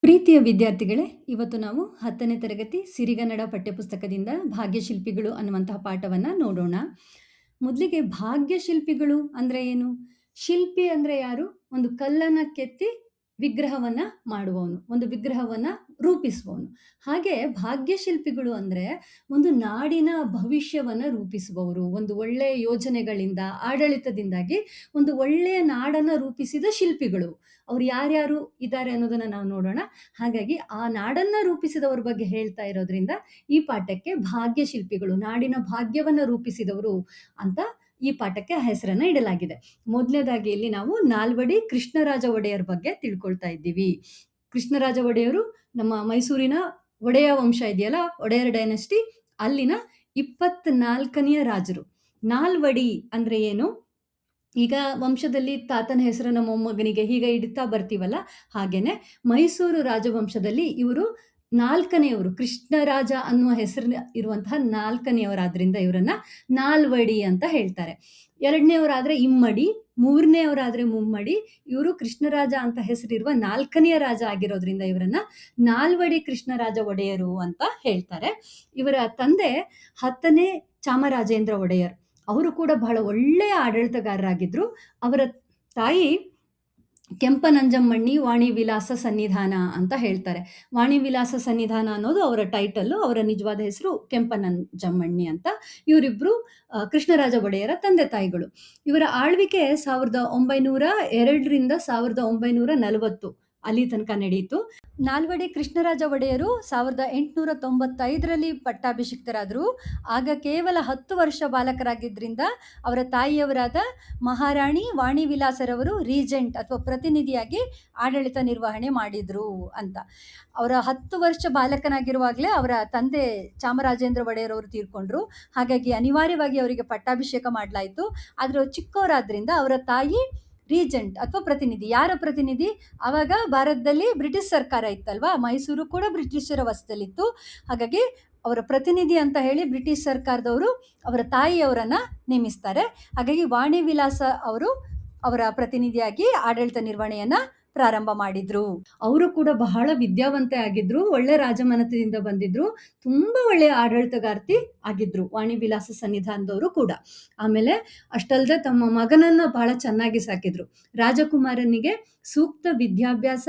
ಪ್ರೀತಿಯ ವಿದ್ಯಾರ್ಥಿಗಳೇ, ಇವತ್ತು ನಾವು 10ನೇ ತರಗತಿ ಸಿರಿಗನ್ನಡ ಪಠ್ಯಪುಸ್ತಕದಿಂದ ಭಾಗ್ಯಶಿಲ್ಪಿಗಳು ಅನ್ನುವಂತಹ ಪಾಠವನ್ನ ನೋಡೋಣ. ಮೊದಲಿಗೆ ಭಾಗ್ಯಶಿಲ್ಪಿಗಳು ಅಂದ್ರೆ ಏನು? ಶಿಲ್ಪಿ ಅಂದ್ರೆ ಯಾರು? ಒಂದು ಕಲ್ಲನ್ನ ಕೆತ್ತಿ ವಿಗ್ರಹವನ್ನ ಮಾಡುವವನು, ಒಂದು ವಿಗ್ರಹವನ್ನ ರೂಪಿಸುವವನು. ಹಾಗೆ ಭಾಗ್ಯಶಿಲ್ಪಿಗಳು ಅಂದ್ರೆ ಒಂದು ನಾಡಿನ ಭವಿಷ್ಯವನ್ನ ರೂಪಿಸುವವರು. ಒಂದು ಒಳ್ಳೆಯ ಯೋಜನೆಗಳಿಂದ, ಆಡಳಿತದಿಂದಾಗಿ ಒಂದು ಒಳ್ಳೆಯ ನಾಡನ್ನ ರೂಪಿಸಿದ ಶಿಲ್ಪಿಗಳು. ಅವ್ರು ಯಾರ್ಯಾರು ಇದ್ದಾರೆ ಅನ್ನೋದನ್ನ ನಾವು ನೋಡೋಣ. ಹಾಗಾಗಿ ಆ ನಾಡನ್ನ ರೂಪಿಸಿದವರ ಬಗ್ಗೆ ಹೇಳ್ತಾ ಇರೋದ್ರಿಂದ ಈ ಪಾಠಕ್ಕೆ ಭಾಗ್ಯಶಿಲ್ಪಿಗಳು, ನಾಡಿನ ಭಾಗ್ಯವನ್ನ ರೂಪಿಸಿದವರು ಅಂತ ಈ ಪಾಠಕ್ಕೆ ಹೆಸರನ್ನ ಇಡಲಾಗಿದೆ. ಮೊದಲನೇದಾಗಿ ಇಲ್ಲಿ ನಾವು ನಾಲ್ವಡಿ ಕೃಷ್ಣರಾಜ ಒಡೆಯರ್ ಬಗ್ಗೆ ತಿಳ್ಕೊಳ್ತಾ ಇದ್ದೀವಿ. ಕೃಷ್ಣರಾಜ ಒಡೆಯರು ನಮ್ಮ ಮೈಸೂರಿನ ಒಡೆಯ ವಂಶ ಇದೆಯಲ್ಲ, ಒಡೆಯರ್ ಡೈನೆಸ್ಟಿ, ಅಲ್ಲಿನ 24ನೆಯ ರಾಜರು. ನಾಲ್ವಡಿ ಅಂದ್ರೆ ಏನು? ಈಗ ವಂಶದಲ್ಲಿ ತಾತನ ಹೆಸರನ್ನ ಮೊಮ್ಮಗನಿಗೆ ಹೀಗೆ ಇಡ್ತಾ ಬರ್ತೀವಲ್ಲ, ಹಾಗೇನೆ ಮೈಸೂರು ರಾಜವಂಶದಲ್ಲಿ ಇವರು 4ನೇಯವರು. ಕೃಷ್ಣರಾಜ ಅನ್ನುವ ಹೆಸರಿನ ಇರುವಂತಹ 4ನೇಯವರಾದ್ರಿಂದ ಇವರನ್ನ ನಾಲ್ವಡಿ ಅಂತ ಹೇಳ್ತಾರೆ. 2ನೇಯವರಾದ್ರೆ ಇಮ್ಮಡಿ, 3ನೇಯವರಾದ್ರೆ ಮುಮ್ಮಡಿ. ಇವರು ಕೃಷ್ಣರಾಜ ಅಂತ ಹೆಸರಿರುವ 4ನೆಯ ರಾಜ ಆಗಿರೋದ್ರಿಂದ ಇವರನ್ನ ನಾಲ್ವಡಿ ಕೃಷ್ಣರಾಜ ಒಡೆಯರು ಅಂತ ಹೇಳ್ತಾರೆ. ಇವರ ತಂದೆ 10ನೇ ಚಾಮರಾಜೇಂದ್ರ ಒಡೆಯರ್. ಅವರು ಕೂಡ ಬಹಳ ಒಳ್ಳೆಯ ಆಡಳಿತಗಾರರಾಗಿದ್ರು. ಅವರ ತಾಯಿ ಕೆಂಪನಂಜಮ್ಮಣ್ಣಿ ವಾಣಿ ವಿಲಾಸ ಸನ್ನಿಧಾನ ಅಂತ ಹೇಳ್ತಾರೆ. ವಾಣಿ ವಿಲಾಸ ಸನ್ನಿಧಾನ ಅನ್ನೋದು ಅವರ ಟೈಟಲ್ಲು. ಅವರ ನಿಜವಾದ ಹೆಸರು ಕೆಂಪನಂಜಮ್ಮಣ್ಣಿ ಅಂತ. ಇವರಿಬ್ರು ಕೃಷ್ಣರಾಜ ಒಡೆಯರ ತಂದೆ ತಾಯಿಗಳು. ಇವರ ಆಳ್ವಿಕೆ 1902ರಿಂದ 1940 ಅಲ್ಲಿ ತನಕ ನಡೆಯಿತು. ನಾಲ್ವಡಿ ಕೃಷ್ಣರಾಜ ಒಡೆಯರು 1895ರಲ್ಲಿ ಪಟ್ಟಾಭಿಷಿಕ್ತರಾದರು. ಆಗ ಕೇವಲ 10 ವರ್ಷ ಬಾಲಕರಾಗಿದ್ದರಿಂದ ಅವರ ತಾಯಿಯವರಾದ ಮಹಾರಾಣಿ ವಾಣಿ ವಿಲಾಸರವರು ರೀಜೆಂಟ್ ಅಥವಾ ಪ್ರತಿನಿಧಿಯಾಗಿ ಆಡಳಿತ ನಿರ್ವಹಣೆ ಮಾಡಿದ್ರು ಅಂತ. ಅವರ 10 ವರ್ಷ ಬಾಲಕನಾಗಿರುವಾಗಲೇ ಅವರ ತಂದೆ ಚಾಮರಾಜೇಂದ್ರ ಒಡೆಯರವರು ತೀರ್ಕೊಂಡ್ರು. ಹಾಗಾಗಿ ಅನಿವಾರ್ಯವಾಗಿ ಅವರಿಗೆ ಪಟ್ಟಾಭಿಷೇಕ ಮಾಡಲಾಯಿತು. ಆದರೆ ಚಿಕ್ಕವರಾದ್ರಿಂದ ಅವರ ತಾಯಿ ರೀಜೆಂಟ್ ಅಥವಾ ಪ್ರತಿನಿಧಿ. ಯಾರ ಪ್ರತಿನಿಧಿ? ಆವಾಗ ಭಾರತದಲ್ಲಿ ಬ್ರಿಟಿಷ್ ಸರ್ಕಾರ ಇತ್ತಲ್ವಾ, ಮೈಸೂರು ಕೂಡ ಬ್ರಿಟಿಷರ ವಶದಲ್ಲಿತ್ತು. ಹಾಗಾಗಿ ಅವರ ಪ್ರತಿನಿಧಿ ಅಂತ ಹೇಳಿ ಬ್ರಿಟಿಷ್ ಸರ್ಕಾರದವರು ಅವರ ತಾಯಿಯವರನ್ನ ನೇಮಿಸ್ತಾರೆ. ಹಾಗಾಗಿ ವಾಣಿ ವಿಲಾಸ ಅವರು ಅವರ ಪ್ರತಿನಿಧಿಯಾಗಿ ಆಡಳಿತ ನಿರ್ವಹಣೆಯನ್ನ ಪ್ರಾರಂಭ ಮಾಡಿದ್ರು. ಅವರು ಕೂಡ ಬಹಳ ವಿದ್ಯಾವಂತೆ ಆಗಿದ್ರು, ಒಳ್ಳೆ ರಾಜಮನೆತನದಿಂದ ಬಂದಿದ್ರು, ತುಂಬಾ ಒಳ್ಳೆಯ ಆಡಳಿತಗಾರ್ತಿ ಆಗಿದ್ರು ವಾಣಿ ವಿಲಾಸ ಸನ್ನಿಧಾನದವರು ಕೂಡ. ಆಮೇಲೆ ಅಷ್ಟಲ್ಲದೆ ತಮ್ಮ ಮಗನನ್ನ ಬಹಳ ಚೆನ್ನಾಗಿ ಸಾಕಿದ್ರು. ರಾಜಕುಮಾರನಿಗೆ ಸೂಕ್ತ ವಿದ್ಯಾಭ್ಯಾಸ,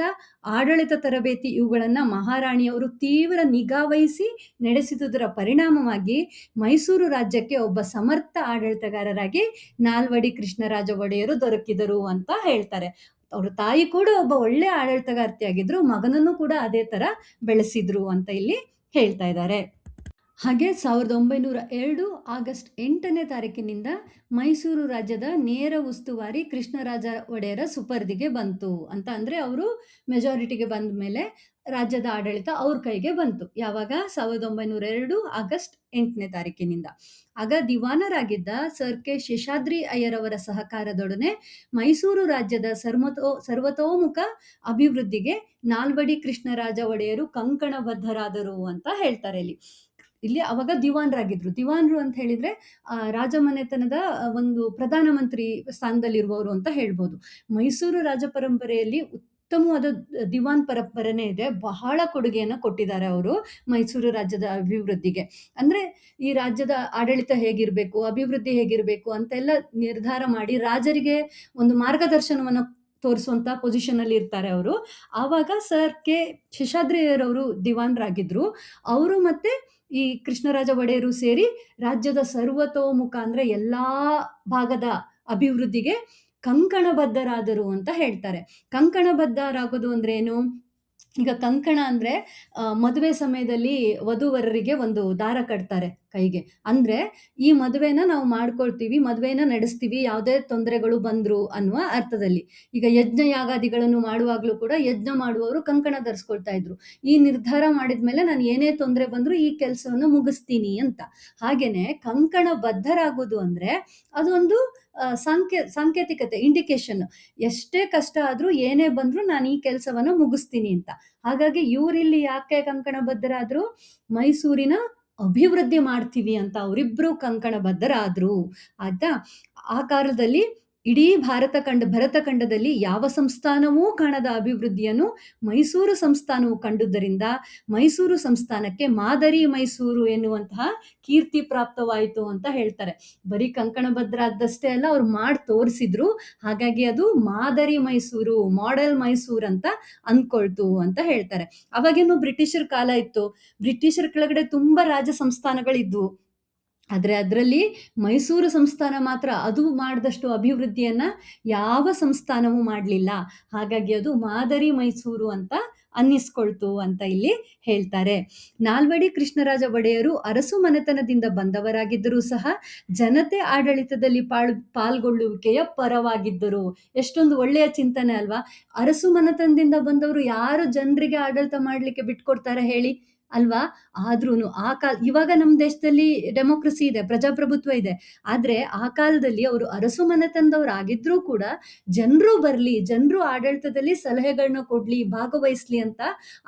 ಆಡಳಿತ ತರಬೇತಿ ಇವುಗಳನ್ನ ಮಹಾರಾಣಿಯವರು ತೀವ್ರ ನಿಗಾವಹಿಸಿ ನಡೆಸಿದುದರ ಪರಿಣಾಮವಾಗಿ ಮೈಸೂರು ರಾಜ್ಯಕ್ಕೆ ಒಬ್ಬ ಸಮರ್ಥ ಆಡಳಿತಗಾರರಾಗಿ ನಾಲ್ವಡಿ ಕೃಷ್ಣರಾಜ ಒಡೆಯರು ದೊರಕಿದರು ಅಂತ ಹೇಳ್ತಾರೆ. ಅವ್ರ ತಾಯಿ ಕೂಡ ಒಬ್ಬ ಒಳ್ಳೆ ಆಡಳಿತಗಾರ್ತಿಯಾಗಿದ್ರು, ಮಗನನ್ನು ಕೂಡ ಅದೇ ತರ ಬೆಳೆಸಿದ್ರು ಅಂತ ಇಲ್ಲಿ ಹೇಳ್ತಾ ಇದ್ದಾರೆ. ಹಾಗೆ 1902 ಆಗಸ್ಟ್ 8ನೇ ತಾರೀಕಿನಿಂದ ಮೈಸೂರು ರಾಜ್ಯದ ನೇರ ಉಸ್ತುವಾರಿ ಕೃಷ್ಣರಾಜ ಒಡೆಯರ ಸುಪರ್ದಿಗೆ ಬಂತು ಅಂತ. ಅಂದ್ರೆ ಅವರು ಮೆಜಾರಿಟಿಗೆ ಬಂದ ಮೇಲೆ ರಾಜ್ಯದ ಆಡಳಿತ ಅವ್ರ ಕೈಗೆ ಬಂತು. ಯಾವಾಗ? 1902 ಆಗಸ್ಟ್ 8ನೇ ತಾರೀಕಿನಿಂದ. ಆಗ ದಿವಾನರಾಗಿದ್ದ ಸರ್ ಕೆ ಶೇಷಾದ್ರಿ ಅಯ್ಯರವರ ಸಹಕಾರದೊಡನೆ ಮೈಸೂರು ರಾಜ್ಯದ ಸರ್ವತೋಮುಖ ಅಭಿವೃದ್ಧಿಗೆ ನಾಲ್ವಡಿ ಕೃಷ್ಣರಾಜ ಒಡೆಯರು ಕಂಕಣಬದ್ಧರಾದರು ಅಂತ ಹೇಳ್ತಾರೆ ಇಲ್ಲಿ. ಇಲ್ಲಿ ಅವಾಗ ದಿವಾನರಾಗಿದ್ರು. ದಿವಾನರು ಅಂತ ಹೇಳಿದ್ರೆ ರಾಜಮನೆತನದ ಒಂದು ಪ್ರಧಾನಮಂತ್ರಿ ಸ್ಥಾನದಲ್ಲಿರುವವರು ಅಂತ ಹೇಳ್ಬೋದು. ಮೈಸೂರು ರಾಜ ಪರಂಪರೆಯಲ್ಲಿ ಉತ್ತಮವಾದ ದಿವಾನ್ ಪರಂಪರೆನೇ ಇದೆ. ಬಹಳ ಕೊಡುಗೆಯನ್ನು ಕೊಟ್ಟಿದ್ದಾರೆ ಅವರು ಮೈಸೂರು ರಾಜ್ಯದ ಅಭಿವೃದ್ಧಿಗೆ. ಅಂದ್ರೆ ಈ ರಾಜ್ಯದ ಆಡಳಿತ ಹೇಗಿರ್ಬೇಕು, ಅಭಿವೃದ್ಧಿ ಹೇಗಿರ್ಬೇಕು ಅಂತೆಲ್ಲ ನಿರ್ಧಾರ ಮಾಡಿ ರಾಜರಿಗೆ ಒಂದು ಮಾರ್ಗದರ್ಶನವನ್ನು ತೋರಿಸುವಂತ ಪೊಸಿಷನ್ ಅಲ್ಲಿ ಇರ್ತಾರೆ ಅವರು. ಆವಾಗ ಸರ್ ಕೆ ಶೇಷಾದ್ರಿಯರವರು ದಿವಾನರಾಗಿದ್ರು. ಅವರು ಮತ್ತೆ ಈ ಕೃಷ್ಣರಾಜ ಒಡೆಯರು ಸೇರಿ ರಾಜ್ಯದ ಸರ್ವತೋಮುಖ ಅಂದ್ರೆ ಎಲ್ಲಾ ಭಾಗದ ಅಭಿವೃದ್ಧಿಗೆ ಕಂಕಣಬದ್ಧರಾದರು ಅಂತ ಹೇಳ್ತಾರೆ. ಕಂಕಣಬದ್ಧರಾಗೋದು ಅಂದ್ರೆ ಏನು? ಈಗ ಕಂಕಣ ಅಂದ್ರೆ ಮದುವೆ ಸಮಯದಲ್ಲಿ ವಧುವರರಿಗೆ ಒಂದು ದಾರ ಕಟ್ತಾರೆ ಕೈಗೆ. ಅಂದ್ರೆ ಈ ಮದುವೆನ ನಾವು ಮಾಡ್ಕೊಳ್ತೀವಿ, ಮದುವೆನ ನಡೆಸ್ತೀವಿ, ಯಾವುದೇ ತೊಂದರೆಗಳು ಬಂದ್ರು ಅನ್ನುವ ಅರ್ಥದಲ್ಲಿ. ಈಗ ಯಜ್ಞ ಯಾಗಾದಿಗಳನ್ನು ಮಾಡುವಾಗ್ಲೂ ಕೂಡ ಯಜ್ಞ ಮಾಡುವವರು ಕಂಕಣ ಧರಿಸ್ಕೊಳ್ತಾ ಇದ್ರು. ಈ ನಿರ್ಧಾರ ಮಾಡಿದ್ಮೇಲೆ ನಾನು ಏನೇ ತೊಂದರೆ ಬಂದ್ರು ಈ ಕೆಲಸವನ್ನು ಮುಗಿಸ್ತೀನಿ ಅಂತ. ಹಾಗೇನೆ ಕಂಕಣ ಬದ್ಧರಾಗೋದು ಅಂದ್ರೆ ಅದೊಂದು ಸಾಂಕೇತಿಕತೆ, ಇಂಡಿಕೇಶನ್. ಎಷ್ಟೇ ಕಷ್ಟ ಆದ್ರೂ ಏನೇ ಬಂದ್ರು ನಾನು ಈ ಕೆಲಸವನ್ನ ಮುಗಿಸ್ತೀನಿ ಅಂತ. ಹಾಗಾಗಿ ಇವರಿಲ್ಲಿ ಯಾಕೆ ಕಂಕಣಬದ್ಧರಾದ್ರು? ಮೈಸೂರಿನ ಅಭಿವೃದ್ಧಿ ಮಾಡ್ತೀವಿ ಅಂತ ಅವರಿಬ್ರು ಕಂಕಣಬದ್ಧರಾದ್ರು ಆಯ್ತಾ. ಆ ಕಾಲದಲ್ಲಿ ಇಡೀ ಭರತಖಂಡದಲ್ಲಿ ಯಾವ ಸಂಸ್ಥಾನವೂ ಕಾಣದ ಅಭಿವೃದ್ಧಿಯನ್ನು ಮೈಸೂರು ಸಂಸ್ಥಾನವು ಕಂಡುದರಿಂದ ಮೈಸೂರು ಸಂಸ್ಥಾನಕ್ಕೆ ಮಾದರಿ ಮೈಸೂರು ಎನ್ನುವಂತಹ ಕೀರ್ತಿ ಪ್ರಾಪ್ತವಾಯಿತು ಅಂತ ಹೇಳ್ತಾರೆ. ಬರೀ ಕಂಕಣಭದ್ರ ಆದಷ್ಟೇ ಅಲ್ಲ, ಅವ್ರು ಮಾಡಿ ತೋರಿಸಿದ್ರು. ಹಾಗಾಗಿ ಅದು ಮಾದರಿ ಮೈಸೂರು, ಮಾಡೆಲ್ ಮೈಸೂರು ಅಂತ ಅಂದ್ಕೊಳ್ತು ಅಂತ ಹೇಳ್ತಾರೆ. ಅವಾಗೇನು ಬ್ರಿಟಿಷರ ಕಾಲ ಇತ್ತು. ಬ್ರಿಟಿಷರ ಕೆಳಗಡೆ ತುಂಬಾ ರಾಜ ಸಂಸ್ಥಾನಗಳಿದ್ವು. ಆದರೆ ಅದರಲ್ಲಿ ಮೈಸೂರು ಸಂಸ್ಥಾನ ಮಾತ್ರ ಅದು ಮಾಡಿದಷ್ಟು ಅಭಿವೃದ್ಧಿಯನ್ನ ಯಾವ ಸಂಸ್ಥಾನವೂ ಮಾಡಲಿಲ್ಲ. ಹಾಗಾಗಿ ಅದು ಮಾದರಿ ಮೈಸೂರು ಅಂತ ಅನ್ನಿಸ್ಕೊಳ್ತು ಅಂತ ಇಲ್ಲಿ ಹೇಳ್ತಾರೆ. ನಾಲ್ವಡಿ ಕೃಷ್ಣರಾಜ ಒಡೆಯರು ಅರಸು ಮನೆತನದಿಂದ ಬಂದವರಾಗಿದ್ದರೂ ಸಹ ಜನತೆ ಆಡಳಿತದಲ್ಲಿ ಪಾಲ್ಗೊಳ್ಳುವಿಕೆಯ ಪರವಾಗಿದ್ದರು. ಎಷ್ಟೊಂದು ಒಳ್ಳೆಯ ಚಿಂತನೆ ಅಲ್ವಾ? ಅರಸು ಮನೆತನದಿಂದ ಬಂದವರು ಯಾರು ಜನರಿಗೆ ಆಡಳಿತ ಮಾಡ್ಲಿಕ್ಕೆ ಬಿಟ್ಕೊಡ್ತಾರೆ ಹೇಳಿ ಅಲ್ವಾ? ಆದ್ರೂನು ಇವಾಗ ನಮ್ಮ ದೇಶದಲ್ಲಿ ಡೆಮೋಕ್ರಸಿ ಇದೆ, ಪ್ರಜಾಪ್ರಭುತ್ವ ಇದೆ. ಆದ್ರೆ ಆ ಕಾಲದಲ್ಲಿ ಅವರು ಅರಸು ಮನೆತನದವ್ರು ಆಗಿದ್ರೂ ಕೂಡ ಜನರು ಬರ್ಲಿ, ಜನರು ಆಡಳಿತದಲ್ಲಿ ಸಲಹೆಗಳನ್ನ ಕೊಡ್ಲಿ, ಭಾಗವಹಿಸ್ಲಿ ಅಂತ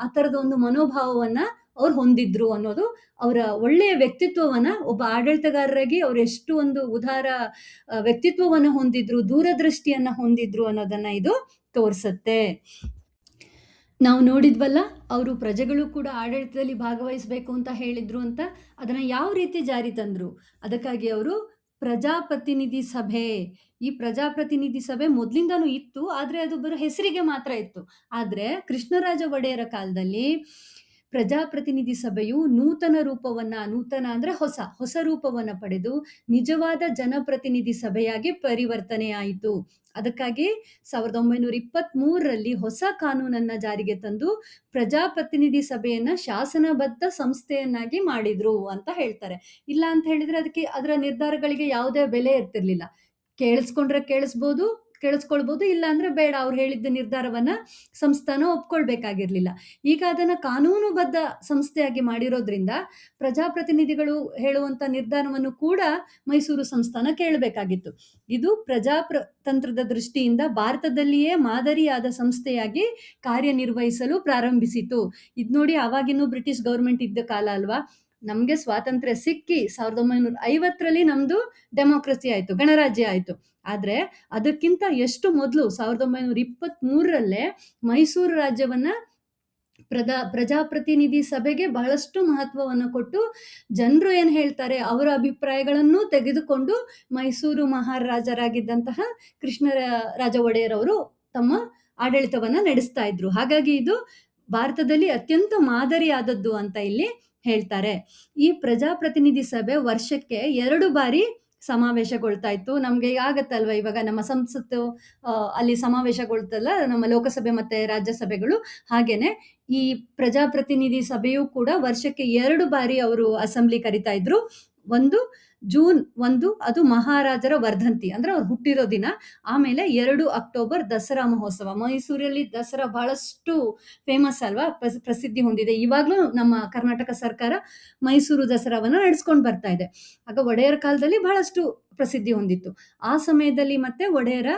ಆ ತರದ ಒಂದು ಮನೋಭಾವವನ್ನ ಅವ್ರು ಹೊಂದಿದ್ರು ಅನ್ನೋದು ಅವರ ಒಳ್ಳೆಯ ವ್ಯಕ್ತಿತ್ವವನ್ನ, ಒಬ್ಬ ಆಡಳಿತಗಾರರಾಗಿ ಅವ್ರು ಎಷ್ಟು ಒಂದು ಉದಾರ ವ್ಯಕ್ತಿತ್ವವನ್ನ ಹೊಂದಿದ್ರು, ದೂರದೃಷ್ಟಿಯನ್ನ ಹೊಂದಿದ್ರು ಅನ್ನೋದನ್ನ ಇದು ತೋರ್ಸತ್ತೆ. ನಾವು ನೋಡಿದ್ವಲ್ಲ, ಅವರು ಪ್ರಜೆಗಳು ಕೂಡ ಆಡಳಿತದಲ್ಲಿ ಭಾಗವಹಿಸಬೇಕು ಅಂತ ಹೇಳಿದ್ರು ಅಂತ. ಅದನ್ನ ಯಾವ ರೀತಿ ಜಾರಿ ತಂದ್ರು? ಅದಕ್ಕಾಗಿ ಅವರು ಪ್ರಜಾಪ್ರತಿನಿಧಿ ಸಭೆ, ಈ ಪ್ರಜಾಪ್ರತಿನಿಧಿ ಸಭೆ ಮೊದಲಿಂದಾನು ಇತ್ತು, ಆದ್ರೆ ಅದು ಬರೋ ಹೆಸರಿಗೆ ಮಾತ್ರ ಇತ್ತು. ಆದ್ರೆ ಕೃಷ್ಣರಾಜ ಒಡೆಯರ ಕಾಲದಲ್ಲಿ ಪ್ರಜಾಪ್ರತಿನಿಧಿ ಸಭೆಯು ನೂತನ ಅಂದ್ರೆ ಹೊಸ ರೂಪವನ್ನ ಪಡೆದು ನಿಜವಾದ ಜನಪ್ರತಿನಿಧಿ ಸಭೆಯಾಗಿ ಪರಿವರ್ತನೆಯಾಯಿತು. ಅದಕ್ಕಾಗಿ 1923ರಲ್ಲಿ ಹೊಸ ಕಾನೂನನ್ನ ಜಾರಿಗೆ ತಂದು ಪ್ರಜಾಪ್ರತಿನಿಧಿ ಸಭೆಯನ್ನ ಶಾಸನಬದ್ಧ ಸಂಸ್ಥೆಯನ್ನಾಗಿ ಮಾಡಿದ್ರು ಅಂತ ಹೇಳ್ತಾರೆ. ಇಲ್ಲ ಅಂತ ಹೇಳಿದ್ರೆ ಅದರ ನಿರ್ಧಾರಗಳಿಗೆ ಯಾವುದೇ ಬೆಲೆ ಇರ್ತಿರ್ಲಿಲ್ಲ. ಕೇಳಿಸ್ಕೊಂಡ್ರೆ ಕೇಳಿಸ್ಕೊಳ್ಬೋದು, ಇಲ್ಲ ಅಂದ್ರೆ ಬೇಡ, ಅವ್ರು ಹೇಳಿದ್ದ ನಿರ್ಧಾರವನ್ನ ಸಂಸ್ಥಾನ ಒಪ್ಕೊಳ್ಬೇಕಾಗಿರ್ಲಿಲ್ಲ. ಈಗ ಅದನ್ನ ಕಾನೂನುಬದ್ಧ ಸಂಸ್ಥೆಯಾಗಿ ಮಾಡಿರೋದ್ರಿಂದ ಪ್ರಜಾಪ್ರತಿನಿಧಿಗಳು ಹೇಳುವಂತ ನಿರ್ಧಾರವನ್ನು ಕೂಡ ಮೈಸೂರು ಸಂಸ್ಥಾನ ಕೇಳಬೇಕಾಗಿತ್ತು. ಇದು ಪ್ರಜಾತಂತ್ರದ ದೃಷ್ಟಿಯಿಂದ ಭಾರತದಲ್ಲಿಯೇ ಮಾದರಿಯಾದ ಸಂಸ್ಥೆಯಾಗಿ ಕಾರ್ಯನಿರ್ವಹಿಸಲು ಪ್ರಾರಂಭಿಸಿತು. ಇದ್ ನೋಡಿ, ಅವಾಗಿನ್ನೂ ಬ್ರಿಟಿಷ್ ಗೌರ್ಮೆಂಟ್ ಇದ್ದ ಕಾಲ ಅಲ್ವಾ? ನಮ್ಗೆ ಸ್ವಾತಂತ್ರ್ಯ ಸಿಕ್ಕಿ 1950ರಲ್ಲಿ ನಮ್ದು ಡೆಮೋಕ್ರಸಿ ಆಯ್ತು, ಗಣರಾಜ್ಯ ಆಯ್ತು. ಆದ್ರೆ ಅದಕ್ಕಿಂತ ಎಷ್ಟು ಮೊದಲು 1923ರಲ್ಲೇ ಮೈಸೂರು ರಾಜ್ಯವನ್ನ ಪ್ರಜಾಪ್ರತಿನಿಧಿ ಸಭೆಗೆ ಬಹಳಷ್ಟು ಮಹತ್ವವನ್ನು ಕೊಟ್ಟು ಜನರು ಏನ್ ಹೇಳ್ತಾರೆ ಅವರ ಅಭಿಪ್ರಾಯಗಳನ್ನು ತೆಗೆದುಕೊಂಡು ಮೈಸೂರು ಮಹಾರಾಜರಾಗಿದ್ದಂತಹ ಕೃಷ್ಣರಾಜ ಒಡೆಯರವರು ತಮ್ಮ ಆಡಳಿತವನ್ನ ನಡೆಸ್ತಾ ಇದ್ರು. ಹಾಗಾಗಿ ಇದು ಭಾರತದಲ್ಲಿ ಅತ್ಯಂತ ಮಾದರಿಯಾದದ್ದು ಅಂತ ಇಲ್ಲಿ ಹೇಳ್ತಾರೆ. ಈ ಪ್ರಜಾಪ್ರತಿನಿಧಿ ಸಭೆ ವರ್ಷಕ್ಕೆ 2 ಬಾರಿ ಸಮಾವೇಶಗೊಳ್ತಾ ಇತ್ತು. ನಮ್ಗೆ ಆಗತ್ತಲ್ವಾ, ಇವಾಗ ನಮ್ಮ ಸಂಸತ್ತು ಅಲ್ಲಿ ಸಮಾವೇಶಗೊಳ್ತಲ್ಲ, ನಮ್ಮ ಲೋಕಸಭೆ ಮತ್ತೆ ರಾಜ್ಯಸಭೆಗಳು. ಹಾಗೇನೆ ಈ ಪ್ರಜಾಪ್ರತಿನಿಧಿ ಸಭೆಯು ಕೂಡ ವರ್ಷಕ್ಕೆ 2 ಬಾರಿ ಅವರು ಅಸೆಂಬ್ಲಿ ಕರಿತಾ ಇದ್ರು. ಒಂದು ಜೂನ್ 1 ಅದು ಮಹಾರಾಜರ ವರ್ಧಂತಿ ಅಂದ್ರೆ ಅವ್ರು ಹುಟ್ಟಿರೋ ದಿನ. ಆಮೇಲೆ 2 ಅಕ್ಟೋಬರ್ ದಸರಾ ಮಹೋತ್ಸವ. ಮೈಸೂರಲ್ಲಿ ದಸರಾ ಬಹಳಷ್ಟು ಫೇಮಸ್ ಅಲ್ವಾ, ಪ್ರಸಿದ್ಧಿ ಹೊಂದಿದೆ. ಇವಾಗ್ಲೂ ನಮ್ಮ ಕರ್ನಾಟಕ ಸರ್ಕಾರ ಮೈಸೂರು ದಸರಾವನ್ನ ನಡೆಸ್ಕೊಂಡು ಬರ್ತಾ ಇದೆ. ಆಗ ಒಡೆಯರ ಕಾಲದಲ್ಲಿ ಬಹಳಷ್ಟು ಪ್ರಸಿದ್ಧಿ ಹೊಂದಿತ್ತು. ಆ ಸಮಯದಲ್ಲಿ ಮತ್ತೆ ಒಡೆಯರ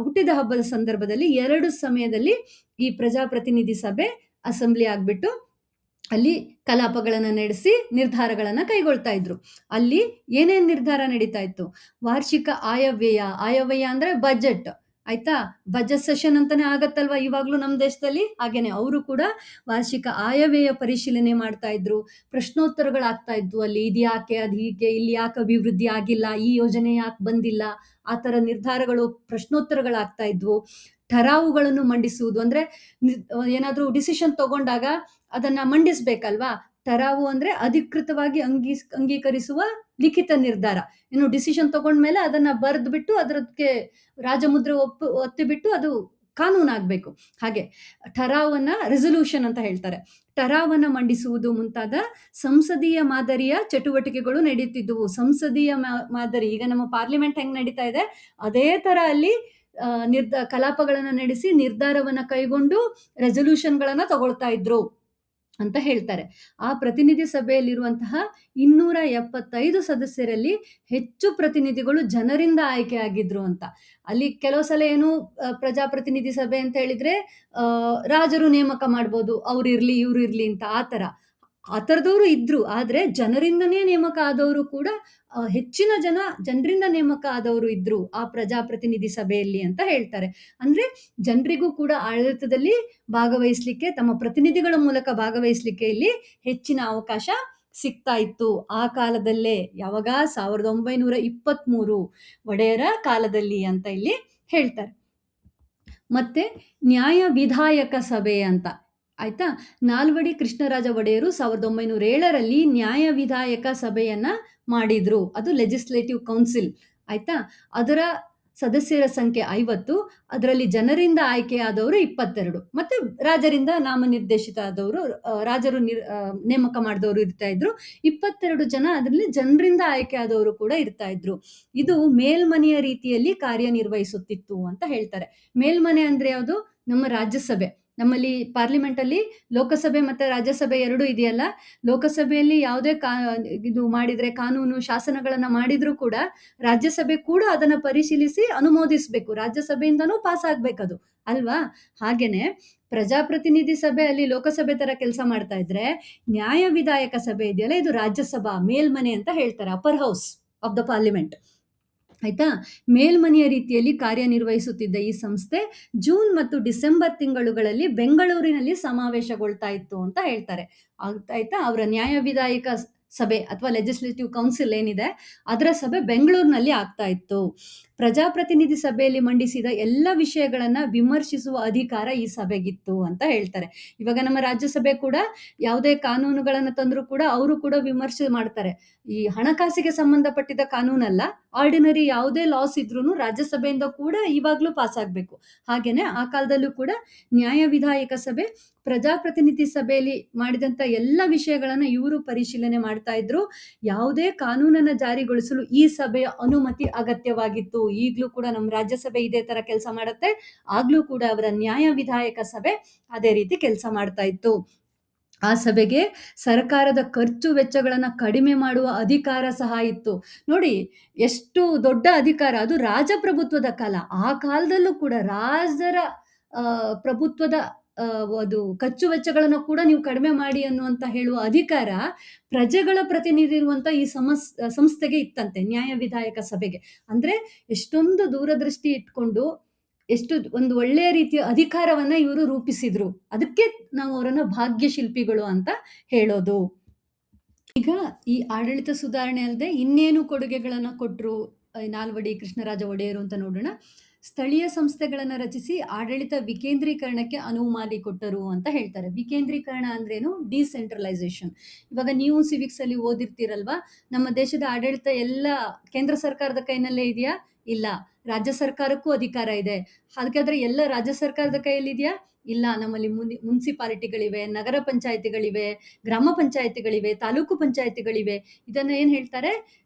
ಹುಟ್ಟಿದ ಹಬ್ಬದ ಸಂದರ್ಭದಲ್ಲಿ 2 ಸಮಯದಲ್ಲಿ ಈ ಪ್ರಜಾಪ್ರತಿನಿಧಿ ಸಭೆ ಅಸೆಂಬ್ಲಿ ಆಗ್ಬಿಟ್ಟು ಅಲ್ಲಿ ಕಲಾಪಗಳನ್ನ ನಡೆಸಿ ನಿರ್ಧಾರಗಳನ್ನ ಕೈಗೊಳ್ತಾ ಇದ್ರು. ಅಲ್ಲಿ ಏನೇನ್ ನಿರ್ಧಾರ ನಡೀತಾ ಇತ್ತು? ವಾರ್ಷಿಕ ಆಯವ್ಯಯ ಅಂದ್ರೆ ಬಜೆಟ್, ಆಯ್ತಾ? ಬಜೆಟ್ ಸೆಷನ್ ಅಂತಾನೆ ಆಗತ್ತಲ್ವಾ ಇವಾಗ್ಲೂ ನಮ್ಮ ದೇಶದಲ್ಲಿ. ಹಾಗೇನೆ ಅವರು ಕೂಡ ವಾರ್ಷಿಕ ಆಯವ್ಯಯ ಪರಿಶೀಲನೆ ಮಾಡ್ತಾ ಇದ್ರು. ಪ್ರಶ್ನೋತ್ತರಗಳಾಗ್ತಾ ಇದ್ವು ಅಲ್ಲಿ, ಇದ್ಯಾಕೆ, ಅದ್ ಹೀಗೆ, ಇಲ್ಲಿ ಯಾಕೆ ಅಭಿವೃದ್ಧಿ ಆಗಿಲ್ಲ, ಈ ಯೋಜನೆ ಯಾಕೆ ಬಂದಿಲ್ಲ, ಆ ತರ ನಿರ್ಧಾರಗಳು, ಪ್ರಶ್ನೋತ್ತರಗಳಾಗ್ತಾ ಇದ್ವು. ಠರಾವುಗಳನ್ನು ಮಂಡಿಸುವುದು ಅಂದ್ರೆ ಏನಾದ್ರೂ ಡಿಸಿಷನ್ ತಗೊಂಡಾಗ ಅದನ್ನ ಮಂಡಿಸ್ಬೇಕಲ್ವಾ? ಠರಾವು ಅಂದ್ರೆ ಅಧಿಕೃತವಾಗಿ ಅಂಗೀಕರಿಸುವ ಲಿಖಿತ ನಿರ್ಧಾರ. ಇನ್ನು ಡಿಸಿಷನ್ ತಗೊಂಡ್ಮೇಲೆ ಅದನ್ನ ಬರೆದ್ಬಿಟ್ಟು ಅದಕ್ಕೆ ರಾಜಮುದ್ರೆ ಒತ್ತಿಬಿಟ್ಟು ಅದು ಕಾನೂನಾಗ್ಬೇಕು. ಹಾಗೆ ಠರಾವನ್ನ ರೆಸಲ್ಯೂಷನ್ ಅಂತ ಹೇಳ್ತಾರೆ. ಠರಾವನ್ನ ಮಂಡಿಸುವುದು ಮುಂತಾದ ಸಂಸದೀಯ ಮಾದರಿಯ ಚಟುವಟಿಕೆಗಳು ನಡೀತಿದ್ವು. ಸಂಸದೀಯ ಮಾದರಿ, ಈಗ ನಮ್ಮ ಪಾರ್ಲಿಮೆಂಟ್ ಹೆಂಗ್ ನಡೀತಾ ಇದೆ ಅದೇ ತರ ಅಲ್ಲಿ ಕಲಾಪಗಳನ್ನ ನಡೆಸಿ ನಿರ್ಧಾರವನ್ನ ಕೈಗೊಂಡು ರೆಸಲ್ಯೂಷನ್ಗಳನ್ನ ತಗೊಳ್ತಾ ಇದ್ರು ಅಂತ ಹೇಳ್ತಾರೆ. ಆ ಪ್ರತಿನಿಧಿ ಸಭೆಯಲ್ಲಿರುವಂತಹ 275 ಸದಸ್ಯರಲ್ಲಿ ಹೆಚ್ಚು ಪ್ರತಿನಿಧಿಗಳು ಜನರಿಂದ ಆಯ್ಕೆ ಆಗಿದ್ರು ಅಂತ. ಅಲ್ಲಿ ಕೆಲವು ಸಲ ಏನು ಪ್ರಜಾಪ್ರತಿನಿಧಿ ಸಭೆ ಅಂತ ಹೇಳಿದ್ರೆ ರಾಜರು ನೇಮಕ ಮಾಡ್ಬೋದು, ಅವ್ರು ಇರ್ಲಿ ಇವ್ರು ಇರ್ಲಿ ಅಂತ, ಆ ತರ. ಆ ಥರದವರು ಇದ್ರು. ಆದ್ರೆ ಜನರಿಂದನೇ ನೇಮಕ ಆದವರು ಕೂಡ ಹೆಚ್ಚಿನ ಜನರಿಂದ ನೇಮಕ ಆದವರು ಇದ್ರು ಆ ಪ್ರಜಾಪ್ರತಿನಿಧಿ ಸಭೆಯಲ್ಲಿ ಅಂತ ಹೇಳ್ತಾರೆ. ಅಂದ್ರೆ ಜನರಿಗೂ ಕೂಡ ಆಡಳಿತದಲ್ಲಿ ಭಾಗವಹಿಸ್ಲಿಕ್ಕೆ, ತಮ್ಮ ಪ್ರತಿನಿಧಿಗಳ ಮೂಲಕ ಭಾಗವಹಿಸ್ಲಿಕ್ಕೆ ಇಲ್ಲಿ ಹೆಚ್ಚಿನ ಅವಕಾಶ ಸಿಗ್ತಾ ಇತ್ತು ಆ ಕಾಲದಲ್ಲೇ. ಯಾವಾಗ? 1923 ಒಡೆಯರ ಕಾಲದಲ್ಲಿ ಅಂತ ಇಲ್ಲಿ ಹೇಳ್ತಾರೆ. ಮತ್ತೆ ನ್ಯಾಯ ವಿಧಾಯಕ ಸಭೆ ಅಂತ ಆಯ್ತಾ. ನಾಲ್ವಡಿ ಕೃಷ್ಣರಾಜ ಒಡೆಯರು 1907ರಲ್ಲಿ ನ್ಯಾಯ ವಿಧಾಯಕ ಸಭೆಯನ್ನ ಮಾಡಿದ್ರು. ಅದು ಲೆಜಿಸ್ಲೇಟಿವ್ ಕೌನ್ಸಿಲ್ ಆಯ್ತಾ. ಅದರ ಸದಸ್ಯರ ಸಂಖ್ಯೆ 50, ಅದರಲ್ಲಿ ಜನರಿಂದ ಆಯ್ಕೆಯಾದವರು 22, ಮತ್ತೆ ರಾಜರಿಂದ ನಾಮನಿರ್ದೇಶಿತ ಆದವರು, ರಾಜರು ನೇಮಕ ಮಾಡಿದವರು ಇರ್ತಾ ಇದ್ರು. 22 ಜನ ಅದರಲ್ಲಿ ಜನರಿಂದ ಆಯ್ಕೆ ಆದವರು ಕೂಡ ಇರ್ತಾ ಇದ್ರು. ಇದು ಮೇಲ್ಮನೆಯ ರೀತಿಯಲ್ಲಿ ಕಾರ್ಯನಿರ್ವಹಿಸುತ್ತಿತ್ತು ಅಂತ ಹೇಳ್ತಾರೆ. ಮೇಲ್ಮನೆ ಅಂದ್ರೆ ಯಾವುದು? ನಮ್ಮ ರಾಜ್ಯಸಭೆ. ನಮ್ಮಲ್ಲಿ ಪಾರ್ಲಿಮೆಂಟ್ ಅಲ್ಲಿ ಲೋಕಸಭೆ ಮತ್ತೆ ರಾಜ್ಯಸಭೆ ಎರಡೂ ಇದೆಯಲ್ಲ. ಲೋಕಸಭೆಯಲ್ಲಿ ಯಾವುದೇ ಇದು ಮಾಡಿದ್ರೆ, ಕಾನೂನು ಶಾಸನಗಳನ್ನ ಮಾಡಿದ್ರು ಕೂಡ ರಾಜ್ಯಸಭೆ ಕೂಡ ಅದನ್ನ ಪರಿಶೀಲಿಸಿ ಅನುಮೋದಿಸ್ಬೇಕು. ರಾಜ್ಯಸಭೆಯಿಂದನೂ ಪಾಸ್ ಆಗ್ಬೇಕದು ಅಲ್ವಾ. ಹಾಗೇನೆ ಪ್ರಜಾಪ್ರತಿನಿಧಿ ಸಭೆ ಅಲ್ಲಿ ಲೋಕಸಭೆ ತರ ಕೆಲಸ ಮಾಡ್ತಾ ಇದ್ರೆ, ನ್ಯಾಯ ವಿಧಾಯಕ ಸಭೆ ಇದೆಯಲ್ಲ, ಇದು ರಾಜ್ಯಸಭಾ ಮೇಲ್ಮನೆ ಅಂತ ಹೇಳ್ತಾರೆ, upper house of the parliament ಆಯ್ತಾ. ಮೇಲ್ಮನೆಯ ರೀತಿಯಲ್ಲಿ ಕಾರ್ಯನಿರ್ವಹಿಸುತ್ತಿದ್ದ ಈ ಸಂಸ್ಥೆ ಜೂನ್ ಮತ್ತು ಡಿಸೆಂಬರ್ ತಿಂಗಳುಗಳಲ್ಲಿ ಬೆಂಗಳೂರಿನಲ್ಲಿ ಸಮಾವೇಶಗೊಳ್ತಾ ಇತ್ತು ಅಂತ ಹೇಳ್ತಾರೆ. ಆಯ್ತಾ. ಅವರ ನ್ಯಾಯ ವಿಧಾಯಕ ಸಭೆ ಅಥವಾ ಲೆಜಿಸ್ಲೇಟಿವ್ ಕೌನ್ಸಿಲ್ ಏನಿದೆ ಅದರ ಸಭೆ ಬೆಂಗಳೂರಿನಲ್ಲಿ ಆಗ್ತಾ ಇತ್ತು. ಪ್ರಜಾಪ್ರತಿನಿಧಿ ಸಭೆಯಲ್ಲಿ ಮಂಡಿಸಿದ ಎಲ್ಲ ವಿಷಯಗಳನ್ನ ವಿಮರ್ಶಿಸುವ ಅಧಿಕಾರ ಈ ಸಭೆಗಿತ್ತು ಅಂತ ಹೇಳ್ತಾರೆ. ಇವಾಗ ನಮ್ಮ ರಾಜ್ಯಸಭೆ ಕೂಡ ಯಾವುದೇ ಕಾನೂನುಗಳನ್ನ ತಂದ್ರು ಕೂಡ ಅವರು ಕೂಡ ವಿಮರ್ಶೆ ಮಾಡ್ತಾರೆ. ಈ ಹಣಕಾಸಿಗೆ ಸಂಬಂಧಪಟ್ಟಿದ ಕಾನೂನಲ್ಲ, ಆರ್ಡಿನರಿ ಯಾವುದೇ ಲಾಸ್ ಇದ್ರೂ ರಾಜ್ಯಸಭೆಯಿಂದ ಕೂಡ ಇವಾಗ್ಲೂ ಪಾಸ್ ಆಗ್ಬೇಕು. ಹಾಗೇನೆ ಆ ಕಾಲದಲ್ಲೂ ಕೂಡ ನ್ಯಾಯ ವಿಧಾಯಕ ಸಭೆ ಪ್ರಜಾಪ್ರತಿನಿಧಿ ಸಭೆಯಲ್ಲಿ ಮಾಡಿದಂತ ಎಲ್ಲ ವಿಷಯಗಳನ್ನ ಇವರು ಪರಿಶೀಲನೆ ಮಾಡ್ತಾ ಇದ್ರು. ಯಾವುದೇ ಕಾನೂನನ್ನ ಜಾರಿಗೊಳಿಸಲು ಈ ಸಭೆಯ ಅನುಮತಿ ಅಗತ್ಯವಾಗಿತ್ತು. ಈಗ್ಲೂ ಕೂಡ ನಮ್ಮ ರಾಜ್ಯಸಭೆ ಇದೇ ತರ ಕೆಲಸ ಮಾಡುತ್ತೆ. ಆಗ್ಲೂ ಕೂಡ ಅವರ ನ್ಯಾಯ ವಿಧಾಯಕ ಸಭೆ ಅದೇ ರೀತಿ ಕೆಲಸ ಮಾಡ್ತಾ ಇತ್ತು. ಆ ಸಭೆಗೆ ಸರ್ಕಾರದ ಖರ್ಚು ವೆಚ್ಚಗಳನ್ನ ಕಡಿಮೆ ಮಾಡುವ ಅಧಿಕಾರ ಸಹ ಇತ್ತು. ನೋಡಿ ಎಷ್ಟು ದೊಡ್ಡ ಅಧಿಕಾರ ಅದು. ರಾಜಪ್ರಭುತ್ವದ ಕಾಲ. ಆ ಕಾಲದಲ್ಲೂ ಕೂಡ ರಾಜರ ಪ್ರಭುತ್ವದ ಅದು ಖರ್ಚು ವೆಚ್ಚಗಳನ್ನು ಕೂಡ ನೀವು ಕಡಿಮೆ ಮಾಡಿ ಅನ್ನುವಂತ ಹೇಳುವ ಅಧಿಕಾರ ಪ್ರಜೆಗಳ ಪ್ರತಿನಿಧಿ ಇರುವಂತ ಈ ಸಂಸ್ಥೆಗೆ ಇತ್ತಂತೆ, ನ್ಯಾಯ ವಿಧಾಯಕ ಸಭೆಗೆ. ಅಂದ್ರೆ ಎಷ್ಟೊಂದು ದೂರದೃಷ್ಟಿ ಇಟ್ಕೊಂಡು ಎಷ್ಟು ಒಂದು ಒಳ್ಳೆಯ ರೀತಿಯ ಅಧಿಕಾರವನ್ನ ಇವರು ರೂಪಿಸಿದ್ರು. ಅದಕ್ಕೆ ನಾವು ಅವರನ್ನ ಭಾಗ್ಯಶಿಲ್ಪಿಗಳು ಅಂತ ಹೇಳೋದು. ಈಗ ಈ ಆಡಳಿತ ಸುಧಾರಣೆ ಅಲ್ಲದೆ ಇನ್ನೇನು ಕೊಡುಗೆಗಳನ್ನ ಕೊಟ್ರು ನಾಲ್ವಡಿ ಕೃಷ್ಣರಾಜ ಒಡೆಯರು ಅಂತ ನೋಡೋಣ. ಸ್ಥಳೀಯ ಸಂಸ್ಥೆಗಳನ್ನ ರಚಿಸಿ ಆಡಳಿತ ವಿಕೇಂದ್ರೀಕರಣಕ್ಕೆ ಅನುವು ಮಾಡಿಕೊಟ್ಟರು ಅಂತ ಹೇಳ್ತಾರೆ. ವಿಕೇಂದ್ರೀಕರಣ ಅಂದ್ರೇನು? ಡಿಸೆಂಟ್ರಲೈಸೇಷನ್. ಇವಾಗ ನೀವು ಸಿವಿಕ್ಸ್ ಅಲ್ಲಿ ಓದಿರ್ತೀರಲ್ವಾ, ನಮ್ಮ ದೇಶದ ಆಡಳಿತ ಎಲ್ಲ ಕೇಂದ್ರ ಸರ್ಕಾರದ ಕೈನಲ್ಲೇ ಇದೆಯಾ? ಇಲ್ಲ. ರಾಜ್ಯ ಸರ್ಕಾರಕ್ಕೂ ಅಧಿಕಾರ ಇದೆ. ಹಾಗಾದ್ರೆ ಎಲ್ಲ ರಾಜ್ಯ ಸರ್ಕಾರದ ಕೈಯಲ್ಲಿದೆಯಾ? ಇಲ್ಲ. ನಮ್ಮಲ್ಲಿ ಮುನ್ಸಿಪಾಲಿಟಿಗಳಿವೆ, ನಗರ ಪಂಚಾಯತಿಗಳಿವೆ, ಗ್ರಾಮ ಪಂಚಾಯತಿಗಳಿವೆ, ತಾಲೂಕು ಪಂಚಾಯತಿಗಳಿವೆ. ಇದನ್ನ ಏನ್ ಹೇಳ್ತಾರೆ?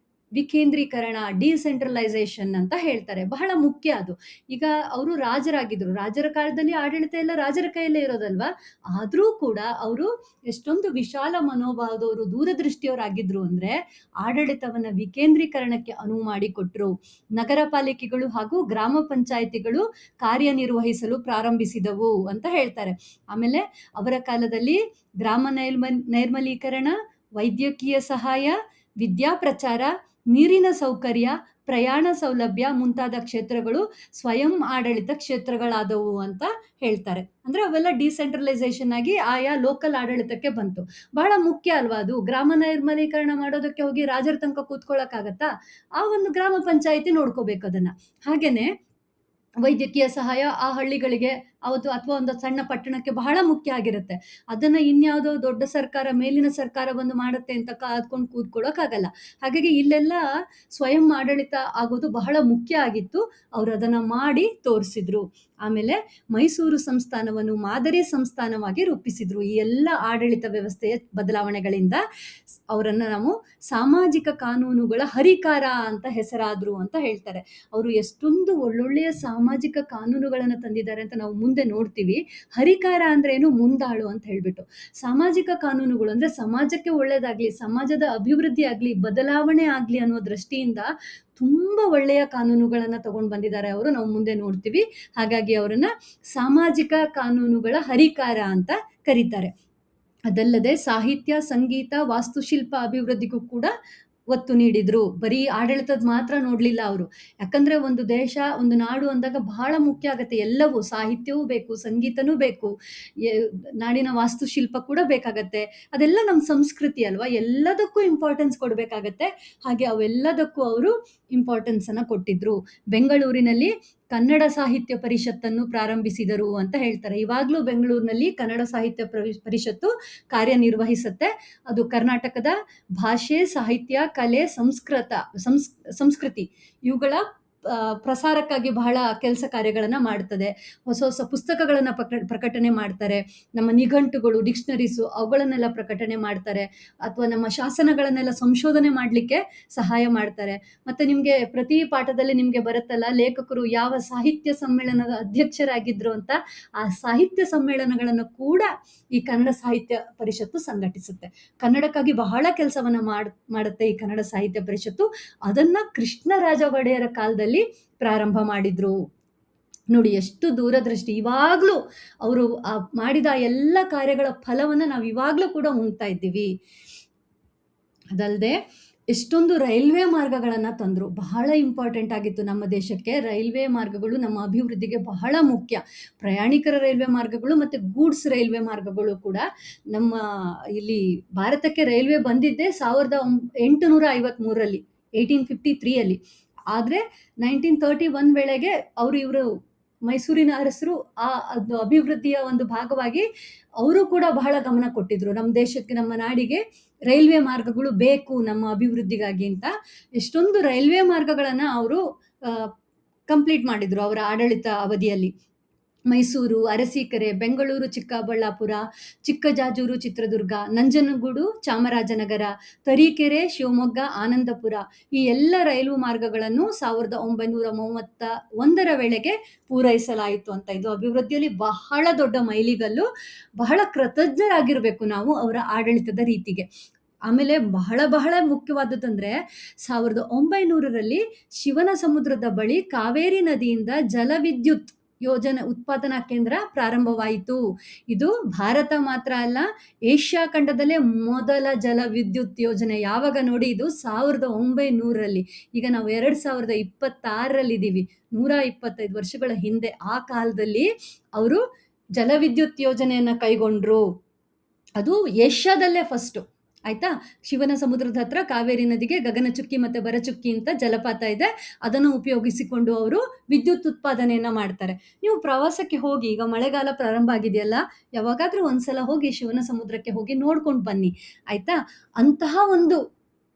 ವಿಕೇಂದ್ರೀಕರಣ, ಡಿಸೆಂಟ್ರಲೈಸೇಷನ್ ಅಂತ ಹೇಳ್ತಾರೆ. ಬಹಳ ಮುಖ್ಯ ಅದು. ಈಗ ಅವರು ರಾಜರಾಗಿದ್ರು. ರಾಜರ ಕಾಲದಲ್ಲಿ ಆಡಳಿತ ಎಲ್ಲ ರಾಜರ ಕೈಯಲ್ಲೇ ಇರೋದಲ್ವಾ. ಆದ್ರೂ ಕೂಡ ಅವರು ಎಷ್ಟೊಂದು ವಿಶಾಲ ಮನೋಭಾವದವರು, ದೂರದೃಷ್ಟಿಯವರಾಗಿದ್ರು ಅಂದ್ರೆ ಆಡಳಿತವನ್ನ ವಿಕೇಂದ್ರೀಕರಣಕ್ಕೆ ಅನುವು ಮಾಡಿಕೊಟ್ರು. ನಗರ ಪಾಲಿಕೆಗಳು ಹಾಗೂ ಗ್ರಾಮ ಪಂಚಾಯತಿಗಳು ಕಾರ್ಯನಿರ್ವಹಿಸಲು ಪ್ರಾರಂಭಿಸಿದವು ಅಂತ ಹೇಳ್ತಾರೆ. ಆಮೇಲೆ ಅವರ ಕಾಲದಲ್ಲಿ ಗ್ರಾಮ ನೈರ್ಮಲೀಕರಣ, ವೈದ್ಯಕೀಯ ಸಹಾಯ, ವಿದ್ಯಾ ಪ್ರಚಾರ, ನೀರಿನ ಸೌಕರ್ಯ, ಪ್ರಯಾಣ ಸೌಲಭ್ಯ ಮುಂತಾದ ಕ್ಷೇತ್ರಗಳು ಸ್ವಯಂ ಆಡಳಿತ ಕ್ಷೇತ್ರಗಳಾದವು ಅಂತ ಹೇಳ್ತಾರೆ. ಅಂದ್ರೆ ಅವೆಲ್ಲ ಡಿಸೆಂಟ್ರಲೈಸೇಷನ್ ಆಗಿ ಆಯಾ ಲೋಕಲ್ ಆಡಳಿತಕ್ಕೆ ಬಂತು. ಬಹಳ ಮುಖ್ಯ ಅಲ್ವಾ ಅದು. ಗ್ರಾಮ ನೈರ್ಮಲೀಕರಣ ಮಾಡೋದಕ್ಕೆ ಹೋಗಿ ರಾಜರ ತನಕ ಕೂತ್ಕೊಳ್ಳೋಕ್ಕಾಗತ್ತಾ? ಆ ಒಂದು ಗ್ರಾಮ ಪಂಚಾಯಿತಿ ನೋಡ್ಕೋಬೇಕು ಅದನ್ನ. ಹಾಗೇನೆ ವೈದ್ಯಕೀಯ ಸಹಾಯ ಆ ಹಳ್ಳಿಗಳಿಗೆ ಅವತ್ತು ಅಥವಾ ಒಂದು ಸಣ್ಣ ಪಟ್ಟಣಕ್ಕೆ ಬಹಳ ಮುಖ್ಯ ಆಗಿರುತ್ತೆ. ಅದನ್ನ ಇನ್ಯಾವುದೋ ದೊಡ್ಡ ಸರ್ಕಾರ, ಮೇಲಿನ ಸರ್ಕಾರ ಬಂದು ಮಾಡುತ್ತೆ ಅಂತ ಕಾದ್ಕೊಂಡು ಕೂತ್ಕೊಳ್ಳೋಕ್ಕಾಗಲ್ಲ. ಹಾಗಾಗಿ ಇಲ್ಲೆಲ್ಲ ಸ್ವಯಂ ಆಡಳಿತ ಆಗೋದು ಬಹಳ ಮುಖ್ಯ ಆಗಿತ್ತು. ಅವರು ಅದನ್ನ ಮಾಡಿ ತೋರಿಸಿದ್ರು. ಆಮೇಲೆ ಮೈಸೂರು ಸಂಸ್ಥಾನವನ್ನು ಮಾದರಿ ಸಂಸ್ಥಾನವಾಗಿ ರೂಪಿಸಿದ್ರು. ಈ ಎಲ್ಲ ಆಡಳಿತ ವ್ಯವಸ್ಥೆಯ ಬದಲಾವಣೆಗಳಿಂದ ಅವರನ್ನ ನಾವು ಸಾಮಾಜಿಕ ಕಾನೂನುಗಳ ಹರಿಕಾರ ಅಂತ ಹೆಸರಾದ್ರು ಅಂತ ಹೇಳ್ತಾರೆ. ಅವರು ಎಷ್ಟೊಂದು ಒಳ್ಳೊಳ್ಳೆಯ ಸಾಮಾಜಿಕ ಕಾನೂನುಗಳನ್ನ ತಂದಿದ್ದಾರೆ ಅಂತ ನಾವು ಮುಂದೆ ನೋಡ್ತೀವಿ. ಹರಿಕಾರ ಅಂದ್ರೆ ಏನು? ಮುಂದಾಳು ಅಂತ ಹೇಳ್ಬಿಟ್ಟು. ಸಾಮಾಜಿಕ ಕಾನೂನುಗಳು ಅಂದ್ರೆ ಸಮಾಜಕ್ಕೆ ಒಳ್ಳೇದಾಗ್ಲಿ, ಸಮಾಜದ ಅಭಿವೃದ್ಧಿ ಆಗ್ಲಿ, ಬದಲಾವಣೆ ಆಗ್ಲಿ ಅನ್ನೋ ದೃಷ್ಟಿಯಿಂದ ತುಂಬಾ ಒಳ್ಳೆಯ ಕಾನೂನುಗಳನ್ನ ತಗೊಂಡು ಬಂದಿದ್ದಾರೆ ಅವರು. ನಾವು ಮುಂದೆ ನೋಡ್ತೀವಿ. ಹಾಗಾಗಿ ಅವರನ್ನ ಸಾಮಾಜಿಕ ಕಾನೂನುಗಳ ಹರಿಕಾರ ಅಂತ ಕರೀತಾರೆ. ಅದಲ್ಲದೆ ಸಾಹಿತ್ಯ, ಸಂಗೀತ, ವಾಸ್ತುಶಿಲ್ಪ ಅಭಿವೃದ್ಧಿಗೂ ಕೂಡ ಒತ್ತು ನೀಡಿದ್ರು. ಬರೀ ಆಡಳಿತದ ಮಾತ್ರ ನೋಡ್ಲಿಲ್ಲ ಅವರು. ಯಾಕಂದ್ರೆ ಒಂದು ದೇಶ, ಒಂದು ನಾಡು ಅಂದಾಗ ಬಹಳ ಮುಖ್ಯ ಆಗತ್ತೆ. ಎಲ್ಲವೂ ಸಾಹಿತ್ಯವೂ ಬೇಕು, ಸಂಗೀತನೂ ಬೇಕು, ಎ ನಾಡಿನ ವಾಸ್ತುಶಿಲ್ಪ ಕೂಡ ಬೇಕಾಗತ್ತೆ. ಅದೆಲ್ಲ ನಮ್ಮ ಸಂಸ್ಕೃತಿ ಅಲ್ವಾ? ಎಲ್ಲದಕ್ಕೂ ಇಂಪಾರ್ಟೆನ್ಸ್ ಕೊಡ್ಬೇಕಾಗತ್ತೆ. ಹಾಗೆ ಅವೆಲ್ಲದಕ್ಕೂ ಅವರು ಇಂಪಾರ್ಟೆನ್ಸ್ ಅನ್ನ ಕೊಟ್ಟಿದ್ರು. ಬೆಂಗಳೂರಿನಲ್ಲಿ ಕನ್ನಡ ಸಾಹಿತ್ಯ ಪರಿಷತ್ತನ್ನು ಪ್ರಾರಂಭಿಸಿದರು ಅಂತ ಹೇಳ್ತಾರೆ. ಇವಾಗ್ಲೂ ಬೆಂಗಳೂರಿನಲ್ಲಿ ಕನ್ನಡ ಸಾಹಿತ್ಯ ಪರಿಷತ್ತು ಕಾರ್ಯನಿರ್ವಹಿಸುತ್ತೆ. ಅದು ಕರ್ನಾಟಕದ ಭಾಷೆ, ಸಾಹಿತ್ಯ, ಕಲೆ, ಸಂಸ್ಕೃತಿ ಇವುಗಳ ಪ್ರಸಾರಕ್ಕಾಗಿ ಬಹಳ ಕೆಲಸ ಕಾರ್ಯಗಳನ್ನ ಮಾಡ್ತದೆ. ಹೊಸ ಹೊಸ ಪುಸ್ತಕಗಳನ್ನ ಪ್ರಕಟಣೆ ಮಾಡ್ತಾರೆ. ನಮ್ಮ ನಿಘಂಟುಗಳು, ಡಿಕ್ಷನರೀಸು ಅವುಗಳನ್ನೆಲ್ಲ ಪ್ರಕಟಣೆ ಮಾಡ್ತಾರೆ. ಅಥವಾ ನಮ್ಮ ಶಾಸನಗಳನ್ನೆಲ್ಲ ಸಂಶೋಧನೆ ಮಾಡ್ಲಿಕ್ಕೆ ಸಹಾಯ ಮಾಡ್ತಾರೆ. ಮತ್ತೆ ನಿಮ್ಗೆ ಪ್ರತಿ ಪಾಠದಲ್ಲಿ ನಿಮ್ಗೆ ಬರುತ್ತಲ್ಲ, ಲೇಖಕರು ಯಾವ ಸಾಹಿತ್ಯ ಸಮ್ಮೇಳನದ ಅಧ್ಯಕ್ಷರಾಗಿದ್ರು ಅಂತ. ಆ ಸಾಹಿತ್ಯ ಸಮ್ಮೇಳನಗಳನ್ನು ಕೂಡ ಈ ಕನ್ನಡ ಸಾಹಿತ್ಯ ಪರಿಷತ್ತು ಸಂಘಟಿಸುತ್ತೆ. ಕನ್ನಡಕ್ಕಾಗಿ ಬಹಳ ಕೆಲಸವನ್ನ ಮಾಡುತ್ತೆ ಈ ಕನ್ನಡ ಸಾಹಿತ್ಯ ಪರಿಷತ್ತು. ಅದನ್ನ ಕೃಷ್ಣರಾಜ ಒಡೆಯರ ಕಾಲದಲ್ಲಿ ಪ್ರಾರಂಭ ಮಾಡಿದ್ರು. ನೋಡಿ ಎಷ್ಟು ದೂರದೃಷ್ಟಿ. ಇವಾಗ್ಲೂ ಅವರು ಮಾಡಿದ ಎಲ್ಲ ಕಾರ್ಯಗಳ ಫಲವನ್ನ ನಾವು ಇವಾಗ್ಲೂ ಕೂಡ ಉಣ್ತಾ ಇದ್ದೀವಿ. ಅದಲ್ಲದೆ ಎಷ್ಟೊಂದು ರೈಲ್ವೆ ಮಾರ್ಗಗಳನ್ನ ತಂದ್ರು. ಬಹಳ ಇಂಪಾರ್ಟೆಂಟ್ ಆಗಿತ್ತು ನಮ್ಮ ದೇಶಕ್ಕೆ. ರೈಲ್ವೆ ಮಾರ್ಗಗಳು ನಮ್ಮ ಅಭಿವೃದ್ಧಿಗೆ ಬಹಳ ಮುಖ್ಯ. ಪ್ರಯಾಣಿಕರ ರೈಲ್ವೆ ಮಾರ್ಗಗಳು ಮತ್ತೆ ಗೂಡ್ಸ್ ರೈಲ್ವೆ ಮಾರ್ಗಗಳು ಕೂಡ. ನಮ್ಮ ಇಲ್ಲಿ ಭಾರತಕ್ಕೆ ರೈಲ್ವೆ ಬಂದಿದ್ದೆ 1853ರಲ್ಲಿ, 1853 ಆದ್ರೆ 1931 ವೇಳೆಗೆ ಇವರು ಮೈಸೂರಿನ ಅರಸರು ಅದು ಅಭಿವೃದ್ಧಿಯ ಒಂದು ಭಾಗವಾಗಿ ಅವರು ಕೂಡ ಬಹಳ ಗಮನ ಕೊಟ್ಟಿದ್ರು. ನಮ್ಮ ದೇಶಕ್ಕೆ, ನಮ್ಮ ನಾಡಿಗೆ ರೈಲ್ವೆ ಮಾರ್ಗಗಳು ಬೇಕು ನಮ್ಮ ಅಭಿವೃದ್ಧಿಗಾಗಿ ಅಂತ. ಎಷ್ಟೊಂದು ರೈಲ್ವೆ ಮಾರ್ಗಗಳನ್ನ ಅವರು ಕಂಪ್ಲೀಟ್ ಮಾಡಿದ್ರು ಅವರ ಆಡಳಿತ ಅವಧಿಯಲ್ಲಿ. ಮೈಸೂರು, ಅರಸೀಕೆರೆ, ಬೆಂಗಳೂರು, ಚಿಕ್ಕಬಳ್ಳಾಪುರ, ಚಿಕ್ಕಜಾಜೂರು, ಚಿತ್ರದುರ್ಗ, ನಂಜನಗೂಡು, ಚಾಮರಾಜನಗರ, ತರೀಕೆರೆ, ಶಿವಮೊಗ್ಗ, ಆನಂದಪುರ ಈ ಎಲ್ಲ ರೈಲು ಮಾರ್ಗಗಳನ್ನು 1931ರ ವೇಳೆಗೆ ಪೂರೈಸಲಾಯಿತು ಅಂತ. ಇದು ಅಭಿವೃದ್ಧಿಯಲ್ಲಿ ಬಹಳ ದೊಡ್ಡ ಮೈಲಿಗಲ್ಲು. ಬಹಳ ಕೃತಜ್ಞರಾಗಿರ್ಬೇಕು ನಾವು ಅವರ ಆಡಳಿತದ ರೀತಿಗೆ. ಆಮೇಲೆ ಬಹಳ ಬಹಳ ಮುಖ್ಯವಾದದ್ದಂದ್ರೆ 1900ರಲ್ಲಿ ಶಿವನ ಸಮುದ್ರದ ಬಳಿ ಕಾವೇರಿ ನದಿಯಿಂದ ಜಲವಿದ್ಯುತ್ ಯೋಜನೆ ಉತ್ಪಾದನಾ ಕೇಂದ್ರ ಪ್ರಾರಂಭವಾಯಿತು. ಇದು ಭಾರತ ಮಾತ್ರ ಅಲ್ಲ, ಏಷ್ಯಾ ಖಂಡದಲ್ಲೇ ಮೊದಲ ಜಲ ವಿದ್ಯುತ್ ಯೋಜನೆ. ಯಾವಾಗ ನೋಡಿ, ಇದು 1900ರಲ್ಲಿ. ಈಗ ನಾವು 2026ರಲ್ಲಿ ಇದ್ದೀವಿ. 125 ವರ್ಷಗಳ ಹಿಂದೆ ಆ ಕಾಲದಲ್ಲಿ ಅವರು ಜಲವಿದ್ಯುತ್ ಯೋಜನೆಯನ್ನ ಕೈಗೊಂಡ್ರು. ಅದು ಏಷ್ಯಾದಲ್ಲೇ ಫಸ್ಟ್. ಆಯ್ತಾ? ಶಿವನ ಸಮುದ್ರದ ಹತ್ರ ಕಾವೇರಿ ನದಿಗೆ ಗಗನಚುಕ್ಕಿ ಮತ್ತೆ ಭರಚುಕ್ಕಿ ಅಂತ ಜಲಪಾತ ಇದೆ. ಅದನ್ನು ಉಪಯೋಗಿಸಿಕೊಂಡು ಅವರು ವಿದ್ಯುತ್ ಉತ್ಪಾದನೆಯನ್ನ ಮಾಡ್ತಾರೆ. ನೀವು ಪ್ರವಾಸಕ್ಕೆ ಹೋಗಿ, ಈಗ ಮಳೆಗಾಲ ಪ್ರಾರಂಭ ಆಗಿದೆಯಲ್ಲ, ಯಾವಾಗಾದ್ರೂ ಒಂದ್ಸಲ ಹೋಗಿ ಶಿವನ ಸಮುದ್ರಕ್ಕೆ ಹೋಗಿ ನೋಡ್ಕೊಂಡು ಬನ್ನಿ. ಆಯ್ತಾ? ಅಂತಹ ಒಂದು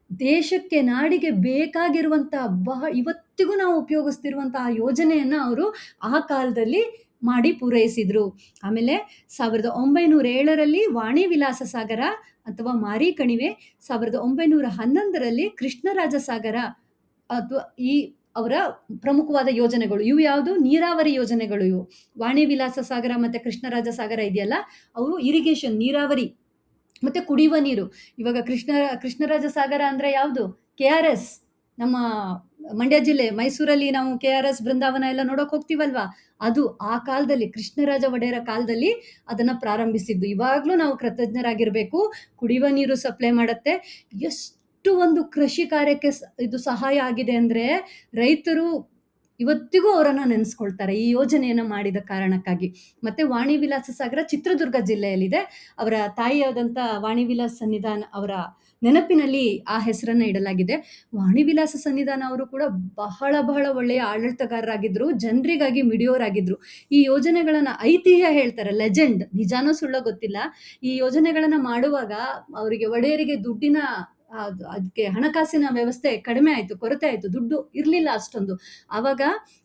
ದೇಶಕ್ಕೆ, ನಾಡಿಗೆ ಬೇಕಾಗಿರುವಂತಹ ಇವತ್ತಿಗೂ ನಾವು ಉಪಯೋಗಿಸ್ತಿರುವಂತಹ ಯೋಜನೆಯನ್ನ ಅವರು ಆ ಕಾಲದಲ್ಲಿ ಮಾಡಿ ಪೂರೈಸಿದ್ರು. ಆಮೇಲೆ 1907ರಲ್ಲಿ ವಾಣಿ ವಿಲಾಸ ಸಾಗರ ಅಥವಾ ಮಾರಿ ಕಣಿವೆ, 1911ರಲ್ಲಿ ಕೃಷ್ಣರಾಜ ಸಾಗರ ಅಥವಾ ಈ ಅವರ ಪ್ರಮುಖವಾದ ಯೋಜನೆಗಳು. ಇವು ಯಾವುದು? ನೀರಾವರಿ ಯೋಜನೆಗಳು ಇವು. ವಾಣಿ ವಿಲಾಸ ಸಾಗರ ಮತ್ತೆ ಕೃಷ್ಣರಾಜ ಸಾಗರ ಇದೆಯಲ್ಲ, ಅವು ಇರಿಗೇಷನ್, ನೀರಾವರಿ ಮತ್ತೆ ಕುಡಿಯುವ ನೀರು. ಇವಾಗ ಕೃಷ್ಣರಾಜ ಸಾಗರ ಅಂದ್ರೆ ಯಾವುದು? KRS. ನಮ್ಮ ಮಂಡ್ಯ ಜಿಲ್ಲೆ ಮೈಸೂರಲ್ಲಿ ನಾವು KRS ಬೃಂದಾವನ ಎಲ್ಲ ನೋಡಕ್ ಹೋಗ್ತೀವಲ್ವಾ, ಅದು ಆ ಕಾಲದಲ್ಲಿ ಕೃಷ್ಣರಾಜ ಒಡೆಯರ ಕಾಲದಲ್ಲಿ ಅದನ್ನ ಪ್ರಾರಂಭಿಸಿದ್ದು. ಇವಾಗ್ಲೂ ನಾವು ಕೃತಜ್ಞರಾಗಿರ್ಬೇಕು. ಕುಡಿಯುವ ನೀರು ಸಪ್ಲೈ ಮಾಡತ್ತೆ. ಎಷ್ಟು ಒಂದು ಕೃಷಿ ಕಾರ್ಯಕ್ಕೆ ಇದು ಸಹಾಯ ಆಗಿದೆ ಅಂದ್ರೆ, ರೈತರು ಇವತ್ತಿಗೂ ಅವರನ್ನ ನೆನೆಸ್ಕೊಳ್ತಾರೆ ಈ ಯೋಜನೆಯನ್ನ ಮಾಡಿದ ಕಾರಣಕ್ಕಾಗಿ. ಮತ್ತೆ ವಾಣಿ ವಿಲಾಸ ಸಾಗರ ಚಿತ್ರದುರ್ಗ ಜಿಲ್ಲೆಯಲ್ಲಿದೆ. ಅವರ ತಾಯಿಯಾದಂಥ ವಾಣಿ ವಿಲಾಸ ಸನ್ನಿಧಾನ ಅವರ ನೆನಪಿನಲ್ಲಿ ಆ ಹೆಸರನ್ನ ಇಡಲಾಗಿದೆ. ವಾಣಿ ವಿಲಾಸ ಸನ್ನಿಧಾನ ಅವರು ಕೂಡ ಬಹಳ ಬಹಳ ಒಳ್ಳೆಯ ಆಡಳಿತಗಾರರಾಗಿದ್ರು, ಜನರಿಗಾಗಿ ಮಿಡಿಯೋರಾಗಿದ್ರು. ಈ ಯೋಜನೆಗಳನ್ನ ಐತಿಹ್ಯ ಹೇಳ್ತಾರೆ, ಲೆಜೆಂಡ್, ನಿಜಾನೋ ಸುಳ್ಳೋ ಗೊತ್ತಿಲ್ಲ. ಈ ಯೋಜನೆಗಳನ್ನ ಮಾಡುವಾಗ ಅವರಿಗೆ, ಒಡೆಯರಿಗೆ ದುಡ್ಡಿನ ಅದಕ್ಕೆ ಹಣಕಾಸಿನ ವ್ಯವಸ್ಥೆ ಕಡಿಮೆ ಆಯ್ತು, ಕೊರತೆ ಆಯ್ತು, ದುಡ್ಡು ಇರ್ಲಿಲ್ಲ ಅಷ್ಟೊಂದು. ಆವಾಗ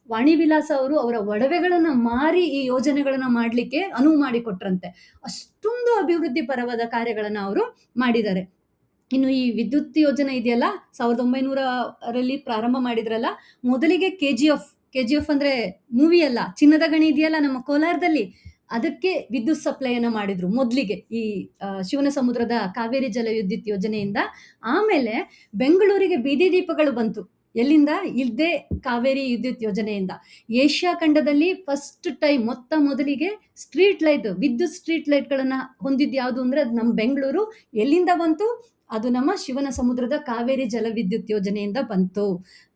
ವಾಣಿ ವಿಲಾಸ ಅವರು ಅವರ ಒಡವೆಗಳನ್ನ ಮಾರಿ ಈ ಯೋಜನೆಗಳನ್ನ ಮಾಡ್ಲಿಕ್ಕೆ ಅನುವು ಮಾಡಿಕೊಟ್ರಂತೆ. ಅಷ್ಟೊಂದು ಅಭಿವೃದ್ಧಿ ಪರವಾದ ಕಾರ್ಯಗಳನ್ನ ಅವರು ಮಾಡಿದ್ದಾರೆ. ಇನ್ನು ಈ ವಿದ್ಯುತ್ ಯೋಜನೆ ಇದೆಯಲ್ಲ, 1900ರಲ್ಲಿ ಪ್ರಾರಂಭ ಮಾಡಿದ್ರಲ್ಲ. ಮೊದಲಿಗೆ KGF ಅಂದ್ರೆ ಮೂವಿ ಅಲ್ಲ, ಚಿನ್ನದ ಗಣಿ ಇದೆಯಲ್ಲ ನಮ್ಮ ಕೋಲಾರದಲ್ಲಿ, ಅದಕ್ಕೆ ವಿದ್ಯುತ್ ಸಪ್ಲೈಯನ್ನ ಮಾಡಿದ್ರು ಮೊದಲಿಗೆ ಈ ಶಿವನ ಸಮುದ್ರದ ಕಾವೇರಿ ಜಲ ವಿದ್ಯುತ್ ಯೋಜನೆಯಿಂದ. ಆಮೇಲೆ ಬೆಂಗಳೂರಿಗೆ ಬೀದಿ ದೀಪಗಳು ಬಂತು. ಎಲ್ಲಿಂದ? ಇದೇ ಕಾವೇರಿ ವಿದ್ಯುತ್ ಯೋಜನೆಯಿಂದ. ಏಷ್ಯಾ ಖಂಡದಲ್ಲಿ ಫಸ್ಟ್ ಟೈಮ್ ಮೊದಲಿಗೆ ಸ್ಟ್ರೀಟ್ ಲೈಟ್, ವಿದ್ಯುತ್ ಸ್ಟ್ರೀಟ್ ಲೈಟ್ಗಳನ್ನ ಹೊಂದಿದ್ದು ಯಾವುದು ಅಂದ್ರೆ ಅದು ನಮ್ಮ ಬೆಂಗಳೂರು. ಎಲ್ಲಿಂದ ಬಂತು? ಅದು ನಮ್ಮ ಶಿವನ ಸಮುದ್ರದ ಕಾವೇರಿ ಜಲವಿದ್ಯುತ್ ಯೋಜನೆಯಿಂದ ಬಂತು.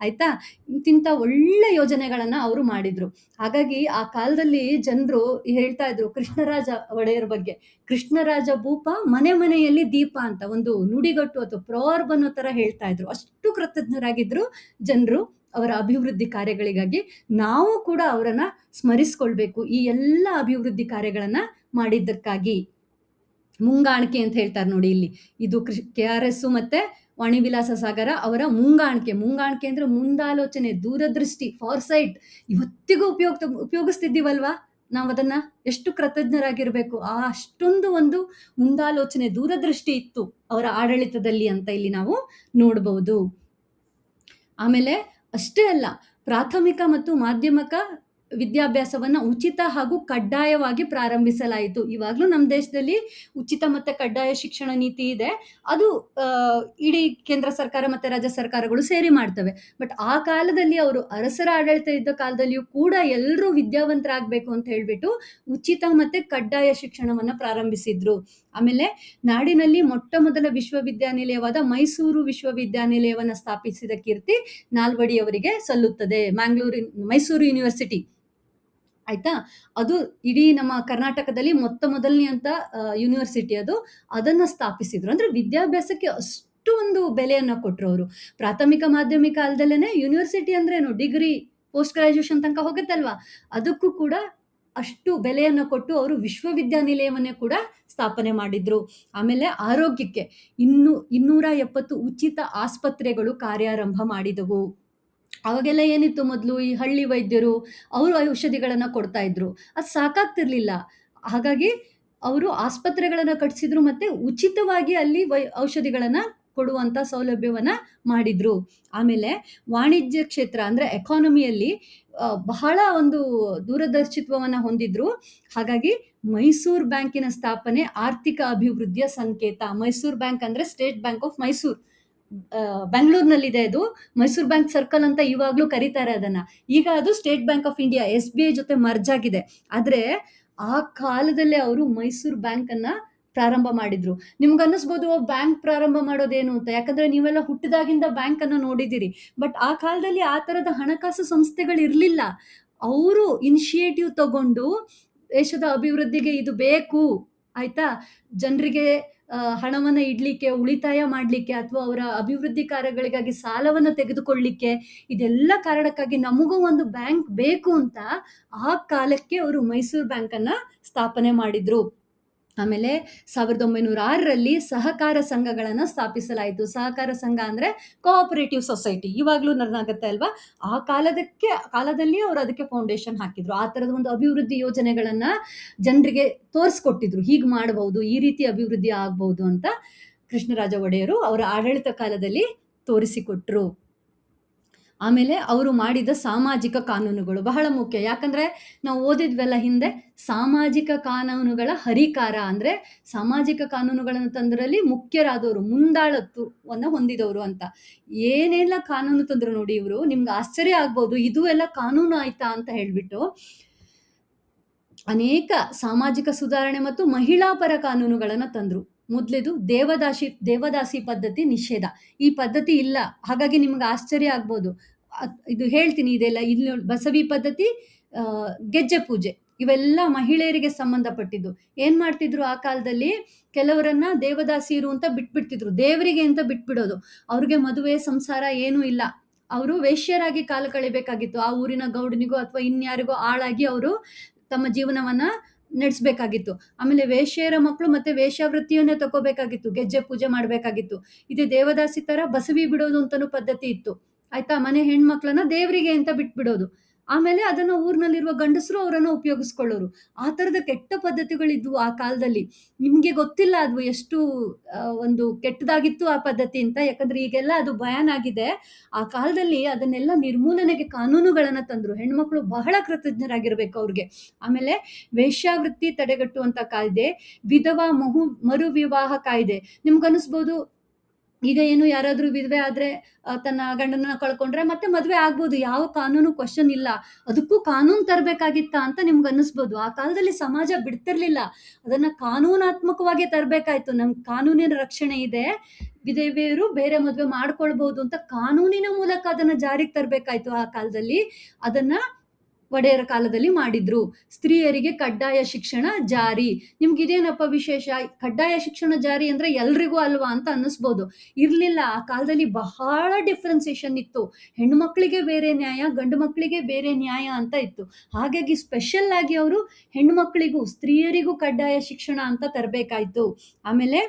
ಆಯ್ತಾ? ಇಂತಿಂತ ಒಳ್ಳೆ ಯೋಜನೆಗಳನ್ನ ಅವರು ಮಾಡಿದ್ರು. ಹಾಗಾಗಿ ಆ ಕಾಲದಲ್ಲಿ ಜನರು ಹೇಳ್ತಾ ಇದ್ರು ಕೃಷ್ಣರಾಜ ಒಡೆಯರ್ ಬಗ್ಗೆ. ಕೃಷ್ಣರಾಜ ಭೂಪ ಮನೆ ಮನೆಯಲ್ಲಿ ದೀಪ ಅಂತ ಒಂದು ನುಡಿಗಟ್ಟು ಅಥವಾ ಪ್ರವರ್ಬ್ ಅನ್ನೋ ತರ ಹೇಳ್ತಾ ಇದ್ರು. ಅಷ್ಟು ಕೃತಜ್ಞರಾಗಿದ್ರು ಜನರು ಅವರ ಅಭಿವೃದ್ಧಿ ಕಾರ್ಯಗಳಿಗಾಗಿ. ನಾವು ಕೂಡ ಅವರನ್ನ ಸ್ಮರಿಸ್ಕೊಳ್ಬೇಕು ಈ ಎಲ್ಲ ಅಭಿವೃದ್ಧಿ ಕಾರ್ಯಗಳನ್ನ ಮಾಡಿದ್ದಕ್ಕಾಗಿ. ಮುಂಗಾಣಿಕೆ ಅಂತ ಹೇಳ್ತಾರೆ ನೋಡಿ ಇಲ್ಲಿ. ಇದು KRS ಮತ್ತೆ ವಾಣಿ ವಿಲಾಸ ಸಾಗರ ಅವರ ಮುಂಗಾಣಿಕೆ ಅಂದ್ರೆ ಮುಂದಾಲೋಚನೆ, ದೂರದೃಷ್ಟಿ, ಫಾರ್ಸೈಟ್. ಇವತ್ತಿಗೂ ಉಪಯೋಗಿಸ್ತಿದ್ದೀವಲ್ವಾ ನಾವು ಅದನ್ನ? ಎಷ್ಟು ಕೃತಜ್ಞರಾಗಿರ್ಬೇಕು. ಅಷ್ಟೊಂದು ಒಂದು ಮುಂದಾಲೋಚನೆ, ದೂರದೃಷ್ಟಿ ಇತ್ತು ಅವರ ಆಡಳಿತದಲ್ಲಿ ಅಂತ ಇಲ್ಲಿ ನಾವು ನೋಡ್ಬಹುದು. ಆಮೇಲೆ ಅಷ್ಟೇ ಅಲ್ಲ, ಪ್ರಾಥಮಿಕ ಮತ್ತು ಮಾಧ್ಯಮಿಕ ವಿದ್ಯಾಭ್ಯಾಸವನ್ನ ಉಚಿತ ಹಾಗೂ ಕಡ್ಡಾಯವಾಗಿ ಪ್ರಾರಂಭಿಸಲಾಯಿತು. ಇವಾಗ್ಲೂ ನಮ್ಮ ದೇಶದಲ್ಲಿ ಉಚಿತ ಮತ್ತೆ ಕಡ್ಡಾಯ ಶಿಕ್ಷಣ ನೀತಿ ಇದೆ. ಅದು ಇಡೀ ಕೇಂದ್ರ ಸರ್ಕಾರ ಮತ್ತೆ ರಾಜ್ಯ ಸರ್ಕಾರಗಳು ಸೇರಿ ಮಾಡ್ತವೆ. ಬಟ್ ಆ ಕಾಲದಲ್ಲಿ ಅವರು ಅರಸರ ಆಡಳಿತ ಇದ್ದ ಕಾಲದಲ್ಲಿಯೂ ಕೂಡ ಎಲ್ಲರೂ ವಿದ್ಯಾವಂತರಾಗಬೇಕು ಅಂತ ಹೇಳ್ಬಿಟ್ಟು ಉಚಿತ ಮತ್ತೆ ಕಡ್ಡಾಯ ಶಿಕ್ಷಣವನ್ನ ಪ್ರಾರಂಭಿಸಿದ್ರು. ಆಮೇಲೆ ನಾಡಿನಲ್ಲಿ ಮೊದಲ ವಿಶ್ವವಿದ್ಯಾನಿಲಯವಾದ ಮೈಸೂರು ವಿಶ್ವವಿದ್ಯಾನಿಲಯವನ್ನ ಸ್ಥಾಪಿಸಿದ ಕೀರ್ತಿ ನಾಲ್ವಡಿ ಅವರಿಗೆ ಸಲ್ಲುತ್ತದೆ. ಮೈಸೂರು ಯೂನಿವರ್ಸಿಟಿ, ಆಯ್ತಾ? ಅದು ಇಡೀ ನಮ್ಮ ಕರ್ನಾಟಕದಲ್ಲಿ ಮೊದಲನೇ ಅಂತ ಯೂನಿವರ್ಸಿಟಿ ಅದು. ಅದನ್ನ ಸ್ಥಾಪಿಸಿದ್ರು. ಅಂದ್ರೆ ವಿದ್ಯಾಭ್ಯಾಸಕ್ಕೆ ಅಷ್ಟು ಒಂದು ಬೆಲೆಯನ್ನ ಕೊಟ್ರು ಅವರು. ಪ್ರಾಥಮಿಕ ಮಾಧ್ಯಮಿಕ ಅಲ್ದಲೇನೆ ಯೂನಿವರ್ಸಿಟಿ ಅಂದ್ರೇನು, ಡಿಗ್ರಿ ಪೋಸ್ಟ್ ಗ್ರಾಜುಯೇಷನ್ ತನಕ ಹೋಗುತ್ತಲ್ವಾ, ಅದಕ್ಕೂ ಕೂಡ ಅಷ್ಟು ಬೆಲೆಯನ್ನ ಕೊಟ್ಟು ಅವರು ವಿಶ್ವವಿದ್ಯಾನಿಲಯವನ್ನೇ ಕೂಡ ಸ್ಥಾಪನೆ ಮಾಡಿದ್ರು. ಆಮೇಲೆ ಆರೋಗ್ಯಕ್ಕೆ 270 ಉಚಿತ ಆಸ್ಪತ್ರೆಗಳು ಕಾರ್ಯಾರಂಭ ಮಾಡಿದವು. ಅವಾಗೆಲ್ಲ ಏನಿತ್ತು, ಮೊದಲು ಈ ಹಳ್ಳಿ ವೈದ್ಯರು ಅವರು ಔಷಧಿಗಳನ್ನ ಕೊಡ್ತಾ ಇದ್ರು, ಅದು ಸಾಕಾಗ್ತಿರ್ಲಿಲ್ಲ. ಹಾಗಾಗಿ ಅವರು ಆಸ್ಪತ್ರೆಗಳನ್ನ ಕಟ್ಸಿದ್ರು ಮತ್ತೆ ಉಚಿತವಾಗಿ ಅಲ್ಲಿ ಔಷಧಿಗಳನ್ನ ಕೊಡುವಂತ ಸೌಲಭ್ಯವನ್ನ ಮಾಡಿದ್ರು. ಆಮೇಲೆ ವಾಣಿಜ್ಯ ಕ್ಷೇತ್ರ ಅಂದ್ರೆ ಎಕಾನಮಿಯಲ್ಲಿ ಬಹಳ ಒಂದು ದೂರದರ್ಶಿತ್ವವನ್ನ ಹೊಂದಿದ್ರು. ಹಾಗಾಗಿ ಮೈಸೂರು ಬ್ಯಾಂಕಿನ ಸ್ಥಾಪನೆ ಆರ್ಥಿಕ ಅಭಿವೃದ್ಧಿಯ ಸಂಕೇತ. ಮೈಸೂರು ಬ್ಯಾಂಕ್ ಅಂದ್ರೆ ಸ್ಟೇಟ್ ಬ್ಯಾಂಕ್ ಆಫ್ ಮೈಸೂರು, ಬೆಂಗಳೂರಿನಲ್ಲಿದೆ. ಅದು ಮೈಸೂರು ಬ್ಯಾಂಕ್ ಸರ್ಕಲ್ ಅಂತ ಇವಾಗ್ಲೂ ಕರೀತಾರೆ ಅದನ್ನ. ಈಗ ಅದು state bank of India SBI ಜೊತೆ ಮರ್ಜ್ ಆಗಿದೆ. ಆದ್ರೆ ಆ ಕಾಲದಲ್ಲೇ ಅವರು ಮೈಸೂರು ಬ್ಯಾಂಕ್ ಅನ್ನ ಪ್ರಾರಂಭ ಮಾಡಿದ್ರು. ನಿಮ್ಗೆ ಅನ್ನಿಸ್ಬೋದು ಬ್ಯಾಂಕ್ ಪ್ರಾರಂಭ ಮಾಡೋದೇನು ಅಂತ, ಯಾಕಂದ್ರೆ ನೀವೆಲ್ಲ ಹುಟ್ಟಿದಾಗಿಂದ ಬ್ಯಾಂಕ್ ಅನ್ನ ನೋಡಿದಿರಿ. ಬಟ್ ಆ ಕಾಲದಲ್ಲಿ ಆ ತರದ ಹಣಕಾಸು ಸಂಸ್ಥೆಗಳು ಇರ್ಲಿಲ್ಲ. ಅವರು ಇನಿಷಿಯೇಟಿವ್ ತಗೊಂಡು ದೇಶದ ಅಭಿವೃದ್ಧಿಗೆ ಇದು ಬೇಕು, ಆಯ್ತಾ, ಜನರಿಗೆ ಹಣವನ್ನ ಇಡ್ಲಿಕ್ಕೆ, ಉಳಿತಾಯ ಮಾಡ್ಲಿಕ್ಕೆ ಅಥವಾ ಅವರ ಅಭಿವೃದ್ಧಿ ಕಾರ್ಯಗಳಿಗಾಗಿ ಸಾಲವನ್ನ ತೆಗೆದುಕೊಳ್ಳಿಕ್ಕೆ, ಇದೆಲ್ಲ ಕಾರಣಕ್ಕಾಗಿ ನಮಗೂ ಒಂದು ಬ್ಯಾಂಕ್ ಬೇಕು ಅಂತ ಆ ಕಾಲಕ್ಕೆ ಅವರು ಮೈಸೂರು ಬ್ಯಾಂಕ್ ಅನ್ನ ಸ್ಥಾಪನೆ ಮಾಡಿದ್ರು. ಆಮೇಲೆ 1906ರಲ್ಲಿ ಸಹಕಾರ ಸಂಘಗಳನ್ನ ಸ್ಥಾಪಿಸಲಾಯಿತು. ಸಹಕಾರ ಸಂಘ ಅಂದ್ರೆ ಕೋಆಪರೇಟಿವ್ ಸೊಸೈಟಿ. ಇವಾಗ್ಲೂ ಆಗುತ್ತೆ ಅಲ್ವಾ? ಆ ಕಾಲದಲ್ಲಿ ಅವರು ಅದಕ್ಕೆ ಫೌಂಡೇಶನ್ ಹಾಕಿದ್ರು. ಆ ತರದ ಒಂದು ಅಭಿವೃದ್ಧಿ ಯೋಜನೆಗಳನ್ನ ಜನರಿಗೆ ತೋರಿಸ್ಕೊಟ್ಟಿದ್ರು. ಹೀಗ್ ಮಾಡಬಹುದು, ಈ ರೀತಿ ಅಭಿವೃದ್ಧಿ ಆಗ್ಬಹುದು ಅಂತ ಕೃಷ್ಣರಾಜ ಒಡೆಯರು ಅವರ ಆಡಳಿತ ಕಾಲದಲ್ಲಿ ತೋರಿಸಿಕೊಟ್ರು. ಆಮೇಲೆ ಅವರು ಮಾಡಿದ ಸಾಮಾಜಿಕ ಕಾನೂನುಗಳು ಬಹಳ ಮುಖ್ಯ. ಯಾಕಂದ್ರೆ ನಾವು ಓದಿದ್ವೆಲ್ಲ ಹಿಂದೆ, ಸಾಮಾಜಿಕ ಕಾನೂನುಗಳ ಹರಿಕಾರ ಅಂದ್ರೆ ಸಾಮಾಜಿಕ ಕಾನೂನುಗಳನ್ನು ತಂದ್ರಲ್ಲಿ ಮುಖ್ಯರಾದವರು, ಮುಂದಾಳತ್ವವನ್ನ ಹೊಂದಿದವರು ಅಂತ. ಏನೆಲ್ಲ ಕಾನೂನು ತಂದ್ರು ನೋಡಿ ಇವರು, ನಿಮ್ಗೆ ಆಶ್ಚರ್ಯ ಆಗ್ಬೋದು, ಇದು ಎಲ್ಲ ಕಾನೂನು ಆಯ್ತಾ ಅಂತ ಹೇಳ್ಬಿಟ್ಟು. ಅನೇಕ ಸಾಮಾಜಿಕ ಸುಧಾರಣೆ ಮತ್ತು ಮಹಿಳಾ ಪರ ಕಾನೂನುಗಳನ್ನ ತಂದ್ರು. ಮೊದಲೇದು ದೇವದಾಸಿ ಪದ್ಧತಿ ನಿಷೇಧ. ಈ ಪದ್ಧತಿ ಇಲ್ಲ, ಹಾಗಾಗಿ ನಿಮ್ಗೆ ಆಶ್ಚರ್ಯ ಆಗ್ಬೋದು. ಇದು ಹೇಳ್ತೀನಿ, ಇದೆಲ್ಲ ಇಲ್ಲಿ ಬಸವಿ ಪದ್ಧತಿ, ಗೆಜ್ಜೆ ಪೂಜೆ, ಇವೆಲ್ಲ ಮಹಿಳೆಯರಿಗೆ ಸಂಬಂಧಪಟ್ಟಿದ್ದು. ಏನ್ ಮಾಡ್ತಿದ್ರು ಆ ಕಾಲದಲ್ಲಿ, ಕೆಲವರನ್ನ ದೇವದಾಸಿಯರು ಅಂತ ಬಿಟ್ಬಿಡ್ತಿದ್ರು, ದೇವರಿಗೆ ಅಂತ ಬಿಟ್ಬಿಡೋದು. ಅವ್ರಿಗೆ ಮದುವೆ ಸಂಸಾರ ಏನೂ ಇಲ್ಲ, ಅವರು ವೇಶ್ಯರಾಗಿ ಕಾಲ ಕಳಿಬೇಕಾಗಿತ್ತು. ಆ ಊರಿನ ಗೌಡನಿಗೋ ಅಥವಾ ಇನ್ಯಾರಿಗೋ ಆಳಾಗಿ ಅವರು ತಮ್ಮ ಜೀವನವನ್ನ ನಡೆಸಬೇಕಾಗಿತ್ತು. ಆಮೇಲೆ ವೇಶ್ಯರ ಮಕ್ಕಳು ಮತ್ತೆ ವೇಶ್ಯಾವೃತ್ತಿಯನ್ನೇ ತಗೋಬೇಕಾಗಿತ್ತು, ಗೆಜ್ಜೆ ಪೂಜೆ ಮಾಡ್ಬೇಕಾಗಿತ್ತು. ಇದೇ ದೇವದಾಸಿ ತರ ಬಸವಿ ಬಿಡೋದು ಅಂತಾನು ಪದ್ಧತಿ ಇತ್ತು, ಆಯ್ತಾ. ಮನೆ ಹೆಣ್ಮಕ್ಳನ್ನ ದೇವರಿಗೆ ಅಂತ ಬಿಟ್ಬಿಡೋದು. ಆಮೇಲೆ ಅದನ್ನ ಊರಿನಲ್ಲಿರುವ ಗಂಡಸರು ಅವರನ್ನ ಉಪಯೋಗಿಸ್ಕೊಳ್ಳೋರು. ಆ ತರದ ಕೆಟ್ಟ ಪದ್ಧತಿಗಳಿದ್ವು ಆ ಕಾಲದಲ್ಲಿ. ನಿಮ್ಗೆ ಗೊತ್ತಿಲ್ಲ ಅದು ಎಷ್ಟು ಒಂದು ಕೆಟ್ಟದಾಗಿತ್ತು ಆ ಪದ್ಧತಿ ಅಂತ, ಯಾಕಂದ್ರೆ ಈಗೆಲ್ಲ ಅದು ಬ್ಯಾನ್ ಆಗಿದೆ. ಆ ಕಾಲದಲ್ಲಿ ಅದನ್ನೆಲ್ಲ ನಿರ್ಮೂಲನೆಗೆ ಕಾನೂನುಗಳನ್ನ ತಂದ್ರು. ಹೆಣ್ಮಕ್ಳು ಬಹಳ ಕೃತಜ್ಞರಾಗಿರ್ಬೇಕು ಅವ್ರಿಗೆ. ಆಮೇಲೆ ವೇಶ್ಯಾವೃತ್ತಿ ತಡೆಗಟ್ಟುವಂತ ಕಾಯ್ದೆ, ವಿಧವಾ ಮರು ವಿವಾಹ ಕಾಯ್ದೆ. ನಿಮ್ಗನ್ನಿಸ್ಬೋದು ಈಗ ಏನು ಯಾರಾದ್ರೂ ವಿಧವೆ ಆದ್ರೆ ತನ್ನ ಗಂಡನ ಕಳ್ಕೊಂಡ್ರೆ ಮತ್ತೆ ಮದ್ವೆ ಆಗ್ಬೋದು. ಯಾವ ಕಾನೂನು ಕ್ವೆಶ್ಚನ್ ಇಲ್ಲ. ಅದಕ್ಕೂ ಕಾನೂನು ತರಬೇಕಾಗಿತ್ತಾ ಅಂತ ನಿಮ್ಗೆ ಅನ್ನಿಸ್ಬೋದು. ಆ ಕಾಲದಲ್ಲಿ ಸಮಾಜ ಬಿಡ್ತಿರ್ಲಿಲ್ಲ. ಅದನ್ನ ಕಾನೂನಾತ್ಮಕವಾಗಿ ತರಬೇಕಾಯ್ತು. ನಮ್ಗೆ ಕಾನೂನಿನ ರಕ್ಷಣೆ ಇದೆ, ವಿಧವೆಯರು ಬೇರೆ ಮದ್ವೆ ಮಾಡ್ಕೊಳ್ಬಹುದು ಅಂತ ಕಾನೂನಿನ ಮೂಲಕ ಅದನ್ನ ಜಾರಿಗೆ ತರಬೇಕಾಯ್ತು ಆ ಕಾಲದಲ್ಲಿ. ಅದನ್ನ ಒಡೆಯರ ಕಾಲದಲ್ಲಿ ಮಾಡಿದ್ರು. ಸ್ತ್ರೀಯರಿಗೆ ಕಡ್ಡಾಯ ಶಿಕ್ಷಣ ಜಾರಿ. ನಿಮ್ಗಿದೇನಪ್ಪ ವಿಶೇಷ? ಕಡ್ಡಾಯ ಶಿಕ್ಷಣ ಜಾರಿ ಅಂದ್ರೆ ಎಲ್ರಿಗೂ ಅಲ್ವಾ ಅಂತ ಅನ್ನಿಸ್ಬೋದು. ಇರ್ಲಿಲ್ಲ. ಆ ಕಾಲದಲ್ಲಿ ಬಹಳ ಡಿಫ್ರೆನ್ಸಿಯೇಷನ್ ಇತ್ತು. ಹೆಣ್ಣು ಮಕ್ಕಳಿಗೆ ಬೇರೆ ನ್ಯಾಯ, ಗಂಡು ಮಕ್ಕಳಿಗೆ ಬೇರೆ ನ್ಯಾಯ ಅಂತ ಇತ್ತು. ಹಾಗಾಗಿ ಸ್ಪೆಷಲ್ ಆಗಿ ಅವರು ಹೆಣ್ಣು ಮಕ್ಕಳಿಗೂ ಸ್ತ್ರೀಯರಿಗೂ ಕಡ್ಡಾಯ ಶಿಕ್ಷಣ ಅಂತ ತರಬೇಕಾಯ್ತು. ಆಮೇಲೆ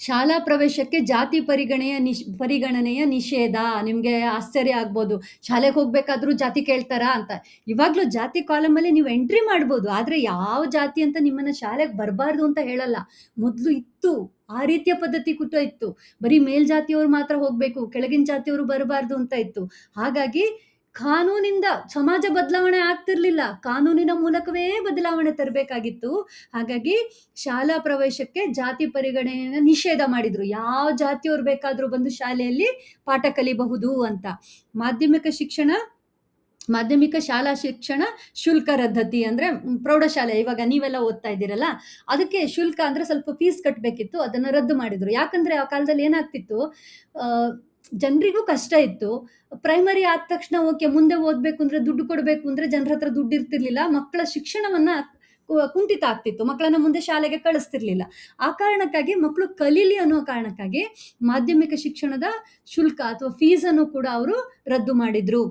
ಶಾಲಾ ಪ್ರವೇಶಕ್ಕೆ ಜಾತಿ ಪರಿಗಣನೆಯ ನಿಷೇಧ. ನಿಮ್ಗೆ ಆಶ್ಚರ್ಯ ಆಗ್ಬೋದು, ಶಾಲೆಗೆ ಹೋಗ್ಬೇಕಾದ್ರೂ ಜಾತಿ ಕೇಳ್ತಾರಾ ಅಂತ. ಇವಾಗ್ಲೂ ಜಾತಿ ಕಾಲಮಲ್ಲಿ ನೀವು ಎಂಟ್ರಿ ಮಾಡ್ಬೋದು, ಆದ್ರೆ ಯಾವ ಜಾತಿ ಅಂತ ನಿಮ್ಮನ್ನ ಶಾಲೆಗೆ ಬರಬಾರ್ದು ಅಂತ ಹೇಳಲ್ಲ. ಮೊದಲು ಇತ್ತು, ಆ ರೀತಿಯ ಪದ್ಧತಿ ಕೂಡ ಇತ್ತು. ಬರೀ ಮೇಲ್ಜಾತಿಯವ್ರು ಮಾತ್ರ ಹೋಗ್ಬೇಕು, ಕೆಳಗಿನ ಜಾತಿಯವರು ಬರಬಾರ್ದು ಅಂತ ಇತ್ತು. ಹಾಗಾಗಿ ಕಾನೂನಿಂದ ಸಮಾಜ ಬದಲಾವಣೆ ಆಗ್ತಿರ್ಲಿಲ್ಲ, ಕಾನೂನಿನ ಮೂಲಕವೇ ಬದಲಾವಣೆ ತರಬೇಕಾಗಿತ್ತು. ಹಾಗಾಗಿ ಶಾಲಾ ಪ್ರವೇಶಕ್ಕೆ ಜಾತಿ ಪರಿಗಣನೆಯನ್ನು ನಿಷೇಧ ಮಾಡಿದ್ರು. ಯಾವ ಜಾತಿಯವ್ರು ಬೇಕಾದ್ರೂ ಬಂದು ಶಾಲೆಯಲ್ಲಿ ಪಾಠ ಕಲಿಬಹುದು ಅಂತ. ಮಾಧ್ಯಮಿಕ ಶಾಲಾ ಶಿಕ್ಷಣ ಶುಲ್ಕ ರದ್ದತಿ ಅಂದ್ರೆ ಪ್ರೌಢಶಾಲೆ, ಇವಾಗ ನೀವೆಲ್ಲ ಓದ್ತಾ ಇದ್ದೀರಲ್ಲ, ಅದಕ್ಕೆ ಶುಲ್ಕ ಅಂದ್ರೆ ಸ್ವಲ್ಪ ಫೀಸ್ ಕಟ್ಟಬೇಕಿತ್ತು, ಅದನ್ನ ರದ್ದು ಮಾಡಿದ್ರು. ಯಾಕಂದ್ರೆ ಆ ಕಾಲದಲ್ಲಿ ಏನಾಗ್ತಿತ್ತು, ಜನರಿಗೂ ಕಷ್ಟ ಇತ್ತು. ಪ್ರೈಮರಿ ಆದ ತಕ್ಷಣ ಓಕೆ, ಮುಂದೆ ಓದ್ಬೇಕು ಅಂದ್ರೆ ದುಡ್ಡು ಕೊಡ್ಬೇಕು ಅಂದ್ರೆ ಜನರ ಹತ್ರ ದುಡ್ಡು ಇರ್ತಿರ್ಲಿಲ್ಲ. ಮಕ್ಕಳ ಶಿಕ್ಷಣವನ್ನ ಕುಂಠಿತ ಆಗ್ತಿತ್ತು, ಮಕ್ಕಳನ್ನ ಮುಂದೆ ಶಾಲೆಗೆ ಕಳಿಸ್ತಿರ್ಲಿಲ್ಲ. ಆ ಕಾರಣಕ್ಕಾಗಿ ಮಕ್ಕಳು ಕಲೀಲಿ ಅನ್ನೋ ಕಾರಣಕ್ಕಾಗಿ ಮಾಧ್ಯಮಿಕ ಶಿಕ್ಷಣದ ಶುಲ್ಕ ಅಥವಾ ಫೀಸ್ ಅನ್ನು ಕೂಡ ಅವರು ರದ್ದು ಮಾಡಿದ್ರು.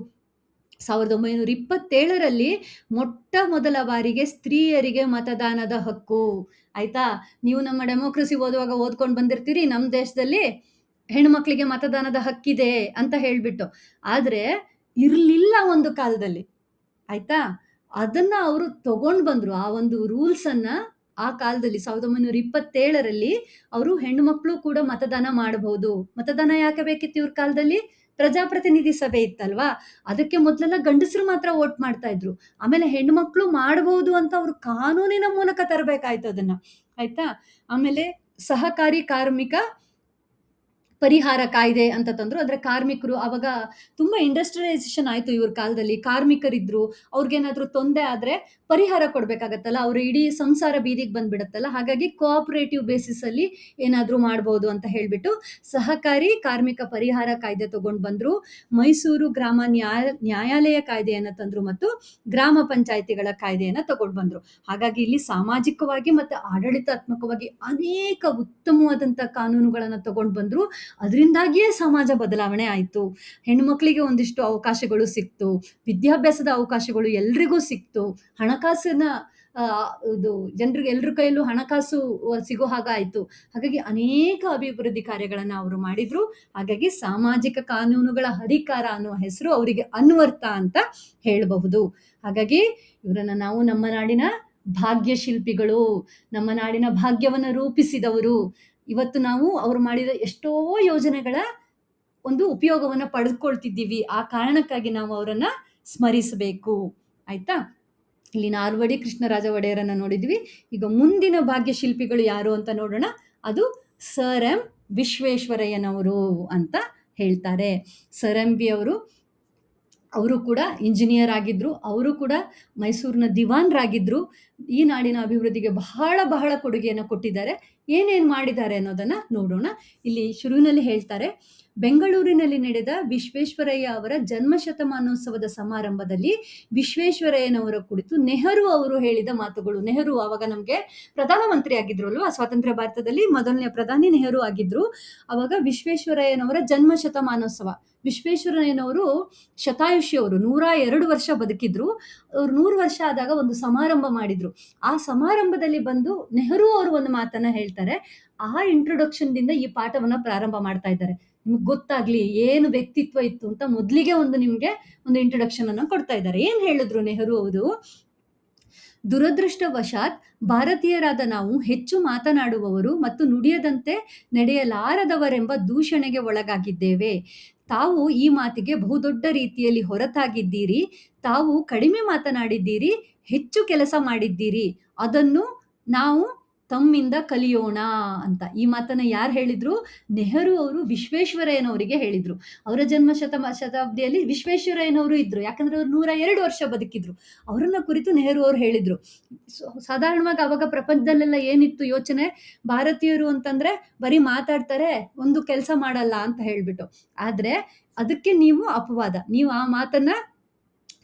1927ರಲ್ಲಿ ಮೊಟ್ಟ ಮೊದಲ ಬಾರಿಗೆ ಸ್ತ್ರೀಯರಿಗೆ ಮತದಾನದ ಹಕ್ಕು. ಆಯ್ತಾ? ನೀವು ನಮ್ಮ ಡೆಮೋಕ್ರಸಿ ಓದುವಾಗ ಓದ್ಕೊಂಡು ಬಂದಿರ್ತೀರಿ, ನಮ್ಮ ದೇಶದಲ್ಲಿ ಹೆಣ್ಮಕ್ಳಿಗೆ ಮತದಾನದ ಹಕ್ಕಿದೆ ಅಂತ ಹೇಳ್ಬಿಟ್ಟು. ಆದ್ರೆ ಇರ್ಲಿಲ್ಲ ಒಂದು ಕಾಲದಲ್ಲಿ. ಆಯ್ತಾ? ಅದನ್ನ ಅವರು ತಗೊಂಡ್ ಬಂದ್ರು. ಆ ಒಂದು ರೂಲ್ಸ್ ಅನ್ನ ಆ ಕಾಲದಲ್ಲಿ 1927ರಲ್ಲಿ ಅವರು ಹೆಣ್ಮಕ್ಳು ಕೂಡ ಮತದಾನ ಮಾಡಬಹುದು. ಮತದಾನ ಯಾಕೆ ಬೇಕಿತ್ತು ಇವ್ರ ಕಾಲದಲ್ಲಿ? ಪ್ರಜಾಪ್ರತಿನಿಧಿ ಸಭೆ ಇತ್ತಲ್ವಾ, ಅದಕ್ಕೆ ಮೊದಲೆಲ್ಲ ಗಂಡಸರು ಮಾತ್ರ ವೋಟ್ ಮಾಡ್ತಾ ಇದ್ರು. ಆಮೇಲೆ ಹೆಣ್ಮಕ್ಳು ಮಾಡಬಹುದು ಅಂತ ಅವರು ಕಾನೂನಿನ ಮೂಲಕ ತರಬೇಕಾಯ್ತು ಅದನ್ನ. ಆಯ್ತಾ? ಆಮೇಲೆ ಸಹಕಾರಿ ಕಾರ್ಮಿಕ ಪರಿಹಾರ ಕಾಯ್ದೆ ಅಂತ ತಂದ್ರು. ಅಂದ್ರೆ ಕಾರ್ಮಿಕರು ಅವಾಗ ತುಂಬಾ ಇಂಡಸ್ಟ್ರಿಯಲೈಸೇಷನ್ ಆಯ್ತು ಇವ್ರ ಕಾಲದಲ್ಲಿ. ಕಾರ್ಮಿಕರಿದ್ರು, ಅವ್ರಿಗೇನಾದ್ರೂ ತೊಂದರೆ ಆದ್ರೆ ಪರಿಹಾರ ಕೊಡ್ಬೇಕಾಗತ್ತಲ್ಲ, ಅವ್ರ ಇಡೀ ಸಂಸಾರ ಬೀದಿಗೆ ಬಂದ್ಬಿಡತ್ತಲ್ಲ. ಹಾಗಾಗಿ ಕೋಆಪರೇಟಿವ್ ಬೇಸಿಸ್ ಅಲ್ಲಿ ಏನಾದ್ರೂ ಮಾಡ್ಬೋದು ಅಂತ ಹೇಳ್ಬಿಟ್ಟು ಸಹಕಾರಿ ಕಾರ್ಮಿಕ ಪರಿಹಾರ ಕಾಯ್ದೆ ತಗೊಂಡ್ ಬಂದ್ರು. ಮೈಸೂರು ಗ್ರಾಮ ನ್ಯಾಯಾಲಯ ಕಾಯ್ದೆಯನ್ನ ತಂದ್ರು ಮತ್ತು ಗ್ರಾಮ ಪಂಚಾಯಿತಿಗಳ ಕಾಯ್ದೆಯನ್ನ ತಗೊಂಡ್ ಬಂದ್ರು. ಹಾಗಾಗಿ ಇಲ್ಲಿ ಸಾಮಾಜಿಕವಾಗಿ ಮತ್ತೆ ಆಡಳಿತಾತ್ಮಕವಾಗಿ ಅನೇಕ ಉತ್ತಮವಾದಂತ ಕಾನೂನುಗಳನ್ನ ತಗೊಂಡ್ ಬಂದ್ರು. ಅದರಿಂದಾಗಿಯೇ ಸಮಾಜ ಬದಲಾವಣೆ ಆಯ್ತು. ಹೆಣ್ಮಕ್ಳಿಗೆ ಒಂದಿಷ್ಟು ಅವಕಾಶಗಳು ಸಿಕ್ತು, ವಿದ್ಯಾಭ್ಯಾಸದ ಅವಕಾಶಗಳು ಎಲ್ರಿಗೂ ಸಿಕ್ತು, ಹಣಕಾಸಿನ ಇದು ಜನರಿಗೆ ಎಲ್ರ ಕೈಯಲ್ಲೂ ಹಣಕಾಸು ಸಿಗೋ ಹಾಗಾಯ್ತು. ಹಾಗಾಗಿ ಅನೇಕ ಅಭಿವೃದ್ಧಿ ಕಾರ್ಯಗಳನ್ನ ಅವರು ಮಾಡಿದ್ರು. ಹಾಗಾಗಿ ಸಾಮಾಜಿಕ ಕಾನೂನುಗಳ ಹರಿಕಾರ ಅನ್ನುವ ಹೆಸರು ಅವರಿಗೆ ಅನ್ವರ್ಥ ಅಂತ ಹೇಳಬಹುದು. ಹಾಗಾಗಿ ಇವರನ್ನ ನಾವು ನಮ್ಮ ನಾಡಿನ ಭಾಗ್ಯ ಶಿಲ್ಪಿಗಳು, ನಮ್ಮ ನಾಡಿನ ಭಾಗ್ಯವನ್ನ ರೂಪಿಸಿದವರು. ಇವತ್ತು ನಾವು ಅವ್ರು ಮಾಡಿದ ಎಷ್ಟೋ ಯೋಜನೆಗಳ ಒಂದು ಉಪಯೋಗವನ್ನ ಪಡೆದುಕೊಳ್ತಿದ್ದೀವಿ. ಆ ಕಾರಣಕ್ಕಾಗಿ ನಾವು ಅವರನ್ನ ಸ್ಮರಿಸಬೇಕು. ಆಯ್ತಾ? ಇಲ್ಲಿ ನಾಲ್ವಡಿ ಕೃಷ್ಣರಾಜ ಒಡೆಯರನ್ನ ನೋಡಿದ್ವಿ. ಈಗ ಮುಂದಿನ ಭಾಗ್ಯ ಶಿಲ್ಪಿಗಳು ಯಾರು ಅಂತ ನೋಡೋಣ. ಅದು ಸರ್ ಎಂ ವಿಶ್ವೇಶ್ವರಯ್ಯನವರು ಅಂತ ಹೇಳ್ತಾರೆ. ಸರ್ ಎಂ ವಿ ಅವರು ಕೂಡ ಇಂಜಿನಿಯರ್ ಆಗಿದ್ರು. ಅವರು ಕೂಡ ಮೈಸೂರಿನ ದಿವಾನ್ರಾಗಿದ್ರು. ಈ ನಾಡಿನ ಅಭಿವೃದ್ಧಿಗೆ ಬಹಳ ಬಹಳ ಕೊಡುಗೆಯನ್ನು ಕೊಟ್ಟಿದ್ದಾರೆ. ಏನೇನು ಮಾಡಿದ್ದಾರೆ ಅನ್ನೋದನ್ನ ನೋಡೋಣ. ಇಲ್ಲಿ ಶುರುವಿನಲ್ಲಿ ಹೇಳ್ತಾರೆ, ಬೆಂಗಳೂರಿನಲ್ಲಿ ನಡೆದ ವಿಶ್ವೇಶ್ವರಯ್ಯ ಅವರ ಜನ್ಮ ಶತಮಾನೋತ್ಸವದ ಸಮಾರಂಭದಲ್ಲಿ ವಿಶ್ವೇಶ್ವರಯ್ಯನವರ ಕುರಿತು ನೆಹರು ಅವರು ಹೇಳಿದ ಮಾತುಗಳು. ನೆಹರು ಅವಾಗ ನಮಗೆ ಪ್ರಧಾನಮಂತ್ರಿ ಆಗಿದ್ರು ಅಲ್ವಾ, ಸ್ವಾತಂತ್ರ್ಯ ಭಾರತದಲ್ಲಿ ಮೊದಲನೇ ಪ್ರಧಾನಿ ನೆಹರು ಆಗಿದ್ರು. ಅವಾಗ ವಿಶ್ವೇಶ್ವರಯ್ಯನವರ ಜನ್ಮ ಶತಮಾನೋತ್ಸವ. ವಿಶ್ವೇಶ್ವರಯ್ಯನವರು ಶತಾಯುಷಿಯವರು, 102 ವರ್ಷ ಬದುಕಿದ್ರು. ಅವ್ರು 100 ವರ್ಷ ಆದಾಗ ಒಂದು ಸಮಾರಂಭ ಮಾಡಿದ್ರು. ಆ ಸಮಾರಂಭದಲ್ಲಿ ಬಂದು ನೆಹರು ಅವರು ಒಂದು ಮಾತನ್ನ ಹೇಳ್ತಾರೆ. ಆ ಇಂಟ್ರೊಡಕ್ಷನ್ದಿಂದ ಈ ಪಾಠವನ್ನ ಪ್ರಾರಂಭ ಮಾಡ್ತಾ ಇದ್ದಾರೆ. ನಿಮ್ಗೆ ಗೊತ್ತಾಗ್ಲಿ ಏನು ವ್ಯಕ್ತಿತ್ವ ಇತ್ತು ಅಂತ ಮೊದಲಿಗೆ ನಿಮ್ಗೆ ಒಂದು ಇಂಟ್ರೊಡಕ್ಷನ್ ಅನ್ನ ಕೊಡ್ತಾ ಇದ್ದಾರೆ. ಏನ್ ಹೇಳಿದ್ರು ನೆಹರು ಅವರು? ದುರದೃಷ್ಟವಶಾತ್ ಭಾರತೀಯರಾದ ನಾವು ಹೆಚ್ಚು ಮಾತನಾಡುವವರು ಮತ್ತು ನುಡಿಯದಂತೆ ನಡೆಯಲಾರದವರೆಂಬ ದೂಷಣೆಗೆ ಒಳಗಾಗಿದ್ದೇವೆ. ತಾವು ಈ ಮಾತಿಗೆ ಬಹುದೊಡ್ಡ ರೀತಿಯಲ್ಲಿ ಹೊರತಾಗಿದ್ದೀರಿ. ತಾವು ಕಡಿಮೆ ಮಾತನಾಡಿದ್ದೀರಿ, ಹೆಚ್ಚು ಕೆಲಸ ಮಾಡಿದ್ದೀರಿ. ಅದನ್ನು ನಾವು ತಮ್ಮಿಂದ ಕಲಿಯೋಣ ಅಂತ. ಈ ಮಾತನ್ನ ಯಾರು ಹೇಳಿದ್ರು? ನೆಹರು ಅವರು ವಿಶ್ವೇಶ್ವರಯ್ಯನವರಿಗೆ ಹೇಳಿದ್ರು. ಅವರ ಜನ್ಮ ಶತಾಬ್ದಿಯಲ್ಲಿ ವಿಶ್ವೇಶ್ವರಯ್ಯನವರು ಇದ್ರು, ಯಾಕಂದ್ರೆ ಅವ್ರು 102 ವರ್ಷ ಬದುಕಿದ್ರು. ಅವರನ್ನ ಕುರಿತು ನೆಹರು ಅವರು ಹೇಳಿದ್ರು. ಸಾಧಾರಣವಾಗಿ ಅವಾಗ ಪ್ರಪಂಚದಲ್ಲೆಲ್ಲ ಏನಿತ್ತು ಯೋಚನೆ, ಭಾರತೀಯರು ಅಂತಂದ್ರೆ ಬರೀ ಮಾತಾಡ್ತಾರೆ, ಒಂದು ಕೆಲಸ ಮಾಡಲ್ಲ ಅಂತ ಹೇಳ್ಬಿಟ್ಟು. ಆದ್ರೆ ಅದಕ್ಕೆ ನೀವು ಅಪವಾದ, ನೀವು ಆ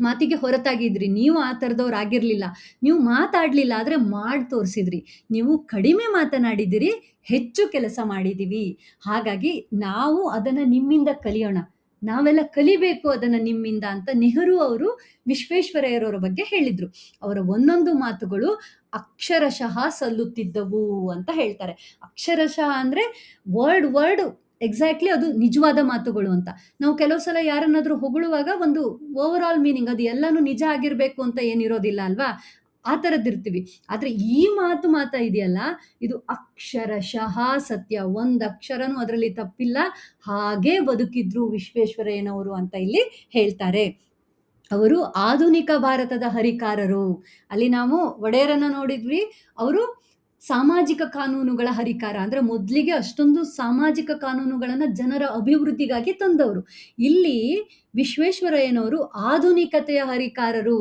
ಮಾತಿಗೆ ಹೊರತಾಗಿದ್ರಿ. ನೀವು ಆ ಥರದವ್ರು ಆಗಿರ್ಲಿಲ್ಲ. ನೀವು ಮಾತಾಡ್ಲಿಲ್ಲ, ಆದ್ರೆ ಮಾಡಿ ತೋರಿಸಿದ್ರಿ. ನೀವು ಕಡಿಮೆ ಮಾತನಾಡಿದಿರಿ, ಹೆಚ್ಚು ಕೆಲಸ ಮಾಡಿದೀವಿ. ಹಾಗಾಗಿ ನಾವು ಅದನ್ನ ನಿಮ್ಮಿಂದ ಕಲಿಯೋಣ, ನಾವೆಲ್ಲ ಕಲಿಬೇಕು ಅದನ್ನ ನಿಮ್ಮಿಂದ ಅಂತ ನೆಹರು ಅವರು ವಿಶ್ವೇಶ್ವರಯ್ಯರವರ ಬಗ್ಗೆ ಹೇಳಿದ್ರು. ಅವರ ಒಂದೊಂದು ಮಾತುಗಳು ಅಕ್ಷರಶಃ ಸಲ್ಲುತ್ತಿದ್ದವು ಅಂತ ಹೇಳ್ತಾರೆ. ಅಕ್ಷರಶಃ ಅಂದ್ರೆ ವರ್ಡ್ ಎಕ್ಸಾಕ್ಟ್ಲಿ ಅದು ನಿಜವಾದ ಮಾತುಗಳು ಅಂತ. ನಾವು ಕೆಲವು ಸಲ ಯಾರನ್ನಾದ್ರೂ ಹೊಗಳುವಾಗ ಒಂದು ಓವರ್ ಆಲ್ ಮೀನಿಂಗ್, ಅದು ಎಲ್ಲಾನು ನಿಜ ಆಗಿರ್ಬೇಕು ಅಂತ ಏನಿರೋದಿಲ್ಲ ಅಲ್ವಾ, ಆ ಥರದ್ದಿರ್ತೀವಿ. ಆದ್ರೆ ಈ ಮಾತ ಇದೆಯಲ್ಲ, ಇದು ಅಕ್ಷರಶಃ ಸತ್ಯ, ಒಂದ್ ಅಕ್ಷರನೂ ಅದರಲ್ಲಿ ತಪ್ಪಿಲ್ಲ, ಹಾಗೇ ಬದುಕಿದ್ರು ವಿಶ್ವೇಶ್ವರಯ್ಯನವರು ಅಂತ ಇಲ್ಲಿ ಹೇಳ್ತಾರೆ. ಅವರು ಆಧುನಿಕ ಭಾರತದ ಹರಿಕಾರರು. ಅಲ್ಲಿ ನಾವು ಒಡೆಯರನ್ನ ನೋಡಿದ್ವಿ, ಅವರು ಸಾಮಾಜಿಕ ಕಾನೂನುಗಳ ಹರಿಕಾರ. ಅಂದ್ರೆ ಮೊದಲಿಗೆ ಅಷ್ಟೊಂದು ಸಾಮಾಜಿಕ ಕಾನೂನುಗಳನ್ನ ಜನರ ಅಭಿವೃದ್ಧಿಗಾಗಿ ತಂದವರು. ಇಲ್ಲಿ ವಿಶ್ವೇಶ್ವರಯ್ಯನವರು ಆಧುನಿಕತೆಯ ಹರಿಕಾರರು.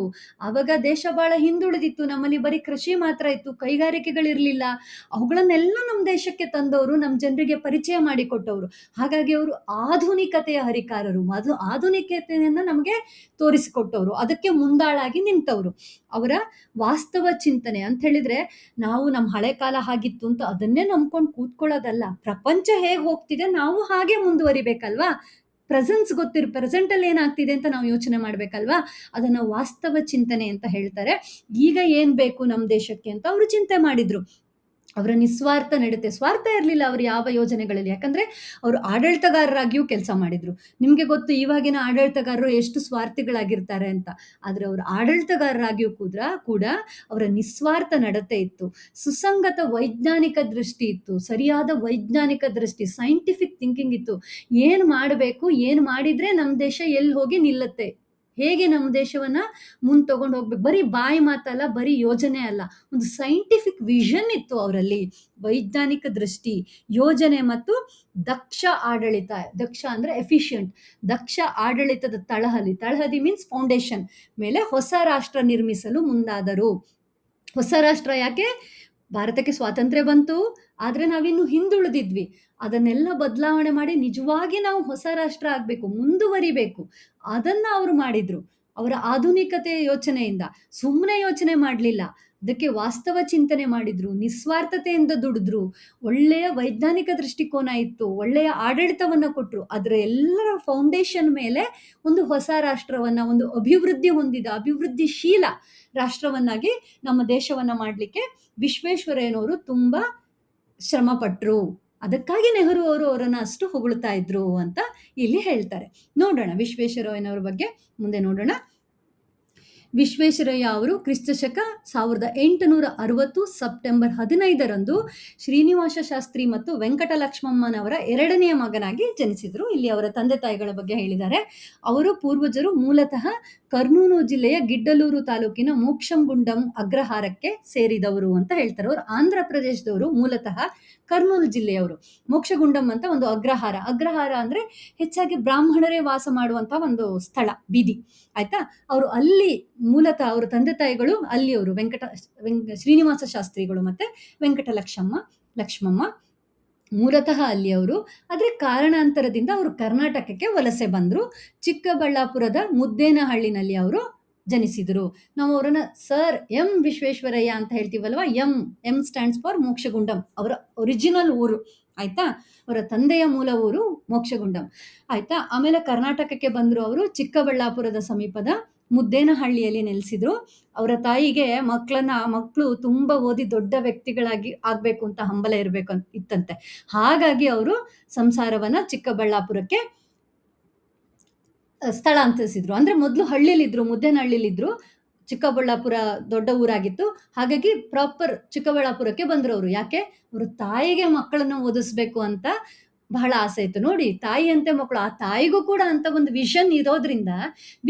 ಆವಾಗ ದೇಶ ಬಹಳ ಹಿಂದುಳಿದಿತ್ತು, ನಮ್ಮಲ್ಲಿ ಬರೀ ಕೃಷಿ ಮಾತ್ರ ಇತ್ತು, ಕೈಗಾರಿಕೆಗಳಿರ್ಲಿಲ್ಲ. ಅವುಗಳನ್ನೆಲ್ಲ ನಮ್ಮ ದೇಶಕ್ಕೆ ತಂದವರು, ನಮ್ಮ ಜನರಿಗೆ ಪರಿಚಯ ಮಾಡಿಕೊಟ್ಟವರು. ಹಾಗಾಗಿ ಅವರು ಆಧುನಿಕತೆಯ ಹರಿಕಾರರು, ಆಧುನಿಕತೆಯನ್ನ ನಮಗೆ ತೋರಿಸಿಕೊಟ್ಟವರು, ಅದಕ್ಕೆ ಮುಂದಾಳಾಗಿ ನಿಂತವರು. ಅವರ ವಾಸ್ತವ ಚಿಂತನೆ ಅಂತ ಹೇಳಿದ್ರೆ, ನಾವು ನಮ್ಮ ಹಳೆ ಕಾಲ ಹಾಗಿತ್ತು ಅಂತ ಅದನ್ನೇ ನಂಬ್ಕೊಂಡು ಕೂತ್ಕೊಳ್ಳೋದಲ್ಲ. ಪ್ರಪಂಚ ಹೇಗೆ ಹೋಗ್ತಿದೆ, ನಾವು ಹಾಗೆ ಮುಂದುವರಿಬೇಕಲ್ವಾ. ಪ್ರೆಸೆಂಟ್ ಅಲ್ಲಿ ಏನಾಗ್ತಿದೆ ಅಂತ ನಾವು ಯೋಚನೆ ಮಾಡ್ಬೇಕಲ್ವಾ. ಅದನ್ನ ವಾಸ್ತವ ಚಿಂತನೆ ಅಂತ ಹೇಳ್ತಾರೆ. ಈಗ ಏನ್ ಬೇಕು ನಮ್ಮ ದೇಶಕ್ಕೆ ಅಂತ ಅವರು ಚಿಂತೆ ಮಾಡಿದ್ರು. ಅವರ ನಿಸ್ವಾರ್ಥ ನಡತೆ, ಸ್ವಾರ್ಥ ಇರಲಿಲ್ಲ ಅವ್ರ ಯಾವ ಯೋಜನೆಗಳಲ್ಲಿ. ಯಾಕಂದ್ರೆ ಅವರು ಆಡಳಿತಗಾರರಾಗಿಯೂ ಕೆಲಸ ಮಾಡಿದ್ರು. ನಿಮ್ಗೆ ಗೊತ್ತು ಇವಾಗಿನ ಆಡಳಿತಗಾರರು ಎಷ್ಟು ಸ್ವಾರ್ಥಿಗಳಾಗಿರ್ತಾರೆ ಅಂತ. ಆದ್ರೆ ಅವರು ಆಡಳಿತಗಾರರಾಗಿಯೂ ಕೂಡ ಅವರ ನಿಸ್ವಾರ್ಥ ನಡತೆ ಇತ್ತು, ಸುಸಂಗತ ವೈಜ್ಞಾನಿಕ ದೃಷ್ಟಿ ಇತ್ತು, ಸರಿಯಾದ ವೈಜ್ಞಾನಿಕ ದೃಷ್ಟಿ, ಸೈಂಟಿಫಿಕ್ ಥಿಂಕಿಂಗ್ ಇತ್ತು. ಏನ್ ಮಾಡಬೇಕು, ಏನ್ ಮಾಡಿದ್ರೆ ನಮ್ಮ ದೇಶ ಎಲ್ಲಿ ಹೋಗಿ ನಿಲ್ಲುತ್ತೆ, ಹೇಗೆ ನಮ್ಮ ದೇಶವನ್ನ ಮುಂದೆ ತಗೊಂಡು ಹೋಗ್ಬೇಕು. ಬರೀ ಬಾಯಿ ಮಾತಲ್ಲ, ಬರೀ ಯೋಜನೆ ಅಲ್ಲ, ಒಂದು ಸೈಂಟಿಫಿಕ್ ವಿಷನ್ ಇತ್ತು ಅವರಲ್ಲಿ. ವೈಜ್ಞಾನಿಕ ದೃಷ್ಟಿ, ಯೋಜನೆ ಮತ್ತು ದಕ್ಷ ಆಡಳಿತ. ದಕ್ಷ ಅಂದ್ರೆ ಎಫಿಷಿಯಂಟ್. ದಕ್ಷ ಆಡಳಿತದ ತಳಹದಿ ಮೀನ್ಸ್ ಫೌಂಡೇಶನ್ ಮೇಲೆ ಹೊಸ ರಾಷ್ಟ್ರ ನಿರ್ಮಿಸಲು ಮುಂದಾದರು. ಹೊಸ ರಾಷ್ಟ್ರ ಯಾಕೆ? ಭಾರತಕ್ಕೆ ಸ್ವಾತಂತ್ರ್ಯ ಬಂತು, ಆದ್ರೆ ನಾವಿನ್ನು ಹಿಂದುಳಿದಿದ್ವಿ. ಅದನ್ನೆಲ್ಲ ಬದಲಾವಣೆ ಮಾಡಿ ನಿಜವಾಗಿ ನಾವು ಹೊಸ ರಾಷ್ಟ್ರ ಆಗ್ಬೇಕು, ಮುಂದುವರಿಬೇಕು, ಅದನ್ನ ಅವರು ಮಾಡಿದ್ರು. ಅವರ ಆಧುನಿಕತೆಯ ಯೋಚನೆಯಿಂದ ಸುಮ್ಮನೆ ಯೋಚನೆ ಮಾಡಲಿಲ್ಲ, ಅದಕ್ಕೆ ವಾಸ್ತವ ಚಿಂತನೆ ಮಾಡಿದ್ರು, ನಿಸ್ವಾರ್ಥತೆಯಿಂದ ದುಡಿದ್ರು, ಒಳ್ಳೆಯ ವೈಜ್ಞಾನಿಕ ದೃಷ್ಟಿಕೋನ ಇತ್ತು, ಒಳ್ಳೆಯ ಆಡಳಿತವನ್ನ ಕೊಟ್ರು. ಅದರ ಎಲ್ಲರ ಫೌಂಡೇಶನ್ ಮೇಲೆ ಒಂದು ಹೊಸ ರಾಷ್ಟ್ರವನ್ನ, ಒಂದು ಅಭಿವೃದ್ಧಿ ಹೊಂದಿದ ಅಭಿವೃದ್ಧಿಶೀಲ ರಾಷ್ಟ್ರವನ್ನಾಗಿ ನಮ್ಮ ದೇಶವನ್ನ ಮಾಡಲಿಕ್ಕೆ ವಿಶ್ವೇಶ್ವರಯ್ಯನವರು ತುಂಬಾ ಶ್ರಮ ಪಟ್ರು. ಅದಕ್ಕಾಗಿ ನೆಹರು ಅವರು ಅವರನ್ನ ಅಷ್ಟು ಹೊಗಳ್ತಾ ಇದ್ರು ಅಂತ ಇಲ್ಲಿ ಹೇಳ್ತಾರೆ. ನೋಡೋಣ ವಿಶ್ವೇಶ್ವರಯ್ಯನವರ ಬಗ್ಗೆ ಮುಂದೆ ನೋಡೋಣ. ವಿಶ್ವೇಶ್ವರಯ್ಯ ಅವರು ಕ್ರಿಸ್ತಶಕ 1860 ಸೆಪ್ಟೆಂಬರ್ 15ರಂದು ಶ್ರೀನಿವಾಸ ಶಾಸ್ತ್ರಿ ಮತ್ತು ವೆಂಕಟಲಕ್ಷ್ಮಮ್ಮನವರ ಎರಡನೆಯ ಮಗನಾಗಿ ಜನಿಸಿದರು. ಇಲ್ಲಿ ಅವರ ತಂದೆ ತಾಯಿಗಳ ಬಗ್ಗೆ ಹೇಳಿದ್ದಾರೆ. ಅವರು ಪೂರ್ವಜರು ಮೂಲತಃ ಕರ್ನೂಲು ಜಿಲ್ಲೆಯ ಗಿಡ್ಡಲೂರು ತಾಲೂಕಿನ ಮೋಕ್ಷಗುಂಡಂ ಅಗ್ರಹಾರಕ್ಕೆ ಸೇರಿದವರು ಅಂತ ಹೇಳ್ತಾರೆ. ಅವರು ಆಂಧ್ರ ಪ್ರದೇಶದವರು, ಮೂಲತಃ ಕರ್ನೂಲು ಜಿಲ್ಲೆಯವರು. ಮೋಕ್ಷಗುಂಡಂ ಅಂತ ಒಂದು ಅಗ್ರಹಾರ ಅಂದ್ರೆ ಹೆಚ್ಚಾಗಿ ಬ್ರಾಹ್ಮಣರೇ ವಾಸ ಮಾಡುವಂತಹ ಒಂದು ಸ್ಥಳ, ಬೀದಿ ಆಯ್ತಾ. ಅವರು ಅಲ್ಲಿ ಮೂಲತಃ, ಅವರ ತಂದೆ ತಾಯಿಗಳು ಅಲ್ಲಿಯವರು, ಶ್ರೀನಿವಾಸ ಶಾಸ್ತ್ರಿಗಳು ಮತ್ತೆ ಲಕ್ಷ್ಮಮ್ಮ ಮೂಲತಃ ಅಲ್ಲಿಯವರು. ಆದ್ರೆ ಕಾರಣಾಂತರದಿಂದ ಅವರು ಕರ್ನಾಟಕಕ್ಕೆ ವಲಸೆ ಬಂದ್ರು. ಚಿಕ್ಕಬಳ್ಳಾಪುರದ ಮುದ್ದೇನಹಳ್ಳಿನಲ್ಲಿ ಅವರು ಜನಿಸಿದರು. ನಾವು ಅವರನ್ನ ಸರ್ ಎಂ ವಿಶ್ವೇಶ್ವರಯ್ಯ ಅಂತ ಹೇಳ್ತೀವಲ್ವಾ. ಎಂ ಸ್ಟ್ಯಾಂಡ್ಸ್ ಫಾರ್ ಮೋಕ್ಷಗುಂಡಂ, ಅವರ ಒರಿಜಿನಲ್ ಊರು ಆಯ್ತಾ. ಅವರ ತಂದೆಯ ಮೂಲ ಊರು ಮೋಕ್ಷಗುಂಡಂ ಆಯ್ತಾ. ಆಮೇಲೆ ಕರ್ನಾಟಕಕ್ಕೆ ಬಂದ್ರು. ಅವರು ಚಿಕ್ಕಬಳ್ಳಾಪುರದ ಸಮೀಪದ ಮುದ್ದೇನಹಳ್ಳಿಯಲ್ಲಿ ನೆಲೆಸಿದ್ರು. ಅವರ ತಾಯಿಗೆ ಮಕ್ಕಳು ತುಂಬಾ ಓದಿ ದೊಡ್ಡ ವ್ಯಕ್ತಿಗಳಾಗಿ ಆಗ್ಬೇಕು ಅಂತ ಹಂಬಲ ಇರ್ಬೇಕು ಇತ್ತಂತೆ. ಹಾಗಾಗಿ ಅವರು ಸಂಸಾರವನ್ನ ಚಿಕ್ಕಬಳ್ಳಾಪುರಕ್ಕೆ ಸ್ಥಳಾಂತರಿಸಿದ್ರು. ಅಂದ್ರೆ ಮೊದಲು ಹಳ್ಳಿಲಿದ್ರು, ಮುದ್ದೇನಹಳ್ಳಿಲಿದ್ರು. ಚಿಕ್ಕಬಳ್ಳಾಪುರ ದೊಡ್ಡ ಊರಾಗಿತ್ತು, ಹಾಗಾಗಿ ಪ್ರಾಪರ್ ಚಿಕ್ಕಬಳ್ಳಾಪುರಕ್ಕೆ ಬಂದ್ರು ಅವರು. ಯಾಕೆ? ಅವ್ರ ತಾಯಿಗೆ ಮಕ್ಕಳನ್ನು ಓದಿಸ್ಬೇಕು ಅಂತ ಬಹಳ ಆಸೆ ಇತ್ತು. ನೋಡಿ, ತಾಯಿಯಂತೆ ಮಕ್ಕಳು, ಆ ತಾಯಿಗೂ ಕೂಡ ಅಂತ ಒಂದು ವಿಷನ್ ಇರೋದ್ರಿಂದ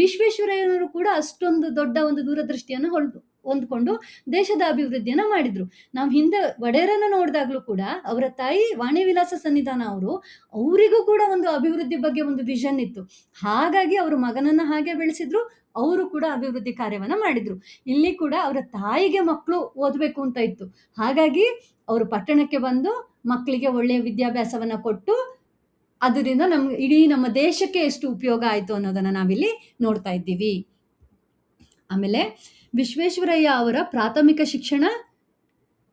ವಿಶ್ವೇಶ್ವರಯ್ಯನವರು ಕೂಡ ಅಷ್ಟೊಂದು ದೊಡ್ಡ ಒಂದು ದೂರದೃಷ್ಟಿಯನ್ನು ಹೊಂದ್ಕೊಂಡು ದೇಶದ ಅಭಿವೃದ್ಧಿಯನ್ನ ಮಾಡಿದ್ರು. ನಾವು ಹಿಂದೆ ಒಡೆಯರನ್ನ ನೋಡಿದಾಗ್ಲೂ ಕೂಡ ಅವರ ತಾಯಿ ವಾಣಿ ವಿಲಾಸ ಸನ್ನಿಧಾನ ಅವರಿಗೂ ಕೂಡ ಒಂದು ಅಭಿವೃದ್ಧಿ ಬಗ್ಗೆ ಒಂದು ವಿಷನ್ ಇತ್ತು. ಹಾಗಾಗಿ ಅವರು ಮಗನನ್ನ ಹಾಗೆ ಬೆಳೆಸಿದ್ರು, ಅವರು ಕೂಡ ಅಭಿವೃದ್ಧಿ ಕಾರ್ಯವನ್ನ ಮಾಡಿದ್ರು. ಇಲ್ಲಿ ಕೂಡ ಅವರ ತಾಯಿಗೆ ಮಕ್ಕಳು ಓದಬೇಕು ಅಂತ ಇತ್ತು. ಹಾಗಾಗಿ ಅವರು ಪಟ್ಟಣಕ್ಕೆ ಬಂದು ಮಕ್ಕಳಿಗೆ ಒಳ್ಳೆಯ ವಿದ್ಯಾಭ್ಯಾಸವನ್ನ ಕೊಟ್ಟು ಅದರಿಂದ ಇಡೀ ನಮ್ಮ ದೇಶಕ್ಕೆ ಎಷ್ಟು ಉಪಯೋಗ ಆಯ್ತು ಅನ್ನೋದನ್ನ ನಾವಿಲ್ಲಿ ನೋಡ್ತಾ ಇದ್ದೀವಿ. ಆಮೇಲೆ ವಿಶ್ವೇಶ್ವರಯ್ಯ ಅವರ ಪ್ರಾಥಮಿಕ ಶಿಕ್ಷಣ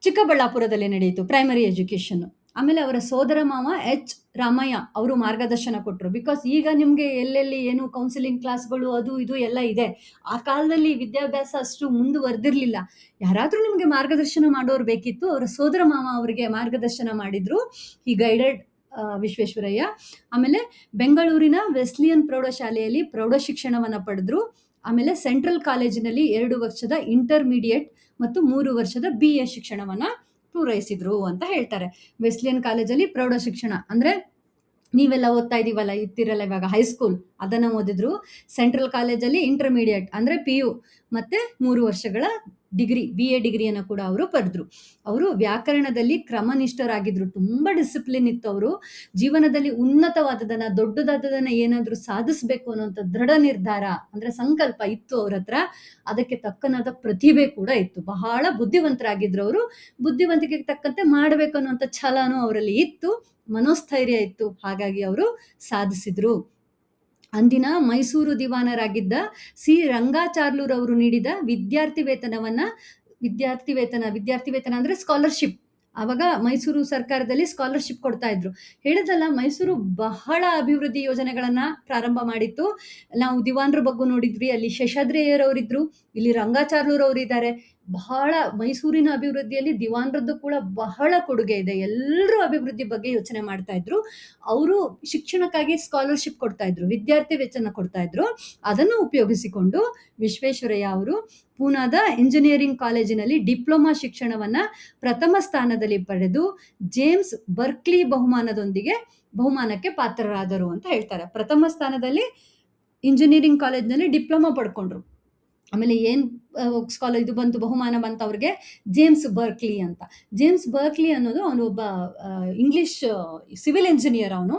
ಚಿಕ್ಕಬಳ್ಳಾಪುರದಲ್ಲಿ ನಡೆಯಿತು, ಪ್ರೈಮರಿ ಎಜುಕೇಶನ್. ಆಮೇಲೆ ಅವರ ಸೋದರ ಮಾವ ಎಚ್ ರಾಮಯ್ಯ ಅವರು ಮಾರ್ಗದರ್ಶನ ಕೊಟ್ಟರು. ಬಿಕಾಸ್ ಈಗ ನಿಮಗೆ ಎಲ್ಲೆಲ್ಲಿ ಏನು ಕೌನ್ಸಿಲಿಂಗ್ ಕ್ಲಾಸ್ಗಳು ಅದು ಇದು ಎಲ್ಲ ಇದೆ. ಆ ಕಾಲದಲ್ಲಿ ವಿದ್ಯಾಭ್ಯಾಸ ಅಷ್ಟು ಮುಂದುವರೆದಿರಲಿಲ್ಲ. ಯಾರಾದರೂ ನಿಮಗೆ ಮಾರ್ಗದರ್ಶನ ಮಾಡೋರು ಬೇಕಿತ್ತು, ಅವರ ಸೋದರ ಮಾವ ಅವರಿಗೆ ಮಾರ್ಗದರ್ಶನ ಮಾಡಿದ್ರು. ಈ ಗೈಡೆಡ್ ವಿಶ್ವೇಶ್ವರಯ್ಯ. ಆಮೇಲೆ ಬೆಂಗಳೂರಿನ ವೆಸ್ಲಿಯನ್ ಪ್ರೌಢಶಾಲೆಯಲ್ಲಿ ಪ್ರೌಢ ಶಿಕ್ಷಣವನ್ನು ಪಡೆದ್ರು. ಆಮೇಲೆ ಸೆಂಟ್ರಲ್ ಕಾಲೇಜಿನಲ್ಲಿ 2 ವರ್ಷದ ಇಂಟರ್ಮೀಡಿಯೇಟ್ ಮತ್ತು 3 ವರ್ಷದ BA ಶಿಕ್ಷಣವನ್ನ ಪೂರೈಸಿದ್ರು ಅಂತ ಹೇಳ್ತಾರೆ. ವೆಸ್ಲಿಯನ್ ಕಾಲೇಜಲ್ಲಿ ಪ್ರೌಢ ಶಿಕ್ಷಣ ಅಂದ್ರೆ ನೀವೆಲ್ಲ ಓದ್ತಾ ಇರ್ತಿರಲ್ಲ ಇವಾಗ ಹೈಸ್ಕೂಲ್, ಅದನ್ನ ಓದಿದ್ರು. ಸೆಂಟ್ರಲ್ ಕಾಲೇಜಲ್ಲಿ ಇಂಟರ್ಮೀಡಿಯೇಟ್ ಅಂದ್ರೆ PU ಮತ್ತೆ 3 ವರ್ಷಗಳ ಡಿಗ್ರಿ BA ಡಿಗ್ರಿಯನ್ನು ಕೂಡ ಅವರು ಪಡೆದ್ರು. ಅವರು ವ್ಯಾಕರಣದಲ್ಲಿ ಕ್ರಮನಿಷ್ಠರಾಗಿದ್ರು, ತುಂಬಾ ಡಿಸಿಪ್ಲಿನ್ ಇತ್ತು. ಅವರು ಜೀವನದಲ್ಲಿ ಉನ್ನತವಾದದನ್ನ ದೊಡ್ಡದಾದದನ್ನ ಏನಾದ್ರೂ ಸಾಧಿಸ್ಬೇಕು ಅನ್ನೋಂಥ ದೃಢ ನಿರ್ಧಾರ ಅಂದ್ರೆ ಸಂಕಲ್ಪ ಇತ್ತು ಅವ್ರ ಹತ್ರ. ಅದಕ್ಕೆ ತಕ್ಕನಾದ ಪ್ರತಿಭೆ ಕೂಡ ಇತ್ತು. ಬಹಳ ಬುದ್ಧಿವಂತರಾಗಿದ್ರು ಅವರು. ಬುದ್ಧಿವಂತಿಕೆಗೆ ತಕ್ಕಂತೆ ಮಾಡ್ಬೇಕು ಅನ್ನುವಂಥ ಛಲನೂ ಅವರಲ್ಲಿ ಇತ್ತು, ಮನೋಸ್ಥೈರ್ಯ ಇತ್ತು. ಹಾಗಾಗಿ ಅವರು ಸಾಧಿಸಿದ್ರು. ಅಂದಿನ ಮೈಸೂರು ದಿವಾನರಾಗಿದ್ದ ಸಿ ರಂಗಾಚಾರ್ಲೂರವರು ನೀಡಿದ ವಿದ್ಯಾರ್ಥಿ ವೇತನ ಅಂದ್ರೆ ಸ್ಕಾಲರ್ಶಿಪ್. ಅವಾಗ ಮೈಸೂರು ಸರ್ಕಾರದಲ್ಲಿ ಸ್ಕಾಲರ್ಶಿಪ್ ಕೊಡ್ತಾ ಇದ್ರು. ಹೇಳಿದಲ್ಲ, ಮೈಸೂರು ಬಹಳ ಅಭಿವೃದ್ಧಿ ಯೋಜನೆಗಳನ್ನ ಪ್ರಾರಂಭ ಮಾಡಿತ್ತು. ನಾವು ದಿವಾನರ ಬಗ್ಗೆ ನೋಡಿದ್ವಿ, ಅಲ್ಲಿ ಶೇಷಾದ್ರಿಯರವರಿದ್ರು, ಇಲ್ಲಿ ರಂಗಾಚಾರ್ಲೂರವರಿದ್ದಾರೆ. ಬಹಳ ಮೈಸೂರಿನ ಅಭಿವೃದ್ಧಿಯಲ್ಲಿ ದಿವಾನರದ್ದು ಕೂಡ ಬಹಳ ಕೊಡುಗೆ ಇದೆ. ಎಲ್ಲರೂ ಅಭಿವೃದ್ಧಿ ಬಗ್ಗೆ ಯೋಚನೆ ಮಾಡ್ತಾ ಇದ್ರು. ಅವರು ಶಿಕ್ಷಣಕ್ಕಾಗಿ ಸ್ಕಾಲರ್ಶಿಪ್ ಕೊಡ್ತಾ ಇದ್ರು, ವಿದ್ಯಾರ್ಥಿ ವೇತನ ಕೊಡ್ತಾ ಇದ್ರು. ಅದನ್ನು ಉಪಯೋಗಿಸಿಕೊಂಡು ವಿಶ್ವೇಶ್ವರಯ್ಯ ಅವರು ಪೂನಾದ ಇಂಜಿನಿಯರಿಂಗ್ ಕಾಲೇಜಿನಲ್ಲಿ ಡಿಪ್ಲೊಮಾ ಶಿಕ್ಷಣವನ್ನ ಪ್ರಥಮ ಸ್ಥಾನದಲ್ಲಿ ಪಡೆದು ಜೇಮ್ಸ್ ಬರ್ಕ್ಲಿ ಬಹುಮಾನಕ್ಕೆ ಪಾತ್ರರಾದರು ಅಂತ ಹೇಳ್ತಾರೆ. ಪ್ರಥಮ ಸ್ಥಾನದಲ್ಲಿ ಇಂಜಿನಿಯರಿಂಗ್ ಕಾಲೇಜ್ನಲ್ಲಿ ಡಿಪ್ಲೊಮಾ ಪಡ್ಕೊಂಡ್ರು. ಆಮೇಲೆ ಇದು ಬಂತು, ಬಹುಮಾನ ಬಂತು ಅವ್ರಿಗೆ, ಜೇಮ್ಸ್ ಬರ್ಕ್ಲಿ ಅಂತ. ಜೇಮ್ಸ್ ಬರ್ಕ್ಲಿ ಅನ್ನೋದು ಅವನು ಒಬ್ಬ ಇಂಗ್ಲಿಷ್ ಸಿವಿಲ್ ಇಂಜಿನಿಯರ್. ಅವನು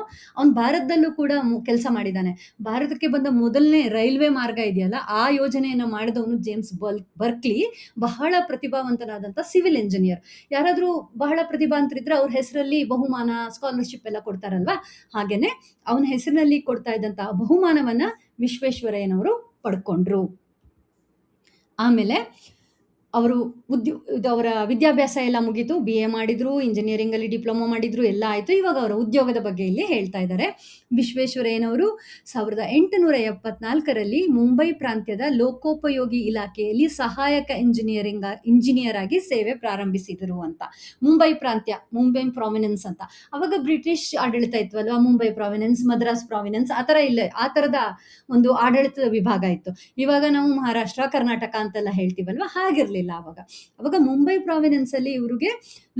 ಭಾರತದಲ್ಲೂ ಕೂಡ ಕೆಲಸ ಮಾಡಿದ್ದಾನೆ. ಭಾರತಕ್ಕೆ ಬಂದ ಮೊದಲನೇ ರೈಲ್ವೆ ಮಾರ್ಗ ಇದೆಯಲ್ಲ, ಆ ಯೋಜನೆಯನ್ನು ಮಾಡಿದವನು ಜೇಮ್ಸ್ ಬರ್ಕ್ಲಿ. ಬಹಳ ಪ್ರತಿಭಾವಂತನಾದಂಥ ಸಿವಿಲ್ ಇಂಜಿನಿಯರ್. ಯಾರಾದರೂ ಬಹಳ ಪ್ರತಿಭಾವಂತರಿದ್ರೆ ಅವ್ರ ಹೆಸರಲ್ಲಿ ಬಹುಮಾನ, ಸ್ಕಾಲರ್ಶಿಪ್ ಎಲ್ಲ ಕೊಡ್ತಾರಲ್ವಾ, ಹಾಗೇನೆ ಅವನ ಹೆಸರಿನಲ್ಲಿ ಕೊಡ್ತಾ ಇದ್ದಂತಹ ಬಹುಮಾನವನ್ನ ವಿಶ್ವೇಶ್ವರಯ್ಯನವರು ಪಡ್ಕೊಂಡ್ರು. ಆಮೇಲೆ ಅವರು ಅವರ ವಿದ್ಯಾಭ್ಯಾಸ ಎಲ್ಲ ಮುಗೀತು, BA ಮಾಡಿದ್ರು, ಇಂಜಿನಿಯರಿಂಗ್ ಅಲ್ಲಿ ಡಿಪ್ಲೊಮಾ ಮಾಡಿದ್ರು, ಎಲ್ಲ ಆಯ್ತು. ಇವಾಗ ಅವರ ಉದ್ಯೋಗದ ಬಗ್ಗೆ ಇಲ್ಲಿ ಹೇಳ್ತಾ ಇದ್ದಾರೆ. ವಿಶ್ವೇಶ್ವರಯ್ಯನವರು 1874ರಲ್ಲಿ ಮುಂಬೈ ಪ್ರಾಂತ್ಯದ ಲೋಕೋಪಯೋಗಿ ಇಲಾಖೆಯಲ್ಲಿ ಸಹಾಯಕ ಇಂಜಿನಿಯರ್ ಆಗಿ ಸೇವೆ ಪ್ರಾರಂಭಿಸಿದರು ಅಂತ. ಮುಂಬೈ ಪ್ರಾವಿನೆನ್ಸ್ ಅಂತ. ಅವಾಗ ಬ್ರಿಟಿಷ್ ಆಡಳಿತ ಇತ್ತು, ಮುಂಬೈ ಪ್ರಾವಿನೆನ್ಸ್, ಮದ್ರಾಸ್ ಪ್ರಾವಿನೆನ್ಸ್, ಆ ತರದ ಒಂದು ಆಡಳಿತದ ವಿಭಾಗ ಇತ್ತು. ಇವಾಗ ನಾವು ಮಹಾರಾಷ್ಟ್ರ, ಕರ್ನಾಟಕ ಅಂತೆಲ್ಲ ಹೇಳ್ತೀವಲ್ವಾ, ಹಾಗಿರ್ಲಿಲ್ಲ. ಅವಾಗ ಮುಂಬೈ ಪ್ರಾವಿನೆನ್ಸ್ ಅಲ್ಲಿ ಇವರಿಗೆ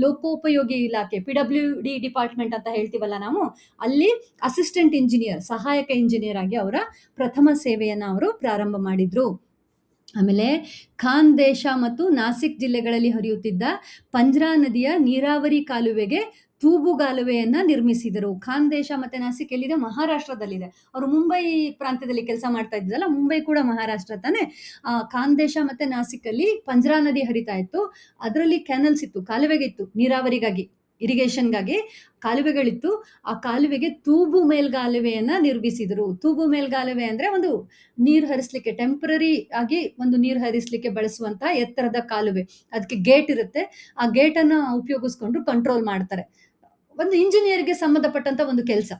ಲೋಕೋಪಯೋಗಿ ಇಲಾಖೆ, PWD ಡಿಪಾರ್ಟ್ಮೆಂಟ್ ಅಂತ ಹೇಳ್ತೀವಲ್ಲ ನಾವು, ಅಲ್ಲಿ ಅಸಿಸ್ಟೆಂಟ್ ಇಂಜಿನಿಯರ್, ಸಹಾಯಕ ಇಂಜಿನಿಯರ್ ಆಗಿ ಅವರ ಪ್ರಥಮ ಸೇವೆಯನ್ನ ಅವರು ಪ್ರಾರಂಭ ಮಾಡಿದ್ರು. ಆಮೇಲೆ ಖಾಂದೇಶ ಮತ್ತು ನಾಸಿಕ್ ಜಿಲ್ಲೆಗಳಲ್ಲಿ ಹರಿಯುತ್ತಿದ್ದ ಪಂಜ್ರಾ ನದಿಯ ನೀರಾವರಿ ಕಾಲುವೆಗೆ ತೂಬುಗಾಲುವೆಯನ್ನ ನಿರ್ಮಿಸಿದರು. ಖಾಂದೇಶ ಮತ್ತೆ ನಾಸಿಕ್ ಎಲ್ಲಿದೆ? ಮಹಾರಾಷ್ಟ್ರದಲ್ಲಿದೆ. ಅವರು ಮುಂಬೈ ಪ್ರಾಂತ್ಯದಲ್ಲಿ ಕೆಲಸ ಮಾಡ್ತಾ ಇದ್ದಲ್ಲ, ಮುಂಬೈ ಕೂಡ ಮಹಾರಾಷ್ಟ್ರ ತಾನೆ. ಖಾಂದೇಶ ಮತ್ತೆ ನಾಸಿಕ್ ಅಲ್ಲಿ ಪಂಜ್ರಾ ನದಿ ಹರಿತಾ ಇತ್ತು. ಅದರಲ್ಲಿ ಕ್ಯಾನಲ್ಸ್ ಇತ್ತು, ಕಾಲುವೆಗಿತ್ತು, ನೀರಾವರಿಗಾಗಿ, ಇರಿಗೇಷನ್ಗಾಗಿ ಕಾಲುವೆಗಳಿತ್ತು. ಆ ಕಾಲುವೆಗೆ ತೂಬು ಮೇಲ್ಗಾಲುವೆಯನ್ನ ನಿರ್ಮಿಸಿದರು. ತೂಬು ಮೇಲ್ಗಾಲುವೆ ಅಂದ್ರೆ ಒಂದು ನೀರು ಹರಿಸ್ಲಿಕ್ಕೆ, ಟೆಂಪರರಿ ಆಗಿ ಒಂದು ನೀರು ಹರಿಸ್ಲಿಕ್ಕೆ ಬಳಸುವಂತ ಎತ್ತರದ ಕಾಲುವೆ. ಅದಕ್ಕೆ ಗೇಟ್ ಇರುತ್ತೆ. ಆ ಗೇಟ್ ಅನ್ನ ಉಪಯೋಗಿಸ್ಕೊಂಡು ಕಂಟ್ರೋಲ್ ಮಾಡ್ತಾರೆ. ಒಂದು ಇಂಜಿನಿಯರ್ಗೆ ಸಂಬಂಧಪಟ್ಟಂತ ಒಂದು ಕೆಲಸ.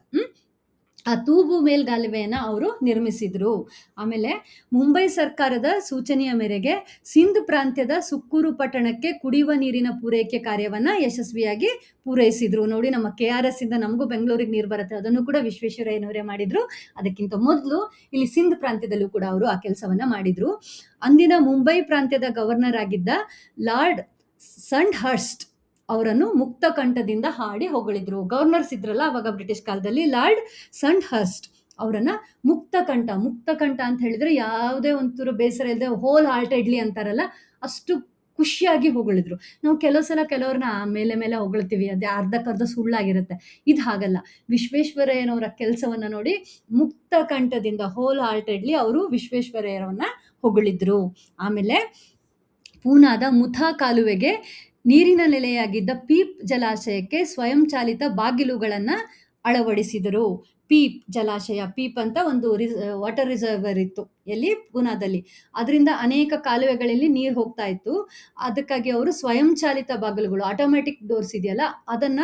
ಆ ತೂಬು ಮೇಲ್ಗಾಲುವೆಯನ್ನ ಅವರು ನಿರ್ಮಿಸಿದ್ರು. ಆಮೇಲೆ ಮುಂಬೈ ಸರ್ಕಾರದ ಸೂಚನೆಯ ಮೇರೆಗೆ ಸಿಂಧ್ ಪ್ರಾಂತ್ಯದ ಸುಕ್ಕೂರು ಪಟ್ಟಣಕ್ಕೆ ಕುಡಿಯುವ ನೀರಿನ ಪೂರೈಕೆ ಕಾರ್ಯವನ್ನ ಯಶಸ್ವಿಯಾಗಿ ಪೂರೈಸಿದ್ರು. ನೋಡಿ, ನಮ್ಮ KRS ಇಂದ ನಮಗೂ ಬೆಂಗಳೂರಿಗೆ ನೀರು ಬರುತ್ತೆ, ಅದನ್ನು ಕೂಡ ವಿಶ್ವೇಶ್ವರಯ್ಯನವರೇ ಮಾಡಿದ್ರು. ಅದಕ್ಕಿಂತ ಮೊದಲು ಇಲ್ಲಿ ಸಿಂಧ್ ಪ್ರಾಂತ್ಯದಲ್ಲೂ ಕೂಡ ಅವರು ಆ ಕೆಲಸವನ್ನ ಮಾಡಿದ್ರು. ಅಂದಿನ ಮುಂಬೈ ಪ್ರಾಂತ್ಯದ ಗವರ್ನರ್ ಆಗಿದ್ದ ಲಾರ್ಡ್ ಸಂಡ್ಹರ್ಸ್ಟ್ ಅವರನ್ನು ಮುಕ್ತ ಕಂಠದಿಂದ ಹಾಡಿ ಹೊಗಳಿದ್ರು. ಗವರ್ನರ್ಸ್ ಇದ್ರಲ್ಲ ಅವಾಗ ಬ್ರಿಟಿಷ್ ಕಾಲದಲ್ಲಿ, ಲಾರ್ಡ್ ಸಂಡ್ಹರ್ಸ್ಟ್ ಅವರನ್ನ ಮುಕ್ತ ಕಂಠ ಅಂತ ಹೇಳಿದ್ರೆ ಯಾವುದೇ ಒಂಚೂರು ಬೇಸರ ಇಲ್ಲದೆ ಹೋಲ್ ಹಾರ್ಟೆಡ್ಲಿ ಅಂತಾರಲ್ಲ, ಅಷ್ಟು ಖುಷಿಯಾಗಿ ಹೊಗಳಿದ್ರು. ನಾವು ಕೆಲವು ಸಲ ಕೆಲವ್ರನ್ನ ಮೇಲೆ ಮೇಲೆ ಹೊಗಳ್ತೀವಿ, ಅದೇ ಅರ್ಧಕ್ಕರ್ಧ ಸುಳ್ಳಾಗಿರುತ್ತೆ. ಇದು ಹಾಗಲ್ಲ. ವಿಶ್ವೇಶ್ವರಯ್ಯನವರ ಕೆಲಸವನ್ನ ನೋಡಿ ಮುಕ್ತ ಕಂಠದಿಂದ ಹೋಲ್ ಹಾರ್ಟೆಡ್ಲಿ ಅವರು ವಿಶ್ವೇಶ್ವರಯ್ಯನವರನ್ನ ಹೊಗಳಿದ್ರು. ಆಮೇಲೆ ಪೂನಾದ ಮುಥಾ ಕಾಲುವೆಗೆ ನೀರಿನ ನೆಲೆಯಾಗಿದ್ದ ಪೀಪ್ ಜಲಾಶಯಕ್ಕೆ ಸ್ವಯಂಚಾಲಿತ ಬಾಗಿಲುಗಳನ್ನ ಅಳವಡಿಸಿದರು. ಪೀಪ್ ಜಲಾಶಯ, ಪೀಪ್ ಅಂತ ಒಂದು ವಾಟರ್ ರಿಸರ್ವರ್ ಇತ್ತು ಎಲ್ಲಿ, ಪೂನಾದಲ್ಲಿ. ಅದರಿಂದ ಅನೇಕ ಕಾಲುವೆಗಳಲ್ಲಿ ನೀರು ಹೋಗ್ತಾ ಇತ್ತು. ಅದಕ್ಕಾಗಿ ಅವರು ಸ್ವಯಂಚಾಲಿತ ಬಾಗಿಲುಗಳು, ಆಟೋಮ್ಯಾಟಿಕ್ ಡೋರ್ಸ್ ಇದೆಯಲ್ಲ, ಅದನ್ನ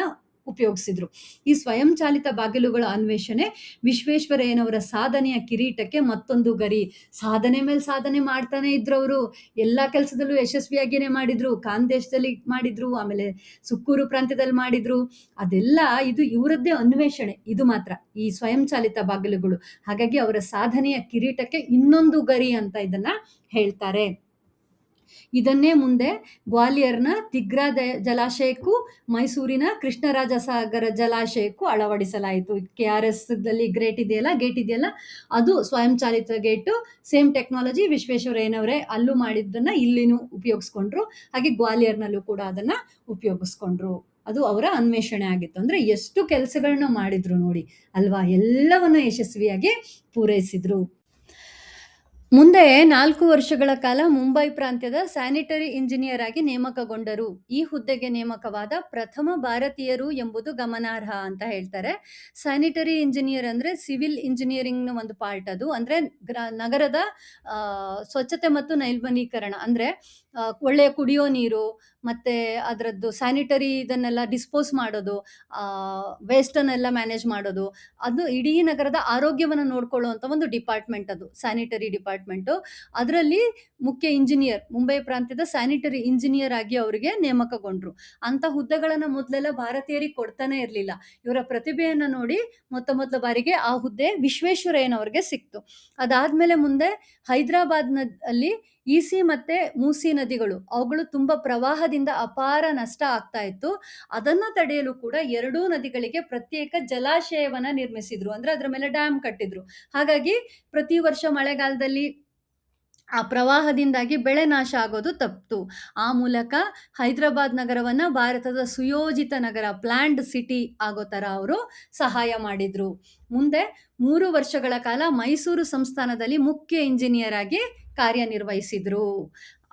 ಉಪಯೋಗಿಸಿದ್ರು. ಈ ಸ್ವಯಂಚಾಲಿತ ಬಾಗಿಲುಗಳ ಅನ್ವೇಷಣೆ ವಿಶ್ವೇಶ್ವರಯ್ಯನವರ ಸಾಧನೆಯ ಕಿರೀಟಕ್ಕೆ ಮತ್ತೊಂದು ಗರಿ. ಸಾಧನೆ ಮೇಲೆ ಸಾಧನೆ ಮಾಡ್ತಾನೆ ಇದ್ರು ಅವರು. ಎಲ್ಲ ಕೆಲಸದಲ್ಲೂ ಯಶಸ್ವಿಯಾಗಿಯೇ ಮಾಡಿದ್ರು. ಖಾಂದೇಶದಲ್ಲಿ ಮಾಡಿದ್ರು, ಆಮೇಲೆ ಸುಕ್ಕೂರು ಪ್ರಾಂತ್ಯದಲ್ಲಿ ಮಾಡಿದ್ರು. ಅದೆಲ್ಲ ಇದು ಇವರದ್ದೇ ಅನ್ವೇಷಣೆ. ಇದು ಮಾತ್ರ ಈ ಸ್ವಯಂಚಾಲಿತ ಬಾಗಿಲುಗಳು. ಹಾಗಾಗಿ ಅವರ ಸಾಧನೆಯ ಕಿರೀಟಕ್ಕೆ ಇನ್ನೊಂದು ಗರಿ ಅಂತ ಇದನ್ನ ಹೇಳ್ತಾರೆ. ಇದನ್ನೇ ಮುಂದೆ ಗ್ವಾಲಿಯರ್ನ ತಿಗ್ರಾ ಜಲಾಶಯಕ್ಕೂ ಮೈಸೂರಿನ ಕೃಷ್ಣರಾಜ ಸಾಗರ ಜಲಾಶಯಕ್ಕೂ ಅಳವಡಿಸಲಾಯಿತು. KRS ದಲ್ಲಿ ಗೇಟ್ ಇದೆಯಲ್ಲ, ಅದು ಸ್ವಯಂಚಾಲಿತ ಗೇಟು. ಸೇಮ್ ಟೆಕ್ನಾಲಜಿ ವಿಶ್ವೇಶ್ವರಯ್ಯನವರೇ ಅಲ್ಲೂ ಮಾಡಿದ್ದನ್ನ ಇಲ್ಲಿನೂ ಉಪಯೋಗಿಸ್ಕೊಂಡ್ರು. ಹಾಗೆ ಗ್ವಾಲಿಯರ್ನಲ್ಲೂ ಕೂಡ ಅದನ್ನ ಉಪಯೋಗಿಸ್ಕೊಂಡ್ರು. ಅದು ಅವರ ಅನ್ವೇಷಣೆ ಆಗಿತ್ತು. ಅಂದ್ರೆ ಎಷ್ಟು ಕೆಲಸಗಳನ್ನ ಮಾಡಿದ್ರು ನೋಡಿ ಅಲ್ವಾ, ಎಲ್ಲವನ್ನ ಯಶಸ್ವಿಯಾಗಿ ಪೂರೈಸಿದ್ರು. ಮುಂದೆ 4 ವರ್ಷಗಳ ಕಾಲ ಮುಂಬೈ ಪ್ರಾಂತ್ಯದ ಸ್ಯಾನಿಟರಿ ಇಂಜಿನಿಯರ್ ಆಗಿ ನೇಮಕಗೊಂಡರು. ಈ ಹುದ್ದೆಗೆ ನೇಮಕವಾದ ಪ್ರಥಮ ಭಾರತೀಯರು ಎಂಬುದು ಗಮನಾರ್ಹ ಅಂತ ಹೇಳ್ತಾರೆ. ಸ್ಯಾನಿಟರಿ ಇಂಜಿನಿಯರ್ ಅಂದ್ರೆ ಸಿವಿಲ್ ಇಂಜಿನಿಯರಿಂಗ್ನ ಒಂದು ಪಾರ್ಟ್ ಅದು. ಅಂದ್ರೆ ನಗರದ ಸ್ವಚ್ಛತೆ ಮತ್ತು ನೈರ್ಮಲೀಕರಣ, ಅಂದ್ರೆ ಒಳ್ಳೆಯ ಕುಡಿಯೋ ನೀರು ಮತ್ತೆ ಅದರದ್ದು ಸ್ಯಾನಿಟರಿ ಇದನ್ನೆಲ್ಲ ಡಿಸ್ಪೋಸ್ ಮಾಡೋದು, ವೇಸ್ಟನ್ನೆಲ್ಲ ಮ್ಯಾನೇಜ್ ಮಾಡೋದು, ಅದು ಇಡೀ ನಗರದ ಆರೋಗ್ಯವನ್ನು ನೋಡ್ಕೊಳ್ಳುವಂಥ ಒಂದು ಡಿಪಾರ್ಟ್ಮೆಂಟ್ ಅದು, ಸ್ಯಾನಿಟರಿ ಡಿಪಾರ್ಟ್ಮೆಂಟು. ಅದರಲ್ಲಿ ಮುಖ್ಯ ಇಂಜಿನಿಯರ್, ಮುಂಬೈ ಪ್ರಾಂತ್ಯದ ಸ್ಯಾನಿಟರಿ ಇಂಜಿನಿಯರ್ ಆಗಿ ಅವರಿಗೆ ನೇಮಕಗೊಂಡ್ರು. ಅಂಥ ಹುದ್ದೆಗಳನ್ನು ಮೊದಲೆಲ್ಲ ಭಾರತೀಯರಿಗೆ ಕೊಡ್ತಾನೆ ಇರಲಿಲ್ಲ. ಇವರ ಪ್ರತಿಭೆಯನ್ನು ನೋಡಿ ಮೊದಲ ಬಾರಿಗೆ ಆ ಹುದ್ದೆ ವಿಶ್ವೇಶ್ವರಯ್ಯನವ್ರಿಗೆ ಸಿಕ್ತು. ಅದಾದ್ಮೇಲೆ ಮುಂದೆ ಹೈದರಾಬಾದ್ನಲ್ಲಿ ಈಸಿ ಮತ್ತೆ ಮೂಸಿ ನದಿಗಳು, ಅವುಗಳು ತುಂಬಾ ಪ್ರವಾಹದಿಂದ ಅಪಾರ ನಷ್ಟ ಆಗ್ತಾ ಇತ್ತು. ಅದನ್ನ ತಡೆಯಲು ಕೂಡ 2 ನದಿಗಳಿಗೆ ಪ್ರತ್ಯೇಕ ಜಲಾಶಯವನ್ನ ನಿರ್ಮಿಸಿದ್ರು. ಅಂದ್ರೆ ಅದ್ರ ಮೇಲೆ ಡ್ಯಾಮ್ ಕಟ್ಟಿದ್ರು. ಹಾಗಾಗಿ ಪ್ರತಿ ವರ್ಷ ಮಳೆಗಾಲದಲ್ಲಿ ಆ ಪ್ರವಾಹದಿಂದಾಗಿ ಬೆಳೆ ನಾಶ ಆಗೋದು ತಪ್ಪಿತು. ಆ ಮೂಲಕ ಹೈದರಾಬಾದ್ ನಗರವನ್ನ ಭಾರತದ ಸುಯೋಜಿತ ನಗರ, ಪ್ಲಾನ್ಡ್ ಸಿಟಿ ಆಗೋ ತರ ಅವರು ಸಹಾಯ ಮಾಡಿದ್ರು. ಮುಂದೆ 3 ವರ್ಷಗಳ ಕಾಲ ಮೈಸೂರು ಸಂಸ್ಥಾನದಲ್ಲಿ ಮುಖ್ಯ ಇಂಜಿನಿಯರ್ ಆಗಿ ಕಾರ್ಯನಿರ್ವಹಿಸಿದ್ರು.